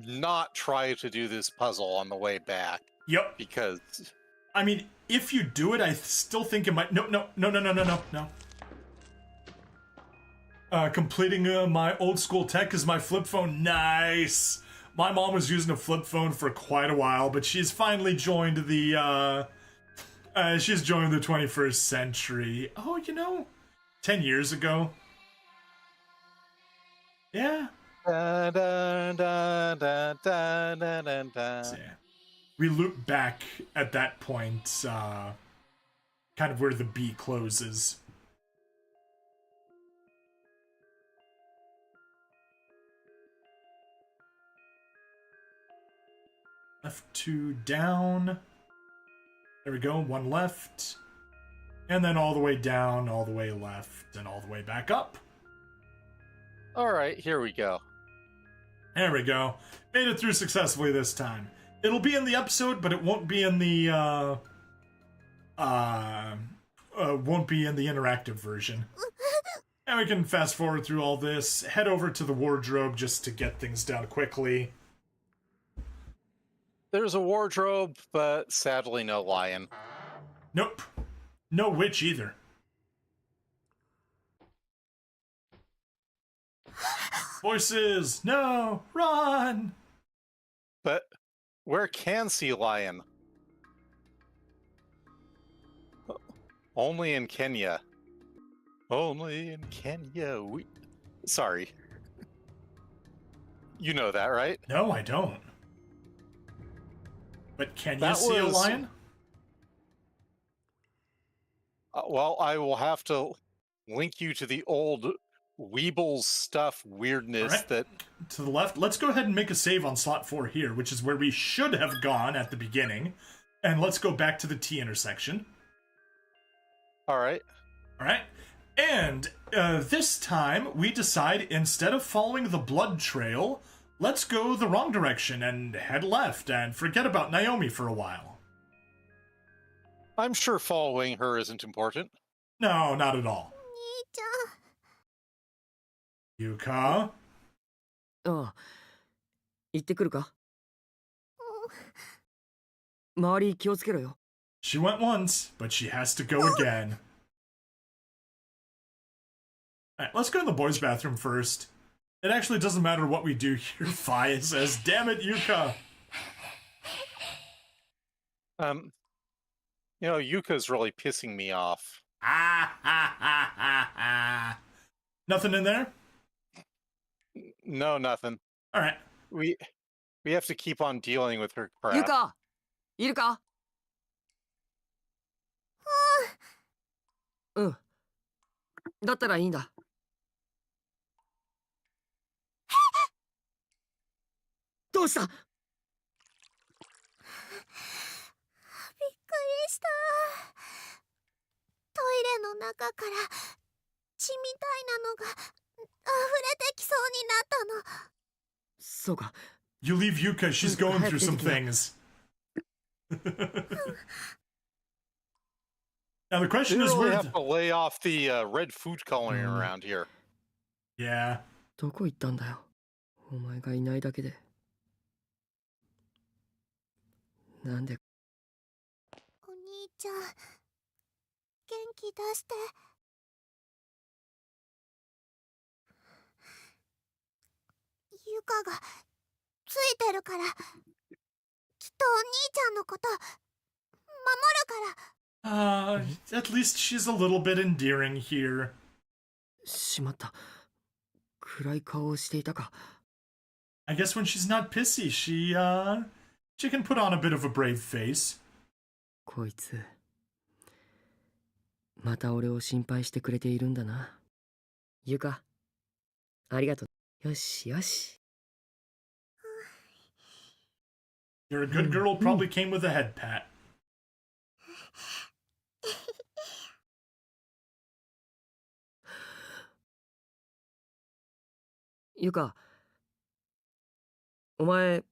not try to do this puzzle on the way back. Yep. Because... I mean, if you do it, I still think it might... No. Completing my old school tech is my flip phone. Nice! My mom was using a flip phone for quite a while, but she's finally joined the, she's joined the 21st century. Oh, 10 years ago. Yeah. Da, da, da, da, da, da, da, da. So, yeah. We loop back at that point, kind of where the B closes. Left 2 down. There we go, 1 left. And then all the way down, all the way left, and all the way back up. All right, here we go. There we go. Made it through successfully this time. It'll be in the episode, but it won't be in the won't be in the interactive version. And we can fast forward through all this, head over to the wardrobe just to get things done quickly. There's a wardrobe, but sadly no lion. Nope. No witch either. Voices! No! Run! But where can see lion? Only in Kenya. Only in Kenya. Sorry. You know that, right? No, I don't. But can you That see a was- lion? Well, I will have to link you to the old Weebles stuff weirdness Alright. that... To the left. Let's go ahead and make a save on slot 4 here, which is where we should have gone at the beginning. And let's go back to the T intersection. All right. Alright. And this time, we decide, instead of following the blood trail, let's go the wrong direction and head left and forget about Naomi for a while. I'm sure following her isn't important. No, not at all. 兄ちゃん。 Yuka? ああ、行ってくるか。周り気をつけろよ。 She went once, but she has to go again. Alright, let's go to the boys' bathroom first. It actually doesn't matter what we do here. Fi says, damn it, Yuka! You know, Yuka's really pissing me off. Nothing in there? No, nothing. Alright. We have to keep on dealing with her crap. ゆか、いるか。うん。だったらいいんだ。どうした。びっくりした。トイレの中から血みたいなのが溢れてきそうになったの。そうか。 You leave Yuka, she's going through some things. Now the question You is really where... have to lay off the red food coloring around here. Yeah. どこ行ったんだよ。お前がいないだけで。なんで。お兄ちゃん、元気出して。ゆかがついてるから、きっとお兄ちゃんのこと守るから。At least she's a little bit endearing here. しまった。暗い顔をしていたか。I guess when she's not pissy, she can put on a bit of a brave face. こいつ。また俺を心配してくれているんだな。ゆか、ありがとう。よしよし。You're a good girl, probably came with a head pat. ゆか、お前、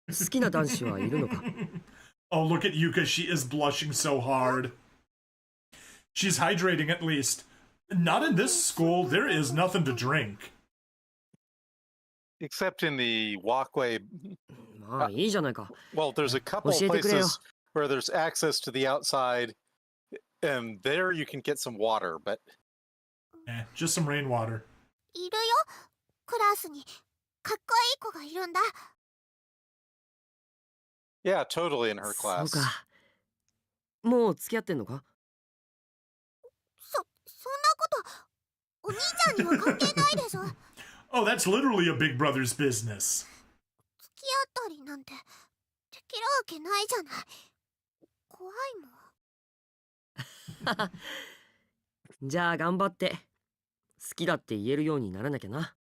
好きな男子はいるのか。Oh, look at Yuka, she is blushing so hard. She's hydrating at least. Not in this school, there is nothing to drink. Except in the walkway. まあいいじゃないか。 Well, there's a couple 教えてくれよ。 places where there's access to the outside, and there you can get some water, but... Just some rainwater. いるよ、クラスにかっこいい子がいるんだ。 Yeah, totally in her そう class. か。もう付き合ってんのか。そんなことお兄ちゃんには関係ないでしょ。 Oh, that's literally a big brother's business. 付き合ったりなんてできるわけないじゃない。怖いもん。じゃあ頑張って。好きだって言えるようにならなきゃな。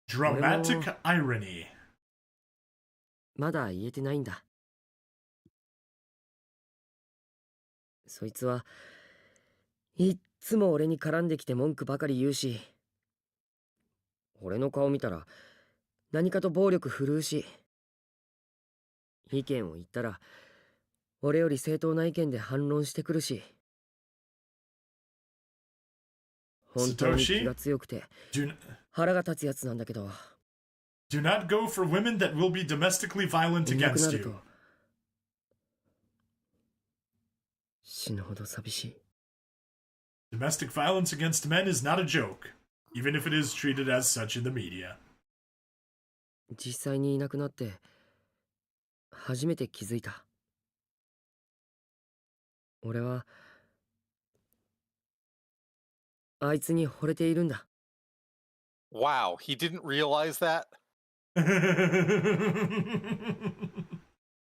Dramatic irony. まだ言えてないんだ。そいつはいっつも俺に絡んできて文句ばかり言うし、俺の顔見たら何かと暴力振るうし、意見を言ったら俺より正当な意見で反論してくるし、本当に気が強くて腹が立つやつなんだけど。Do not go for women that will be domestically violent いなくな against ると you. 死ぬほど寂しい。Domestic violence against men is not a joke, even if it is treated as such in the media. 実際にいなくなって初めて気づいた。俺はあいつに惚れているんだ。 Wow, he didn't realize that?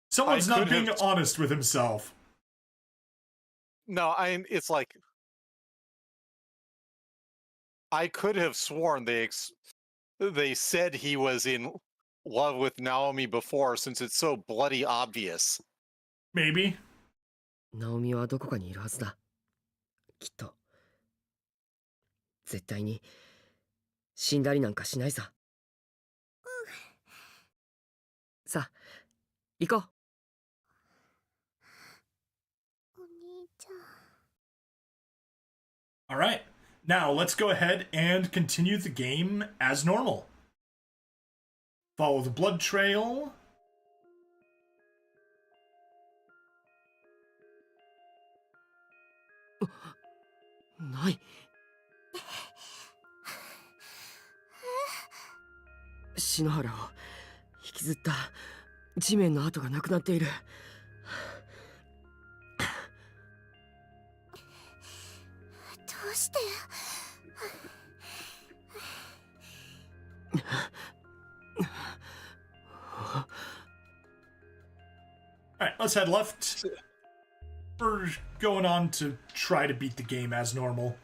Someone's I not could being have- honest with himself. No, it's like I could have sworn they said he was in love with Naomi before, since it's so bloody obvious. Maybe. ナオミはどこかにいるはずだ。きっと絶対に死んだりなんかしないさ。さあ行こう。お兄ちゃん。 Alright, now let's go ahead and continue the game as normal. Follow the blood trail. ない。篠原を引きずった地面の跡がなくなっている。どうして。 Alright, let's head left. We're going on to try to beat the game as normal.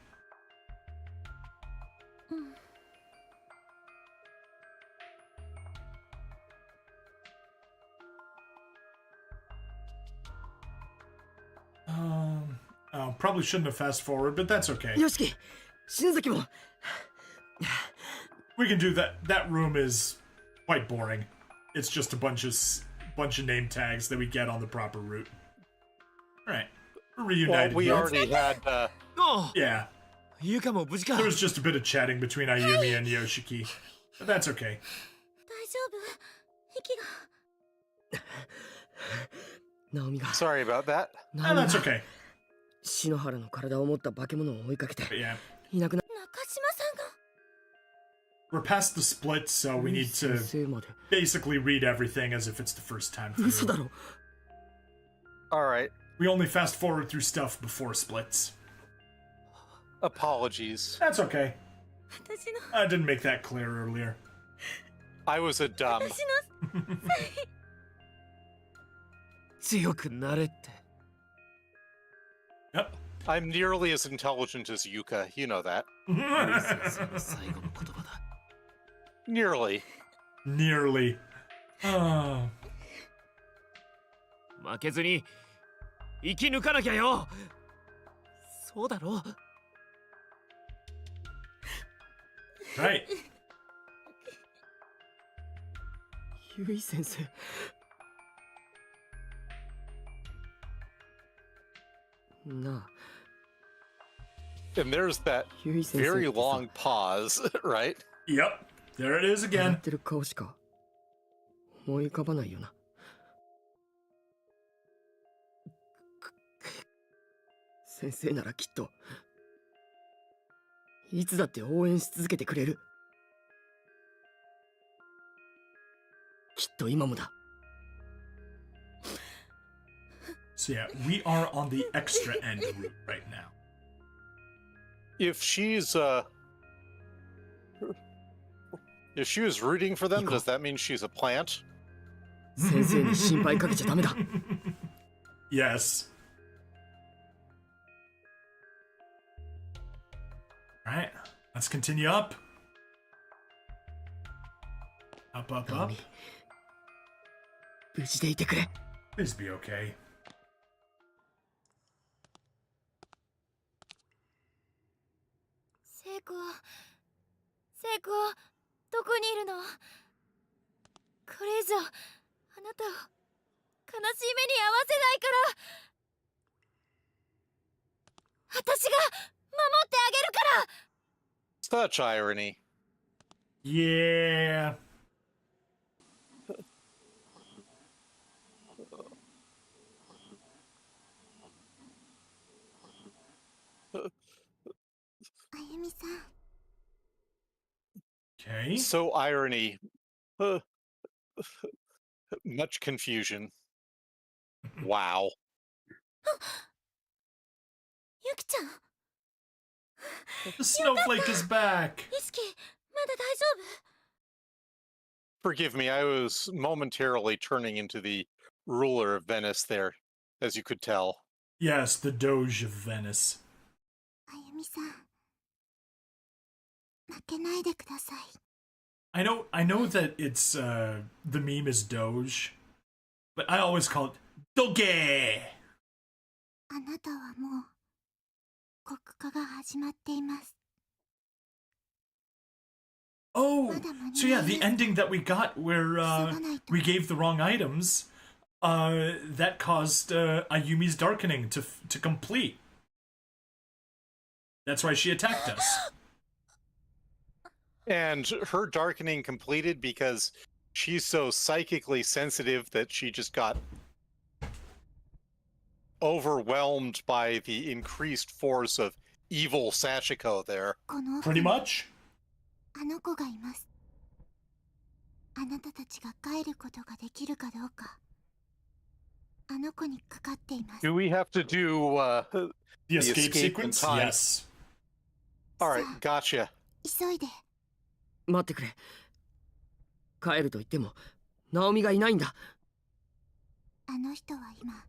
Probably shouldn't have fast forward, but that's okay. よしき、篠崎も。 We can do that. That room is quite boring. It's just a bunch of name tags that we get on the proper route. All right, we're reunited. Well, we here. already had. ああ Yeah, ゆかも無事か。 there was just a bit of chatting between Ayumi and Yoshiki, but that's okay. 大丈夫。息が。ナオミが。 Sorry about that. ナオミ And が that's okay. 篠原の体を持った化け物を追いかけて But yeah, いなくな。中島さんが。 we're past the split, so we need 先 to 生まで。 basically read everything as if it's the first time 嘘だ through. ろ。 All right. We only fast forward through stuff before splits. Apologies. That's okay. 私の。 I didn't make that clear earlier. I was a dumb. 私の。強くなれって。 Yep. I'm nearly as intelligent as Yuka. You know that. 先生の最後の言葉だ。 Nearly. Nearly. Oh. 負けずに生き抜かなきゃよ。そうだろ。 Right. ゆい先生。なあ、 And there's that ゆい先生 very ってさ long pause, right? Yep. There it is 笑 again. ってる顔しか思い浮かばないよな。先生ならきっといつだって応援し続けてくれる。きっと今もだ。 So yeah, we are on the extra end route right now. If she was rooting for them, Nico. does that mean she's a plant? 先生に心配かけちゃダメだ。 Yes. Alright, let's continue up. Up, up, ナオ up. ミ無事でいてくれ。 Please be okay. 聖子、聖子、どこにいるの？これ以上あなたを悲しい目に遭わせないから、私が守ってあげるから。 Such irony. Yeah. Okay. So irony. Uh, much confusion. Wow. ユキちゃん、 The snowflake is back. 意識まだ大丈夫？ Forgive me, I was momentarily turning into the ruler of Venice there, as you could tell. Yes, the Doge of Venice. あゆみさん、負けないでください。 I know that it's the meme is Doge, but I always call it Doge. あなたはもう国家が始まっています。 Oh, so yeah, the ending that we got where we gave the wrong items, that caused Ayumi's darkening to complete. That's why she attacked us. And her darkening completed because she's so psychically sensitive that she just got overwhelmed by the increased force of evil Sachiko there. この奥 Pretty に much. あの子がいます。あなたたちが帰ることができるかどうか、あの子にかかっています。 Do we have to do The The escape escape in sequence? time. Yes. Alright, gotcha. 急いで。待ってくれ。帰ると言ってもナオミがいないんだ。あの人は今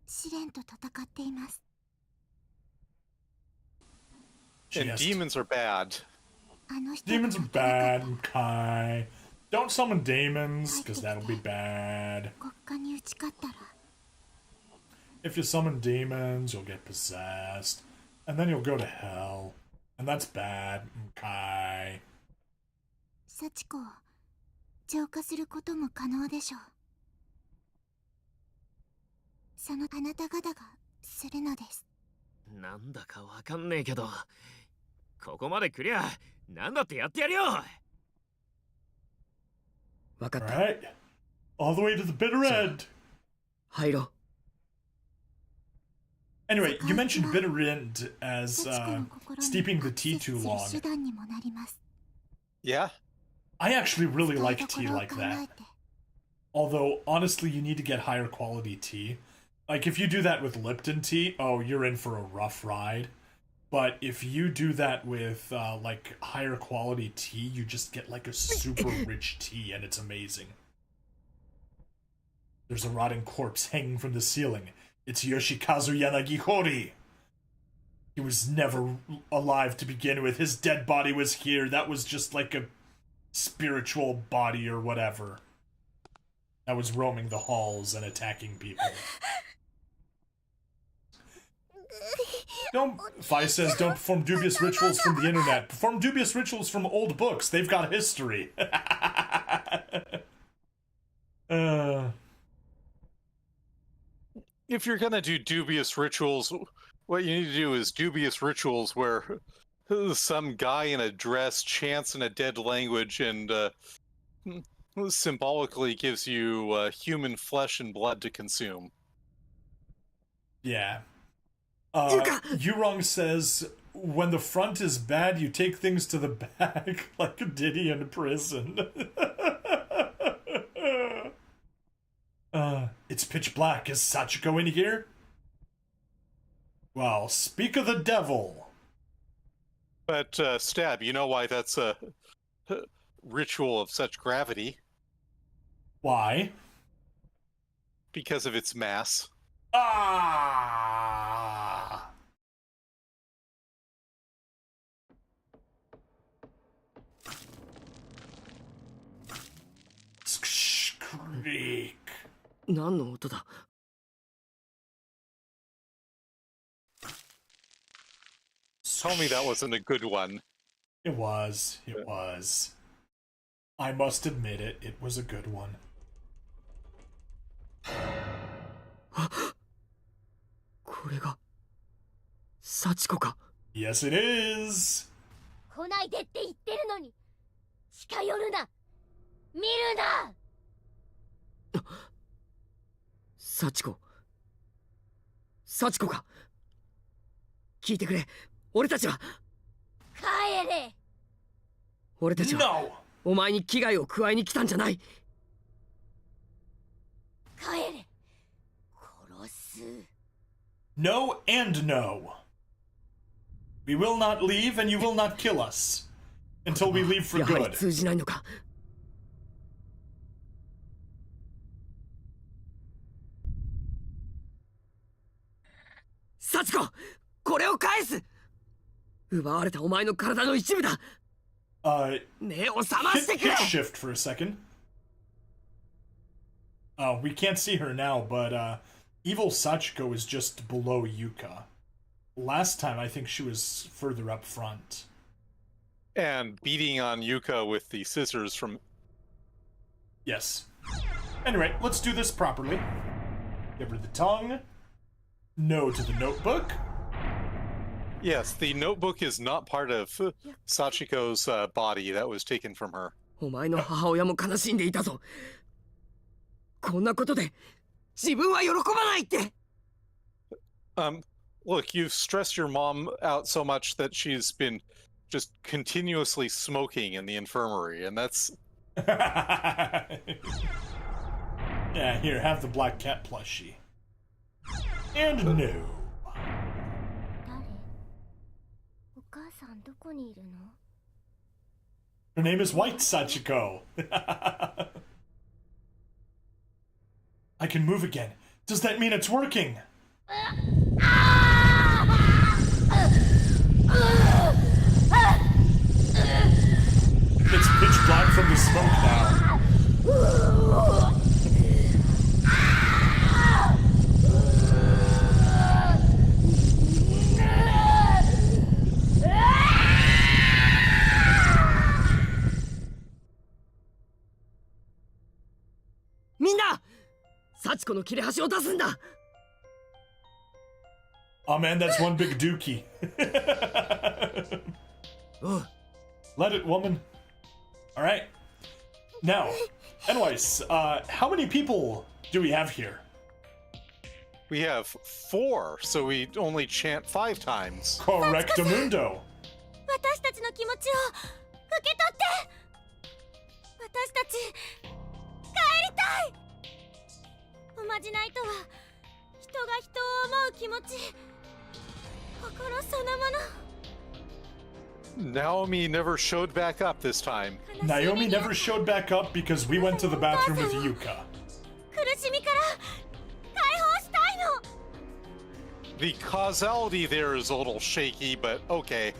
試練と戦っています。 And Just- demons are bad. あの人が Demons are 負けなか bad, った Kai. Don't summon demons, because that'll be bad. 国家に打ち勝ったら If you summon demons, you'll get possessed. And then you'll go to hell. And that's bad, Kai. 幸子を浄化することも可能でしょう。そのあなた方がするのです。なんだかわかんねえけど、ここまでクリア、なんだってやってやるよ。わかった。 Alright. All the way to the bitter end. 入ろう。 Anyway, you mentioned bitter end as 幸子の心に steeping the アクセ tea ス too する long. 手段にもなります。 Yeah? I actually really 使い like どこ tea ろを like 考 that. えて Although, honestly, you need to get higher quality tea. Like, if you do that with Lipton tea, oh, you're in for a rough ride. But if you do that with, like, higher quality tea, you just get, like, a super rich tea, and it's amazing. There's a rotting corpse hanging from the ceiling. It's Yoshikazu Yanagihori. He was never alive to begin with. His dead body was here. That was just like a spiritual body or whatever. That was roaming the halls and attacking people. Don't, Fi says, don't perform dubious rituals from the internet. Perform dubious rituals from old books. They've got history. If you're gonna do dubious rituals, what you need to do is dubious rituals where some guy in a dress chants in a dead language and symbolically gives you human flesh and blood to consume. Yeah. Yurong says, when the front is bad, you take things to the back, like a Diddy in prison. It's pitch black. Is Sachiko in here? Well, speak of the devil. But, Stab, you know why that's a ritual of such gravity? Why? Because of its mass. Ah! 何の音だ。 Tell me that wasn't a good one. It was. It was. I must admit it. It was a good one. これが幸子か。 Yes, it is. 来ないでって言ってるのに近寄るな、見るな。幸子。幸子か。聞いてくれ。俺たちは。帰れ。俺たちは No. お前に危害を加えに来たんじゃない。帰れ。殺す。 No and no. We will not leave and you will not kill us. Until we leave for やはり good. 通じないのか。幸子、これを返す。奪われたお前の体の一部だ。目を覚ましてくれ。 Hit shift for a second. We can't see her now, but evil Sachiko is just below Yuka. Last time, I think she was further up front. And beating on Yuka with the scissors from... Yes. Anyway, let's do this properly. Give her the tongue. No to the notebook. Yes, the notebook is not part of Sachiko's body that was taken from her. お前の母親も悲しんでいたぞ。こんなことで自分は喜ばないって。Look, you've stressed your mom out so much that she's been just continuously smoking in the infirmary, and that's... Yeah, here, have the black cat plushie. And no. 誰？お母さんどこにいるの？ Her name is White Sachiko. I can move again. Does that mean it's working? It's pitch black from the smoke now. Minna! 幸子の切れ端を出すんだ。 Oh man, that's one big dookie. Let it, woman. Alright. Now, Nweis, how many people do we have here? We have 4, so we only chant 5 times. Correctamundo. 私たちの気持ちを受け取って。私たち帰りたい。おまじないとは人が人を思う気持ち、心そのもの。 Naomi never showed back up this time. Naomi never showed back up because we went to the bathroom with Yuka. 苦しみから解放したいの。 The causality there is a little shaky, but okay.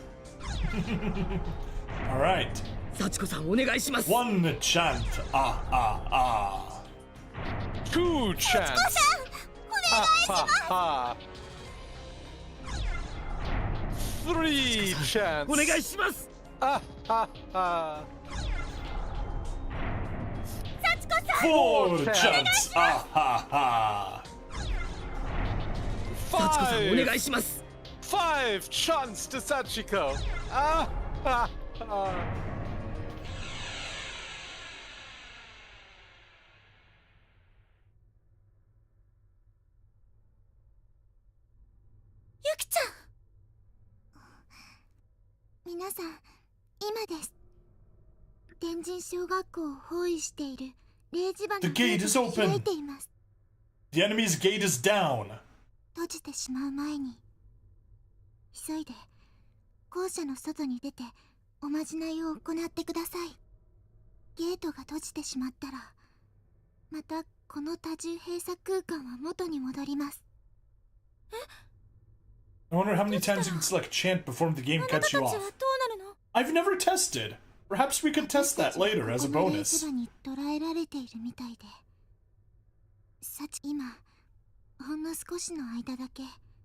Alright. 幸子さんお願いします。 One chant. Ah, ah, ah. 2 chants. Ha ha ha. 3 chants. お願いします。 Ah ha ha. 幸子さん。 4 chants. Ah, ha, ha. 幸子さんお願 5いします。 chants to Sachiko. Ah ha ha. ゆきちゃん。皆さん、今です。天神小学校を包囲している0時場の The gate is が開い open. ています。 The enemy's gate is down. 閉じてしまう前に、急いで校舎の外に出ておまじないを行ってください。ゲートが閉じてしまったら、またこの多重閉鎖空間は元に戻ります。 I wonder how many times you can select chant before the game あなたた cuts ち you は off. どうなるの？ I've never tested. Perhaps we could test that later as a この0時 bonus. 場に捕らえられているみたいで、今ほんの少しの間だけ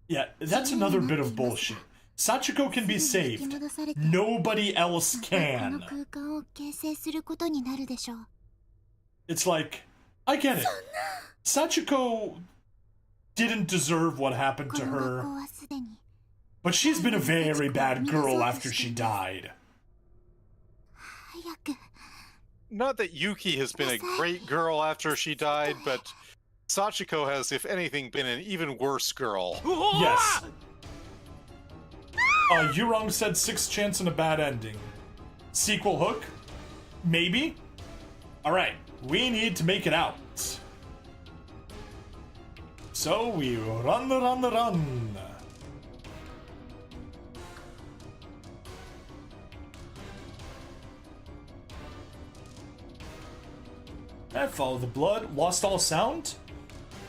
Yeah, that's another bit of bullshit. Sachiko can be saved. Nobody else この can. 空間を形成することになるでしょう。 It's like, I get it. Sachiko didn't deserve what happened こ to の学 her, 校はすでに but she's been a very bad girl after she died. 早く Not that Yuki has been a great girl after she died, but Sachiko has, if anything, been an even worse girl. Yes. Yurong said 6th chance and a bad ending. Sequel hook? Maybe? Alright, we need to make it out. So we run. I follow the blood. Lost all sound?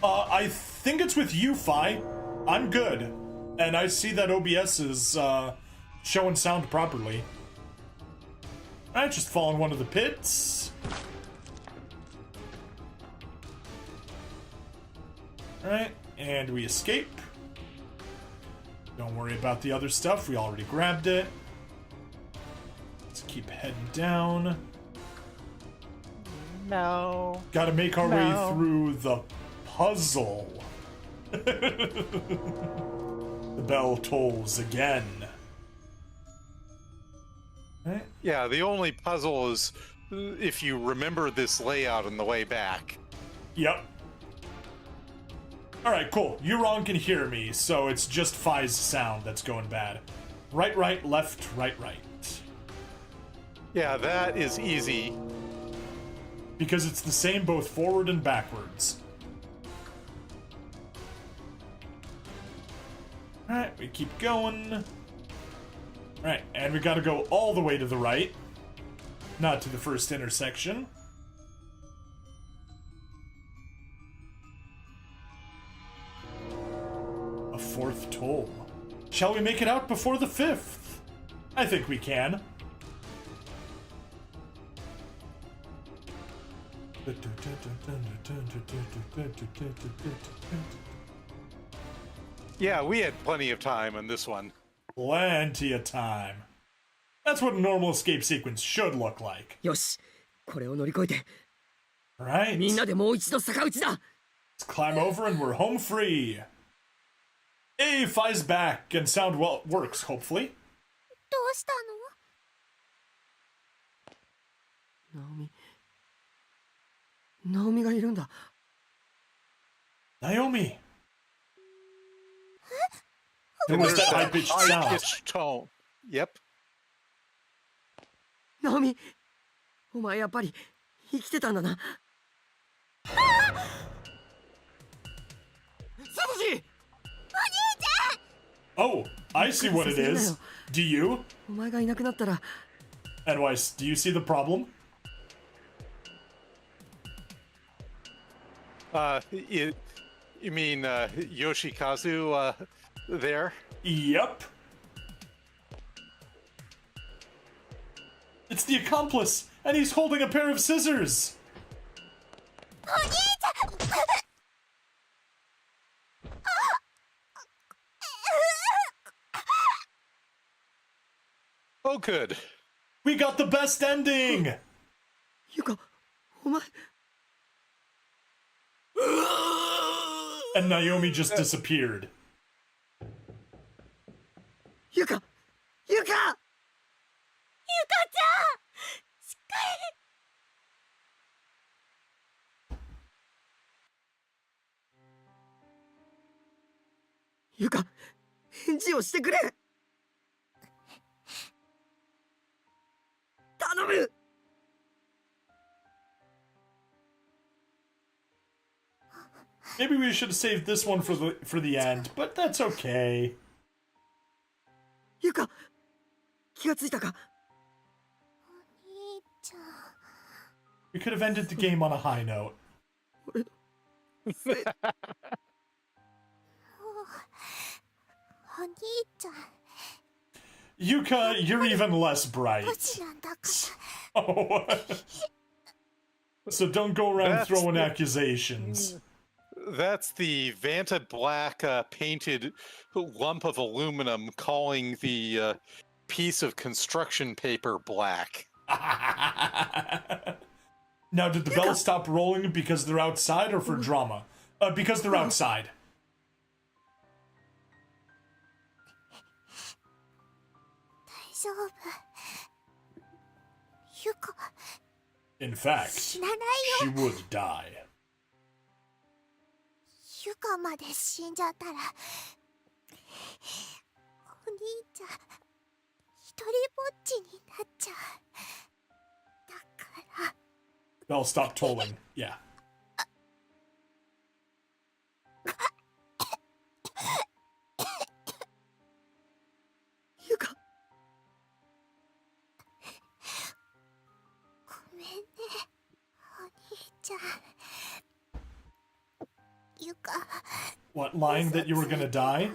I think it's with you, Fi. I'm good. And I see that OBS is, showing sound properly. I just fall in one of the pits. Alright, and we escape. Don't worry about the other stuff, we already grabbed it. Let's keep heading down. No. Gotta make our way through the puzzle. The bell tolls again. Right? Yeah, the only puzzle is if you remember this layout on the way back. Yep. Alright, cool. Euron can hear me, so it's just Fi's sound that's going bad. Right, left, right. Yeah, that is easy. Because it's the same both forward and backwards. Alright, we keep going. Alright, and we gotta go all the way to the right. Not to the first intersection. A 4th toll. Shall we make it out before the 5th? I think we can. Yeah, we had plenty of time on this one. Plenty of time. That's what a normal escape sequence should look like. よし、これを乗り越えて Right? みんなでもう一度逆打ちだ。 Let's climb over and we're home free. Hey, Fi's back and sound well works, hopefully. どうしたの？ナオミがいるんだ。 Naomi. There was that high-pitched sound. High-pitched tone. Yep. ナオミ、お前やっぱり生きてたんだな。サトシ！ Oh, I see what it is. Do you? お前がいなくなったら。 Nweis, do you see the problem? You mean Yoshikazu there? Yep. It's the accomplice, and he's holding a pair of scissors. Oh, good. We got the best ending. ゆか、お前。 And Naomi just disappeared. ゆか、ゆか。ゆかちゃん、しっかり。ゆか、返事をしてくれ。頼む。 Maybe we should have saved this one for the end, but that's okay. ゆか、気がついたか。 兄ちゃん。 We could have ended the game on a high note. お兄ちゃん。 Yuka, you're even less bright. ポチなんだから。 Oh. So don't go around That's throwing the- accusations. That's the Vanta Black painted lump of aluminum calling the piece of construction paper black. Now, did the bells stop rolling because they're outside or for drama? Because they're outside. In fact, she would die. ユカまで死んじゃったら、お兄ちゃん一人ぼっちになっちゃう。だから。 Bell, stop tolling. Yeah. ユカ。ごめんね、お兄ちゃん。 What, lying that you were gonna die?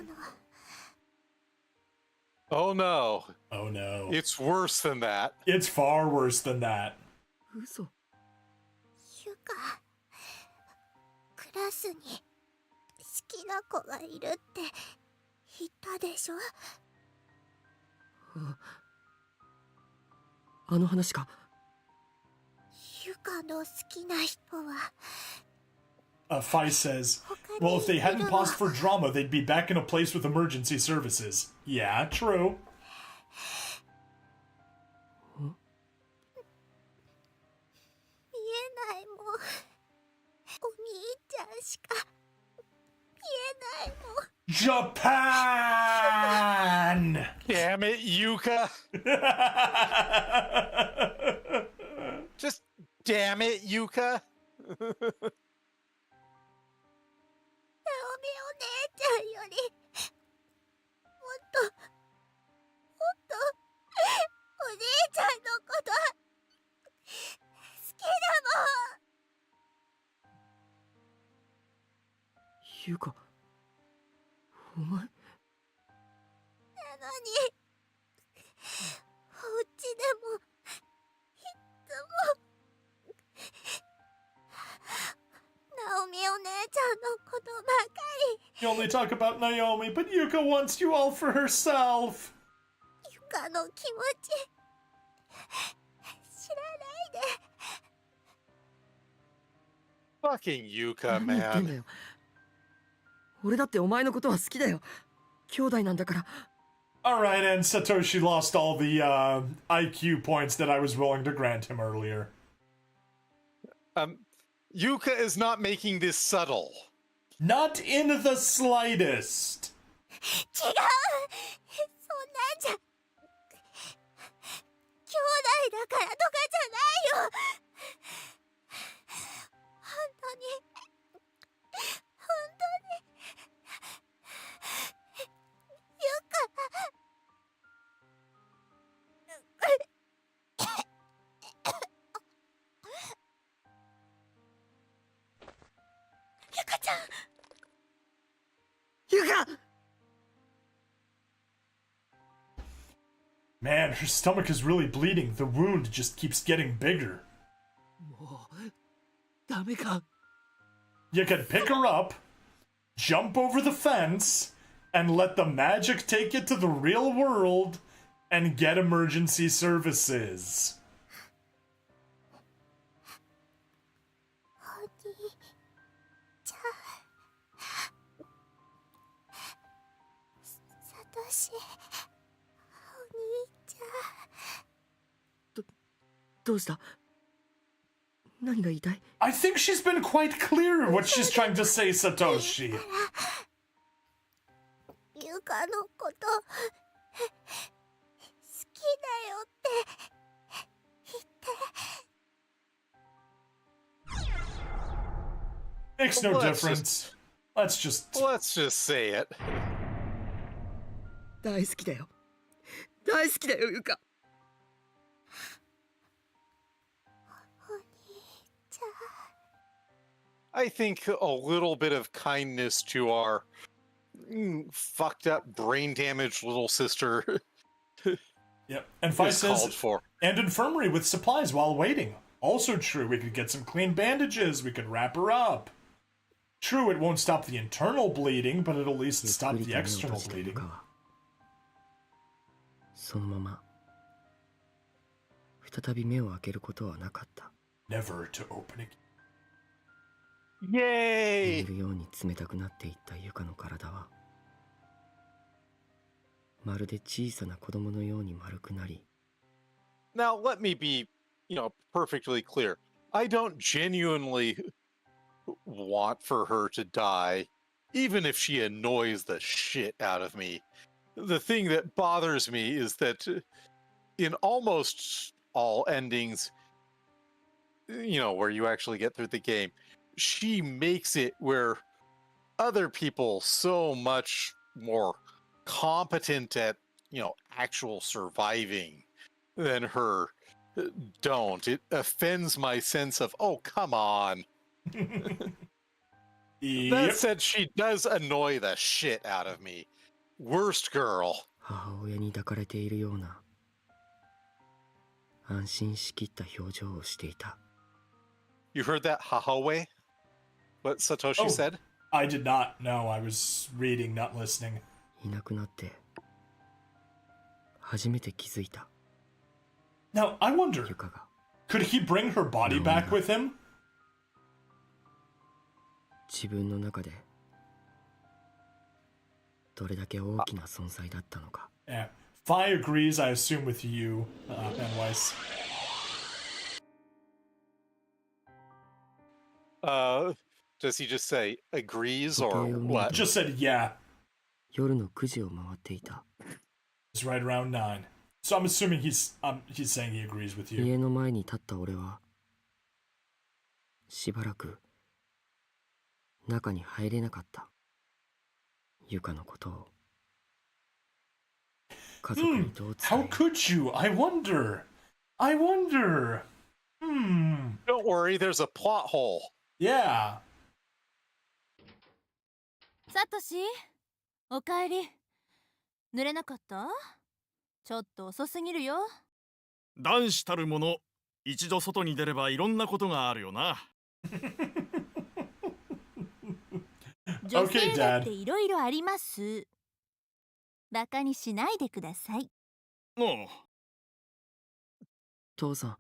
Oh no. Oh no. It's worse than that. It's far worse than that. 嘘。ユカ、クラスに好きな子がいるって言ったでしょ。あの話か。ユカの好きな人は。 Fai says, well, if they hadn't paused for drama, they'd be back in a place with emergency services. Yeah, true. 見えないもん。お兄ちゃんしか見えないもん。 Japan! Damn it, Yuka! Just damn it, Yuka! お姉ちゃんよりもっとお姉ちゃんのこと好きだもん。ユカ、お前。なのにお家でもいつもナオミお姉ちゃんのことばかり。 You only talk about Naomi, but Yuka wants you all for herself. ユカの気持ち知らないで。 Fucking Yuka, 何言ってんだ man. よ。俺だってお前のことは好きだよ。兄弟なんだから。 Alright, and Satoshi lost all the IQ points that I was willing to grant him earlier. Yuka is not making this subtle. Not in the slightest. 違う、そんなんじゃ兄弟だからとかじゃないよ。本当にユカ。 ユカちゃん。 ユカ。 Man, her stomach is really bleeding. The wound just keeps getting bigger. もうダメか。 You could pick her up, jump over the fence, and let the magic take it to the real world and get emergency services. お兄ちゃん。サトシ。お兄ちゃん。どうした？何が言いたい？ I think she's been quite clear what she's trying to say, Satoshi. ユカのこと好きだよって言って。 Makes no difference. Let's just say it. 大好きだよ。大好きだよ、ユカ。 I think a little bit of kindness to our fucked up, brain damaged little sister. Yep. And Fai is says, called for. And infirmary with supplies while waiting. Also true. We could get some clean bandages. We could wrap her up. True, it won't stop the internal bleeding, but it'll at least ゆっ stop くり the と目を external 閉じたゆ bleeding. かはそのまま再び目を開けることはなかった。 Never to open again. Yay! 眠るように冷たくなっていったゆかの体はまるで小さな子供のように丸くなり、 Now, let me be, perfectly clear. I don't genuinely want for her to die, even if she annoys the shit out of me. The thing that bothers me is that in almost all endings, where you actually get through the game, she makes it where other people so much more competent at, actual surviving than her don't. It offends my sense of, oh, come on. That Yep. said, she does annoy the shit out of me. Worst girl. 母親に抱かれているような安心しきった表情をしていた。 You heard that, Hahoe? What Satoshi Oh. said? I did not know. I was reading, not listening. いなくなって初めて気づいた。 Now, I wonder, ゆかが could he bring her body back with him? 自分の中でどれだけ大きな存在だったのか。 Yeah. Fi agrees, I assume, with you, Nweis. Does he just say agrees or what? Just said yeah. 夜の9時を回っていた。 It's right around 9. So I'm assuming he's saying he agrees with you. 家の前に立った俺はしばらく中に入れなかった。ゆかのことを家族にどう伝 How え、 could you? I wonder. Don't worry, there's a plot hole. Yeah. サトシ、おかえり。濡れなかった？ちょっと遅すぎるよ。男子たるもの、一度外に出ればいろんなことがあるよな。女性 Okay, だっ Dad. ていろいろあります。バカにしないでください。おう、父さん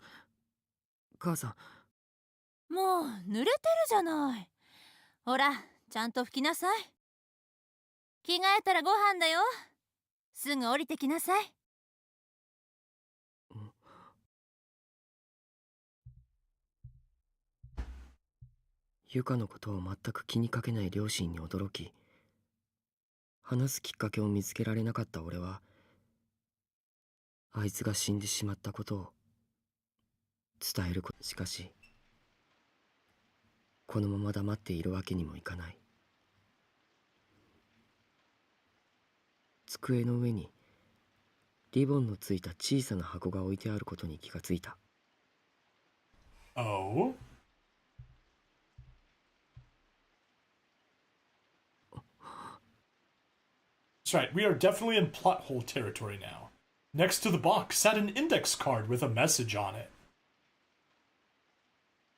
母さん、もう濡れてるじゃない。ほら、ちゃんと拭きなさい。着替えたらご飯だよ。すぐ降りてきなさい。ゆかのことを全く気にかけない両親に驚き、話すきっかけを見つけられなかった俺は、あいつが死んでしまったことを伝えること。しかしこのまま黙っているわけにもいかない。机の上にリボンのついた小さな箱が置いてあることに気がついた。 Oh? That's right, we are definitely in plot hole territory now. Next to the box sat an index card with a message on it.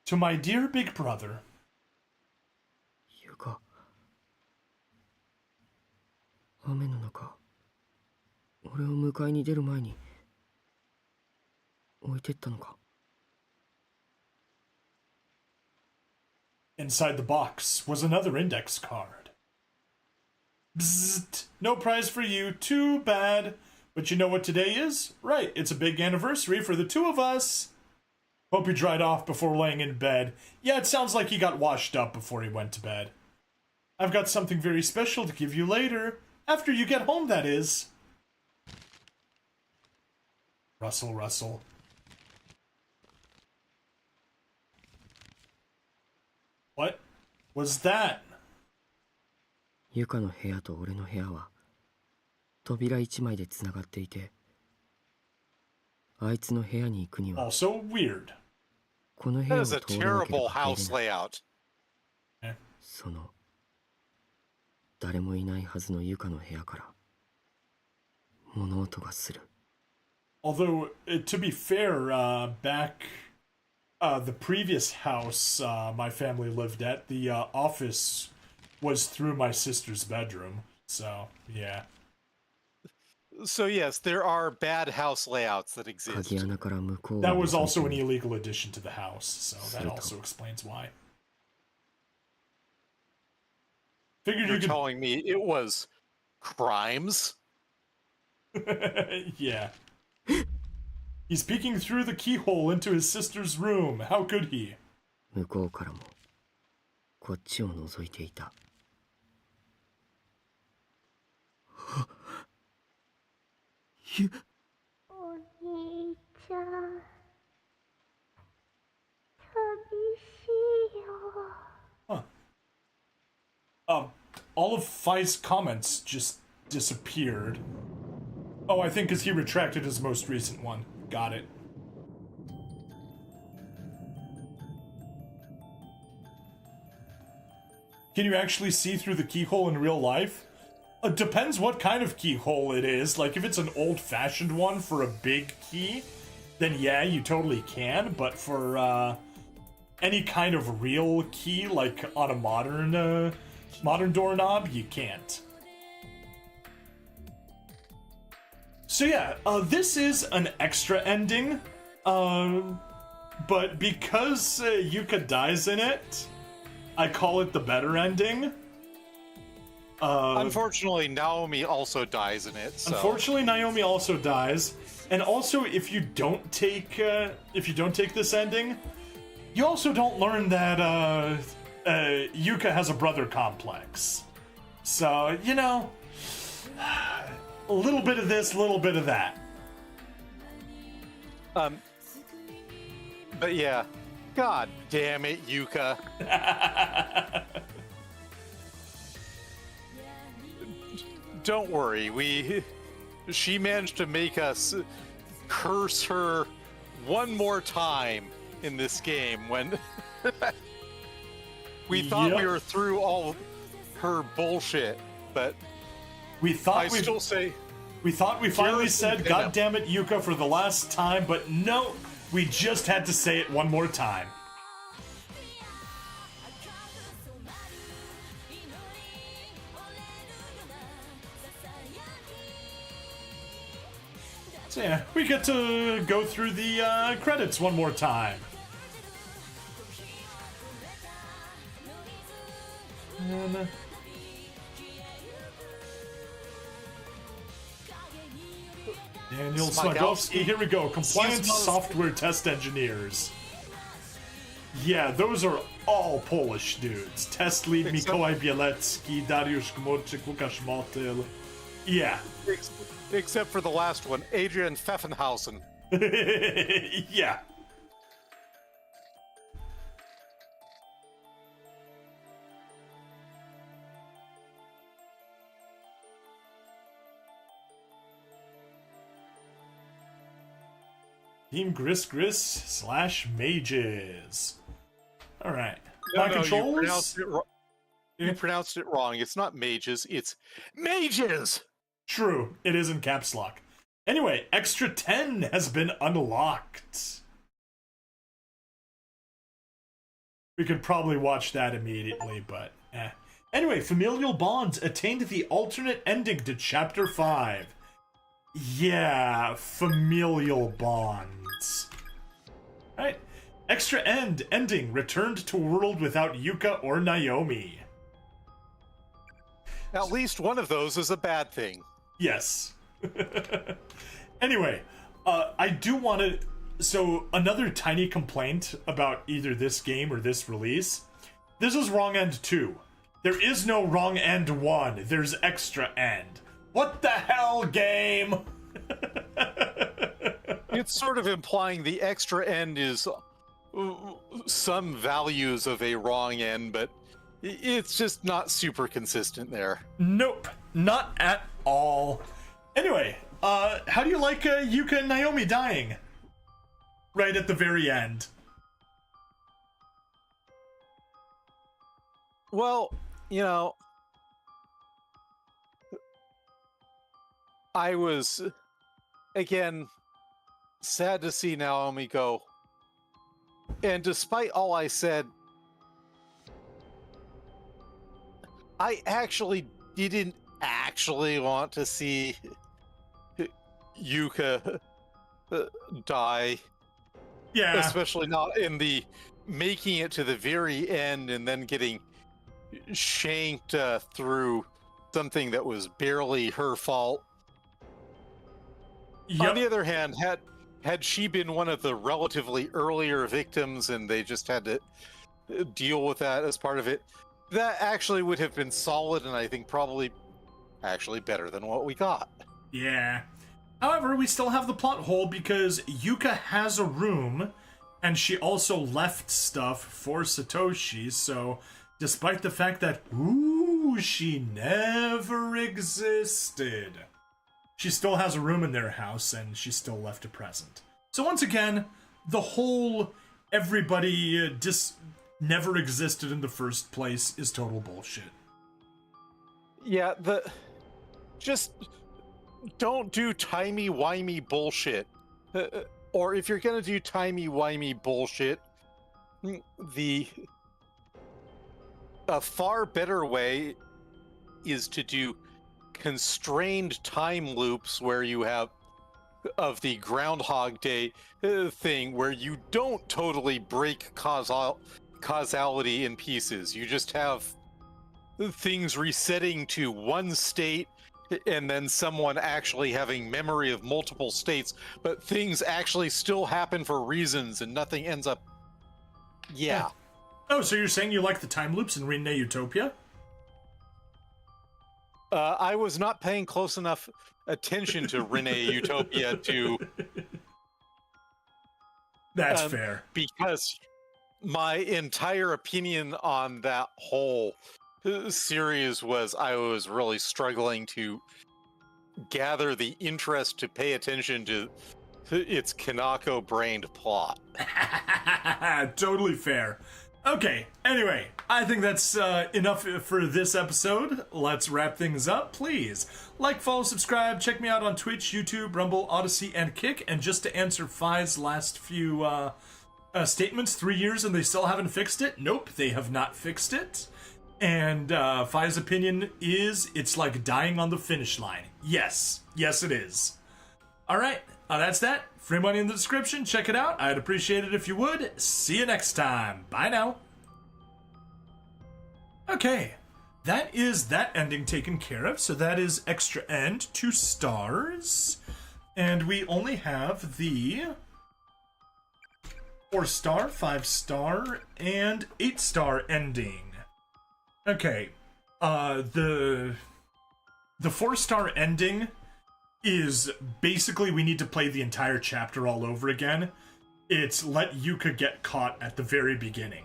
To my dear big brother. ゆか、雨の中、俺を迎えに出る前に置いてったのか。 Inside the box was another index card. Bzzzt, no prize for you, too bad. But you know what today is? Right, it's a big anniversary for the two of us. Hope you dried off before laying in bed. Yeah, it sounds like he got washed up before he went to bed. I've got something very special to give you later. After you get home, that is. Rustle, rustle. What was that? ゆかの部屋と俺の部屋は扉一枚でつながっていて、あいつの部屋に行くには Also weird. この部 That 屋を is a 通らなけれ terrible ば入 house れない。 layout. その誰もいないはずのゆかの部屋から物音がする。 Although, to be fair, back the previous house my family lived at, the office was through my sister's bedroom. So, yeah. So yes, there are bad house layouts that exist. 鍵穴から向こう That を was 覗い also て an みる illegal addition to the house, so that Sweet. also explains why. Figured You're you could... telling me it was crimes? Yeah. He's peeking through the keyhole into his sister's room. How could he? 向こうからもこっちを覗いていた。お兄ちゃん、寂しいよ。 All of Fai's comments just disappeared. Oh, I think because he retracted his most recent one. Got it. Can you actually see through the keyhole in real life? Depends what kind of keyhole it is. Like, if it's an old-fashioned one for a big key, then yeah, you totally can. But for, any kind of real key, like on a modern doorknob, you can't. So yeah, this is an extra ending, but because Yuka dies in it, I call it the better ending. Unfortunately, Naomi also dies in it. So. Unfortunately, Naomi also dies, and also if you don't take this ending, you also don't learn that Yuka has a brother complex. So you know, a little bit of this, a little bit of that. But yeah, god damn it, Yuka. Don't worry, she managed to make us curse her one more time in this game when we thought we were through all her bullshit, but we thought we finally said god damn it, Yuka, for the last time, but no, we just had to say it one more time. So yeah, we get to go through the credits one more time. And, Daniel Smagowski, here we go. Compliance software test engineers. Yeah, those are all Polish dudes. Test lead Mikołaj Bielecki, Dariusz Gmorczyk, Łukasz Motyl. Yeah. Except for the last one, Adrian Pfeffenhausen. Yeah. Team Gris Gris / Mages. All right. My controls. You pronounced it wrong. It's not mages. It's mages. True. It is in caps lock. Anyway, Extra 10 has been unlocked. We could probably watch that immediately, but eh. Anyway, Familial Bonds attained the alternate ending to Chapter 5. Yeah, Familial Bonds. Alright. Extra ending returned to a world without Yuka or Naomi. At least one of those is a bad thing. Yes. Anyway, I do want to... So, another tiny complaint about either this game or this release. This is Wrong End 2. There is no Wrong End 1. There's Extra End. What the hell, game? It's sort of implying the extra end is some values of a wrong end, but it's just not super consistent there. Nope, not at all. Anyway, how do you like Yuka and Naomi dying? Right at the very end. Well, you know, I was, again, sad to see Naomi go. And despite all I said, I actually didn't actually want to see Yuka die. Yeah. Especially not in the making it to the very end and then getting shanked through something that was barely her fault. Yep. On the other hand, had she been one of the relatively earlier victims and they just had to deal with that as part of it, that actually would have been solid and I think probably actually better than what we got. Yeah. However, we still have the plot hole because Yuka has a room and she also left stuff for Satoshi, so despite the fact that, she never existed, she still has a room in their house and she still left a present. So once again, the whole everybody never existed in the first place is total bullshit. Yeah, just don't do timey-wimey bullshit. Or if you're gonna do timey-wimey bullshit, a far better way is to do constrained time loops where you have of the Groundhog Day thing where you don't totally break causality in pieces. You just have things resetting to one state and then someone actually having memory of multiple states, but things actually still happen for reasons and nothing ends up... Yeah. Oh, so you're saying you like the time loops in Rinne Utopia? I was not paying close enough attention to Rinne Utopia to... That's fair. Because my entire opinion on that whole series was I was really struggling to gather the interest to pay attention to its Kanako-brained plot. Totally fair. Okay, anyway, I think that's enough for this episode. Let's wrap things up, please. Like, follow, subscribe, check me out on Twitch, YouTube, Rumble, Odyssey, and Kick. And just to answer Phi's last few statements, 3 years and they still haven't fixed it? Nope, they have not fixed it. And Phi's opinion is it's like dying on the finish line. Yes, it is. Alright, that's that. Free money in the description, check it out. I'd appreciate it if you would. See you next time. Bye now. Okay, that is that ending taken care of. So that is extra end, 2 stars. And we only have the 4-star, 5-star, and 8-star ending. Okay, the 4-star ending is basically we need to play the entire chapter all over again. It's let Yuka get caught at the very beginning.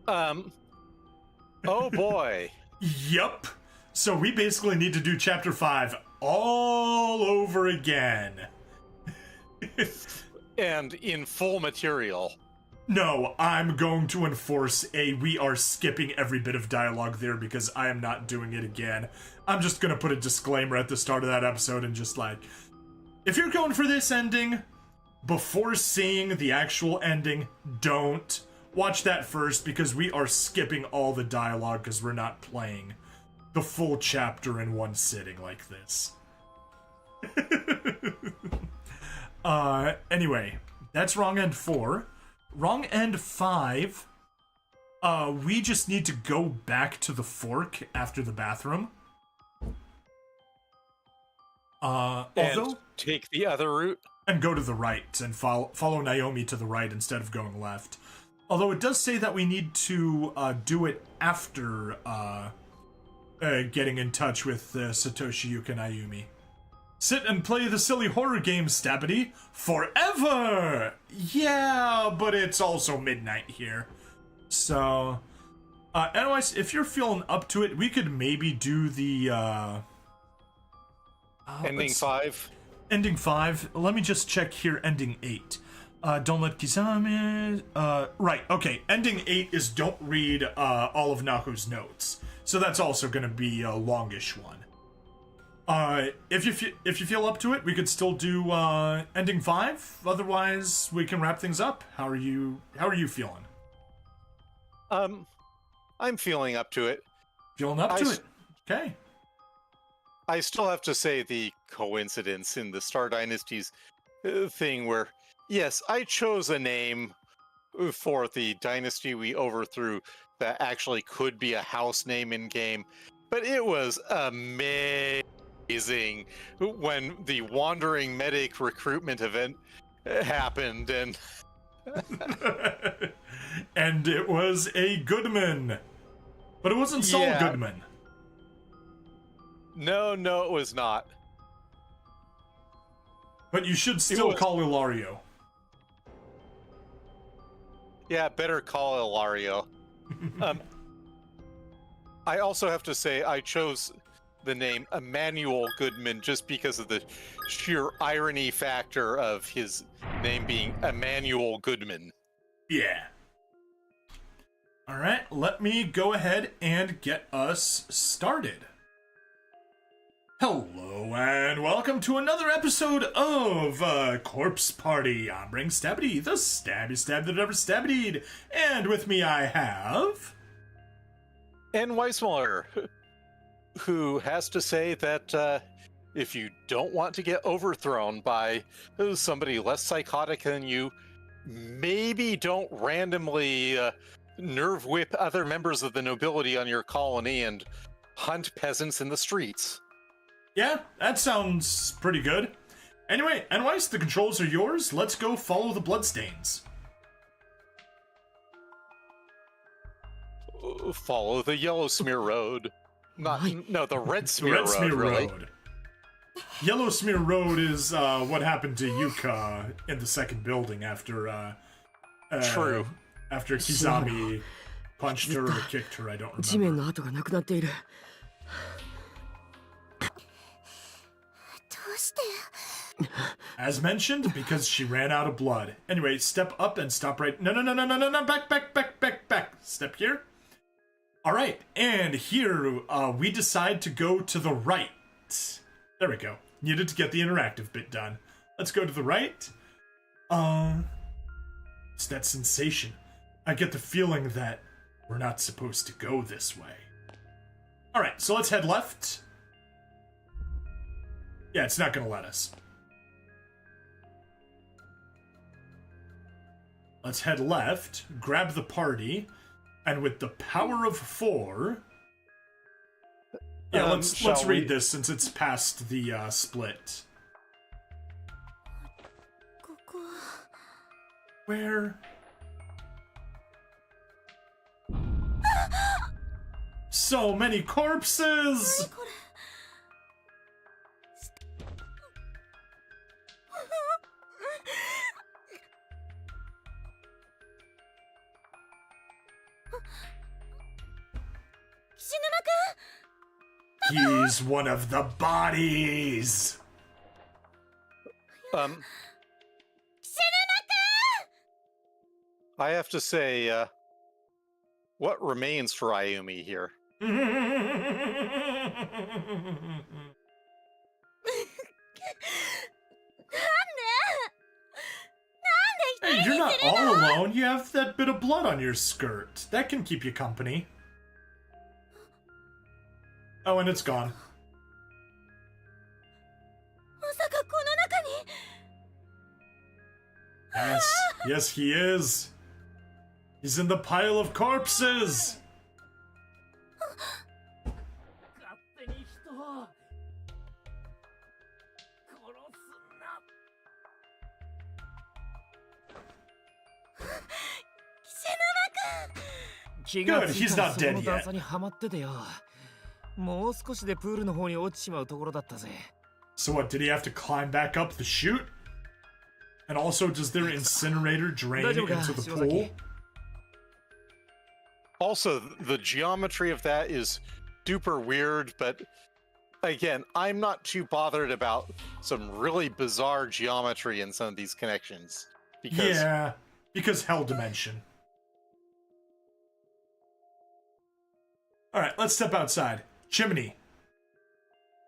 Oh boy. Yup. So we basically need to do chapter 5 all over again. And in full material. No, I'm going to enforce we are skipping every bit of dialogue there because I am not doing it again. I'm just gonna put a disclaimer at the start of that episode and just like, if you're going for this ending, before seeing the actual ending, don't. Watch that first because we are skipping all the dialogue because we're not playing the full chapter in one sitting like this. Anyway, that's wrong end 4. Wrong end 5, we just need to go back to the fork after the bathroom. And take the other route? And go to the right and follow Naomi to the right instead of going left. Although it does say that we need to do it after getting in touch with Satoshi Yuka and Ayumi. Sit and play the silly horror game, Stabity, forever! Yeah, but it's also midnight here. So, anyways, if you're feeling up to it, we could maybe do the, ending 5? Ending 5. Let me just check here, ending 8. Don't let Kizame... right, okay, ending 8 is don't read, all of Nako's notes. So that's also gonna be a longish one. If you feel up to it, we could still do ending 5. Otherwise, we can wrap things up. How are you feeling? I'm feeling up to it. Feeling up to it. Okay. I still have to say the coincidence in the Star Dynasties thing where, yes, I chose a name for the dynasty we overthrew that actually could be a house name in game, but it was amazing when the Wandering Medic recruitment event happened, and and it was a Goodman, but it wasn't Saul Goodman. No, it was not. But you should still call Ilario. Yeah, better call Ilario. I also have to say I chose the name Emmanuel Goodman just because of the sheer irony factor of his name being Emmanuel Goodman. Yeah. All right, let me go ahead and get us started. Hello and welcome to another episode of Corpse Party. I'm Ring Stabbity, the stabby stab that never stabbity'd. And with me I have... Nweismuller, who has to say that if you don't want to get overthrown by somebody less psychotic than you, maybe don't randomly nerve whip other members of the nobility on your colony and hunt peasants in the streets. Yeah, that sounds pretty good. Anyway, Nweis, the controls are yours. Let's go follow the bloodstains. Follow the yellow smear road. The red smear road. Smear really. Road. Yellow Smear Road is what happened to Yuka in the second building after True. After Kizami punched her or kicked her, I don't remember. 地面の跡がなくなっている。As mentioned, because she ran out of blood. Anyway, step up and stop right... No, back. Step here. Alright, and here we decide to go to the right. There we go. Needed to get the interactive bit done. Let's go to the right. It's that sensation. I get the feeling that we're not supposed to go this way. Alright, so let's head left. Yeah, it's not gonna let us. Let's head left, grab the party, and with the power of 4... Yeah, let's read this since it's past the split. Where? So many corpses! He's one of the bodies! I have to say, what remains for Ayumi here? Hey, you're not all alone. You have that bit of blood on your skirt. That can keep you company. Oh, and it's gone. Yes, he is. He's in the pile of corpses. Good, he's not dead yet. もう少しでプールの方に落ちちまうところだったぜ。 So what, did he have to climb back up the chute? And also, does their incinerator drain into the pool? Also, the geometry of that is super weird, but again, I'm not too bothered about some really bizarre geometry in some of these connections. Because Hell Dimension. Alright, let's step outside. Chimney.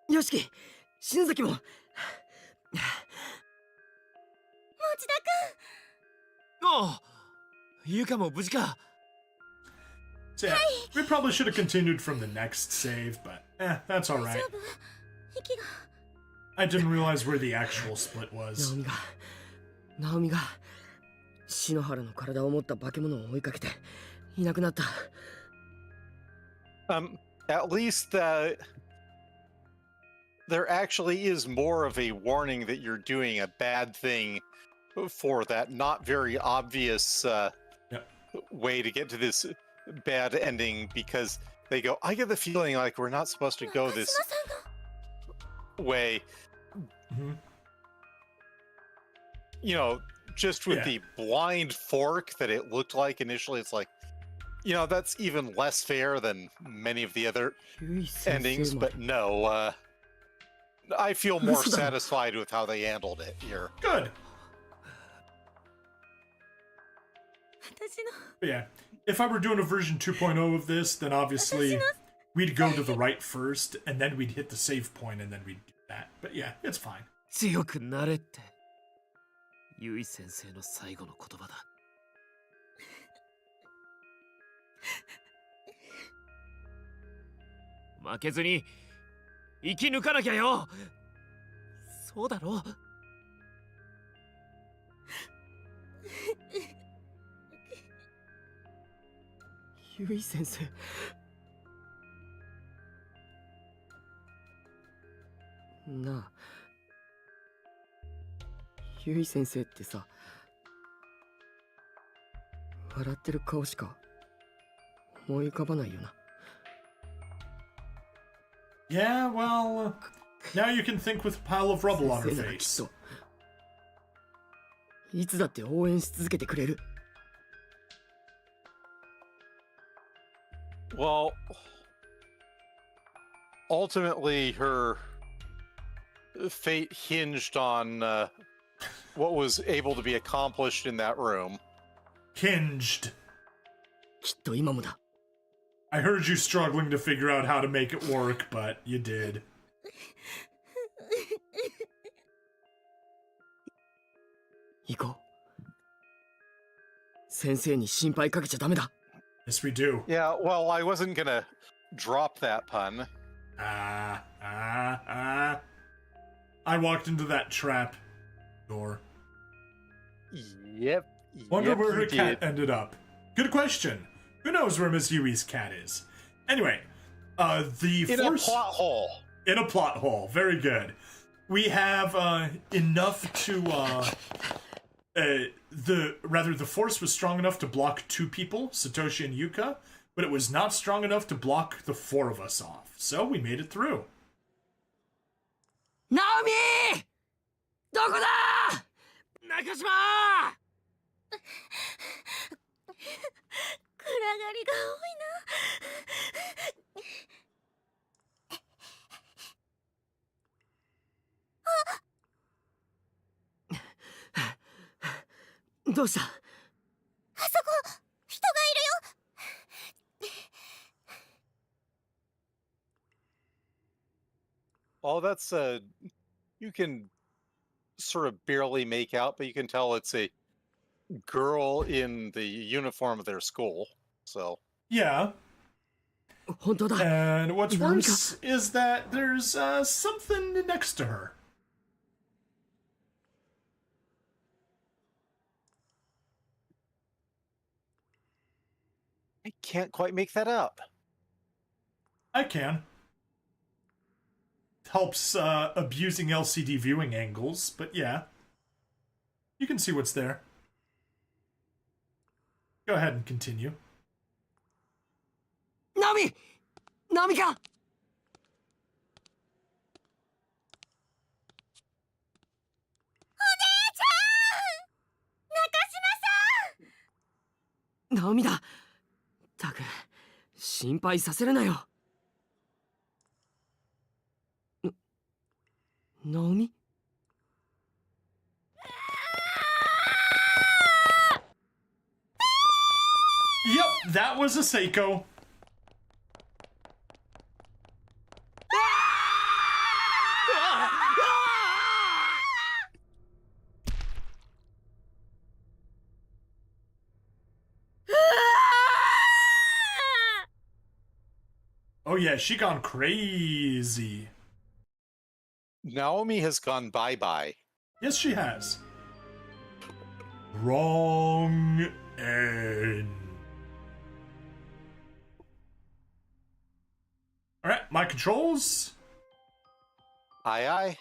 よしき、新崎も。持田ああ、ゆかも無事か。So, yeah, we probably should have continued from the next save, but that's 君、 alright. 大丈夫？息が。I didn't realize where the actual split ナオ was. ミが、ナオミが、篠原の体を持った化け物を追いかけて、いなくなった。At least there actually is more of a warning that you're doing a bad thing for that not very obvious way to get to this bad ending, because they go, I get the feeling like we're not supposed to go this way. You know, just with the blind fork that it looked like initially, it's like, you know, that's even less fair than many of the other endings, but no, I feel more satisfied with how they handled it here. Good. 私の。 But yeah, if I were doing a version 2.0 of this, then obviously we'd go to the right first, and then we'd hit the save point, and then we'd do that. But yeah, it's fine. 強くなれって。ゆい先生の最後の言葉だ。負けずに生き抜かなきゃよ。そうだろ。ゆい先生。なあ、ゆい先生ってさ、笑ってる顔しか思い浮かばないよな。Yeah, well, now you can think with a pile of rubble on her 先生ならきっ face. といつだって応援し続けてくれる。Well, ultimately, her fate hinged on what was able to be accomplished in that room. Hinged. きっと今もだ。I heard you struggling to figure out how to make it work, but you did. 行こう。先生に心配かけちゃダメだ。Yes, we do. Yeah, well, I wasn't gonna drop that pun. I walked into that trap door. Yep. Wonder yep, where her you cat did. ended up. Good question. Who knows where Miss Yui's cat is? Anyway, the In force... a plot hole. In a plot hole. Very good. We have enough to the force was strong enough to block 2 people, Satoshi and Yuka, but it was not strong enough to block the 4 of us off. So we made it through. ナオミー、どこだ。中島。暗がりが多いな。どうした。あそこ人がいるよ。 Oh, that's you can sort of barely make out, but you can tell it's a girl in the uniform of their school. So Yeah. 本当だ。 And what's Namika. worse is that there's something next to her. I can't quite make that up. I can. Helps abusing LCD viewing angles, but yeah. You can see what's there. Go ahead and continue. ナオミ、ナオミか。ナオミだ。ったく、心配させるなよ。ナオミ。Yep, that was a Seiko. Oh yeah, she gone crazy. Naomi has gone bye-bye. Yes, she has. Wrong end. Alright, my controls. Aye, aye.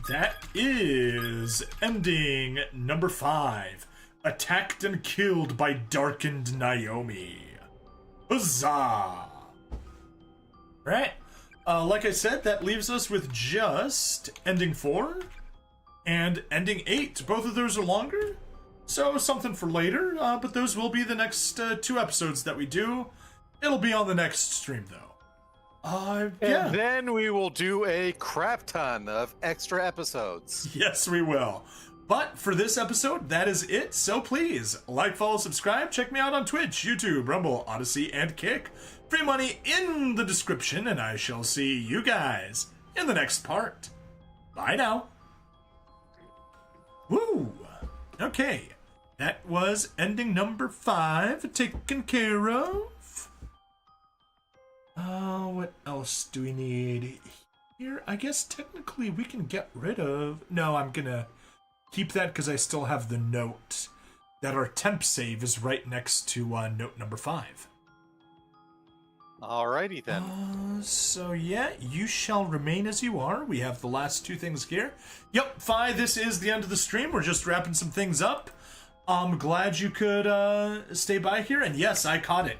That is ending number 5. Attacked and killed by darkened Naomi. Huzzah! Right. Like I said, that leaves us with just ending 4 and ending 8. Both of those are longer, so something for later, but those will be the next 2 episodes that we do. It'll be on the next stream, though. Yeah. And then we will do a crap ton of extra episodes. Yes, we will. But for this episode, that is it. So please, like, follow, subscribe. Check me out on Twitch, YouTube, Rumble, Odyssey, and Kick. Free money in the description, and I shall see you guys in the next part. Bye now. Woo! Okay, that was ending number 5 taken care of. What else do we need here? I guess technically we can get rid of... No, I'm gonna keep that because I still have the note that our temp save is right next to note number 5. Alrighty then. So yeah, you shall remain as you are. We have the last 2 things here. Yep, Fi, this is the end of the stream. We're just wrapping some things up. I'm glad you could stay by here, and yes, I caught it.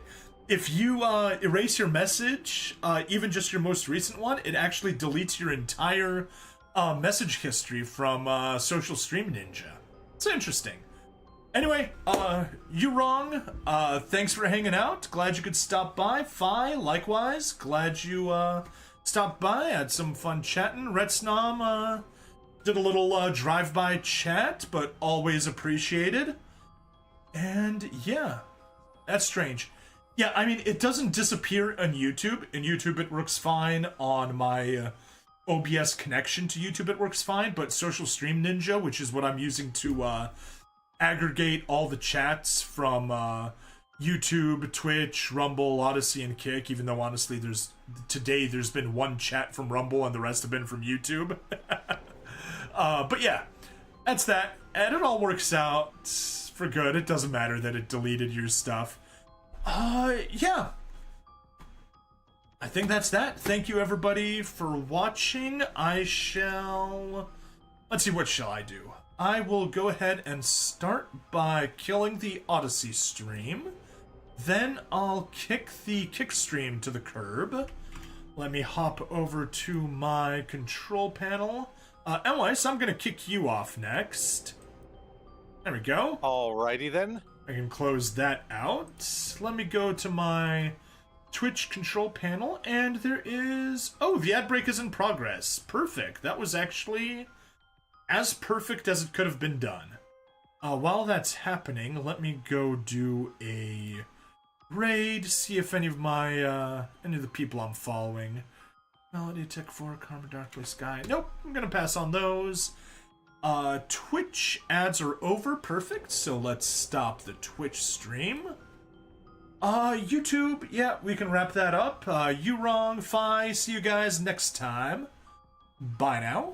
If you erase your message, even just your most recent one, it actually deletes your entire message history from Social Stream Ninja. It's interesting. Anyway, you wrong. Thanks for hanging out. Glad you could stop by. Fi, likewise. Glad you stopped by. Had some fun chatting. Retsnom did a little drive-by chat, but always appreciated. And yeah, that's strange. Yeah, I mean, it doesn't disappear on YouTube. In YouTube, it works fine. On my OBS connection to YouTube, it works fine. But Social Stream Ninja, which is what I'm using to aggregate all the chats from YouTube, Twitch, Rumble, Odyssey, and Kick, even though, honestly, there's been one chat from Rumble and the rest have been from YouTube. But yeah, that's that. And it all works out for good. It doesn't matter that it deleted your stuff. Yeah. I think that's that. Thank you, everybody, for watching. Let's see, what shall I do? I will go ahead and start by killing the Odyssey stream. Then I'll kick the Kick stream to the curb. Let me hop over to my control panel. Nweis, I'm gonna kick you off next. There we go. Alrighty then. I can close that out. Let me go to my Twitch control panel, and there is... Oh, the ad break is in progress. Perfect. That was actually as perfect as it could have been done. While that's happening, let me go do a raid, see if any of the people I'm following. Melody, Tech 4, Karma, Darkly Sky. Nope, I'm gonna pass on those. Twitch ads are over. Perfect. So let's stop the Twitch stream. YouTube, yeah, we can wrap that up. You wrong, Fi. See you guys next time. Bye now.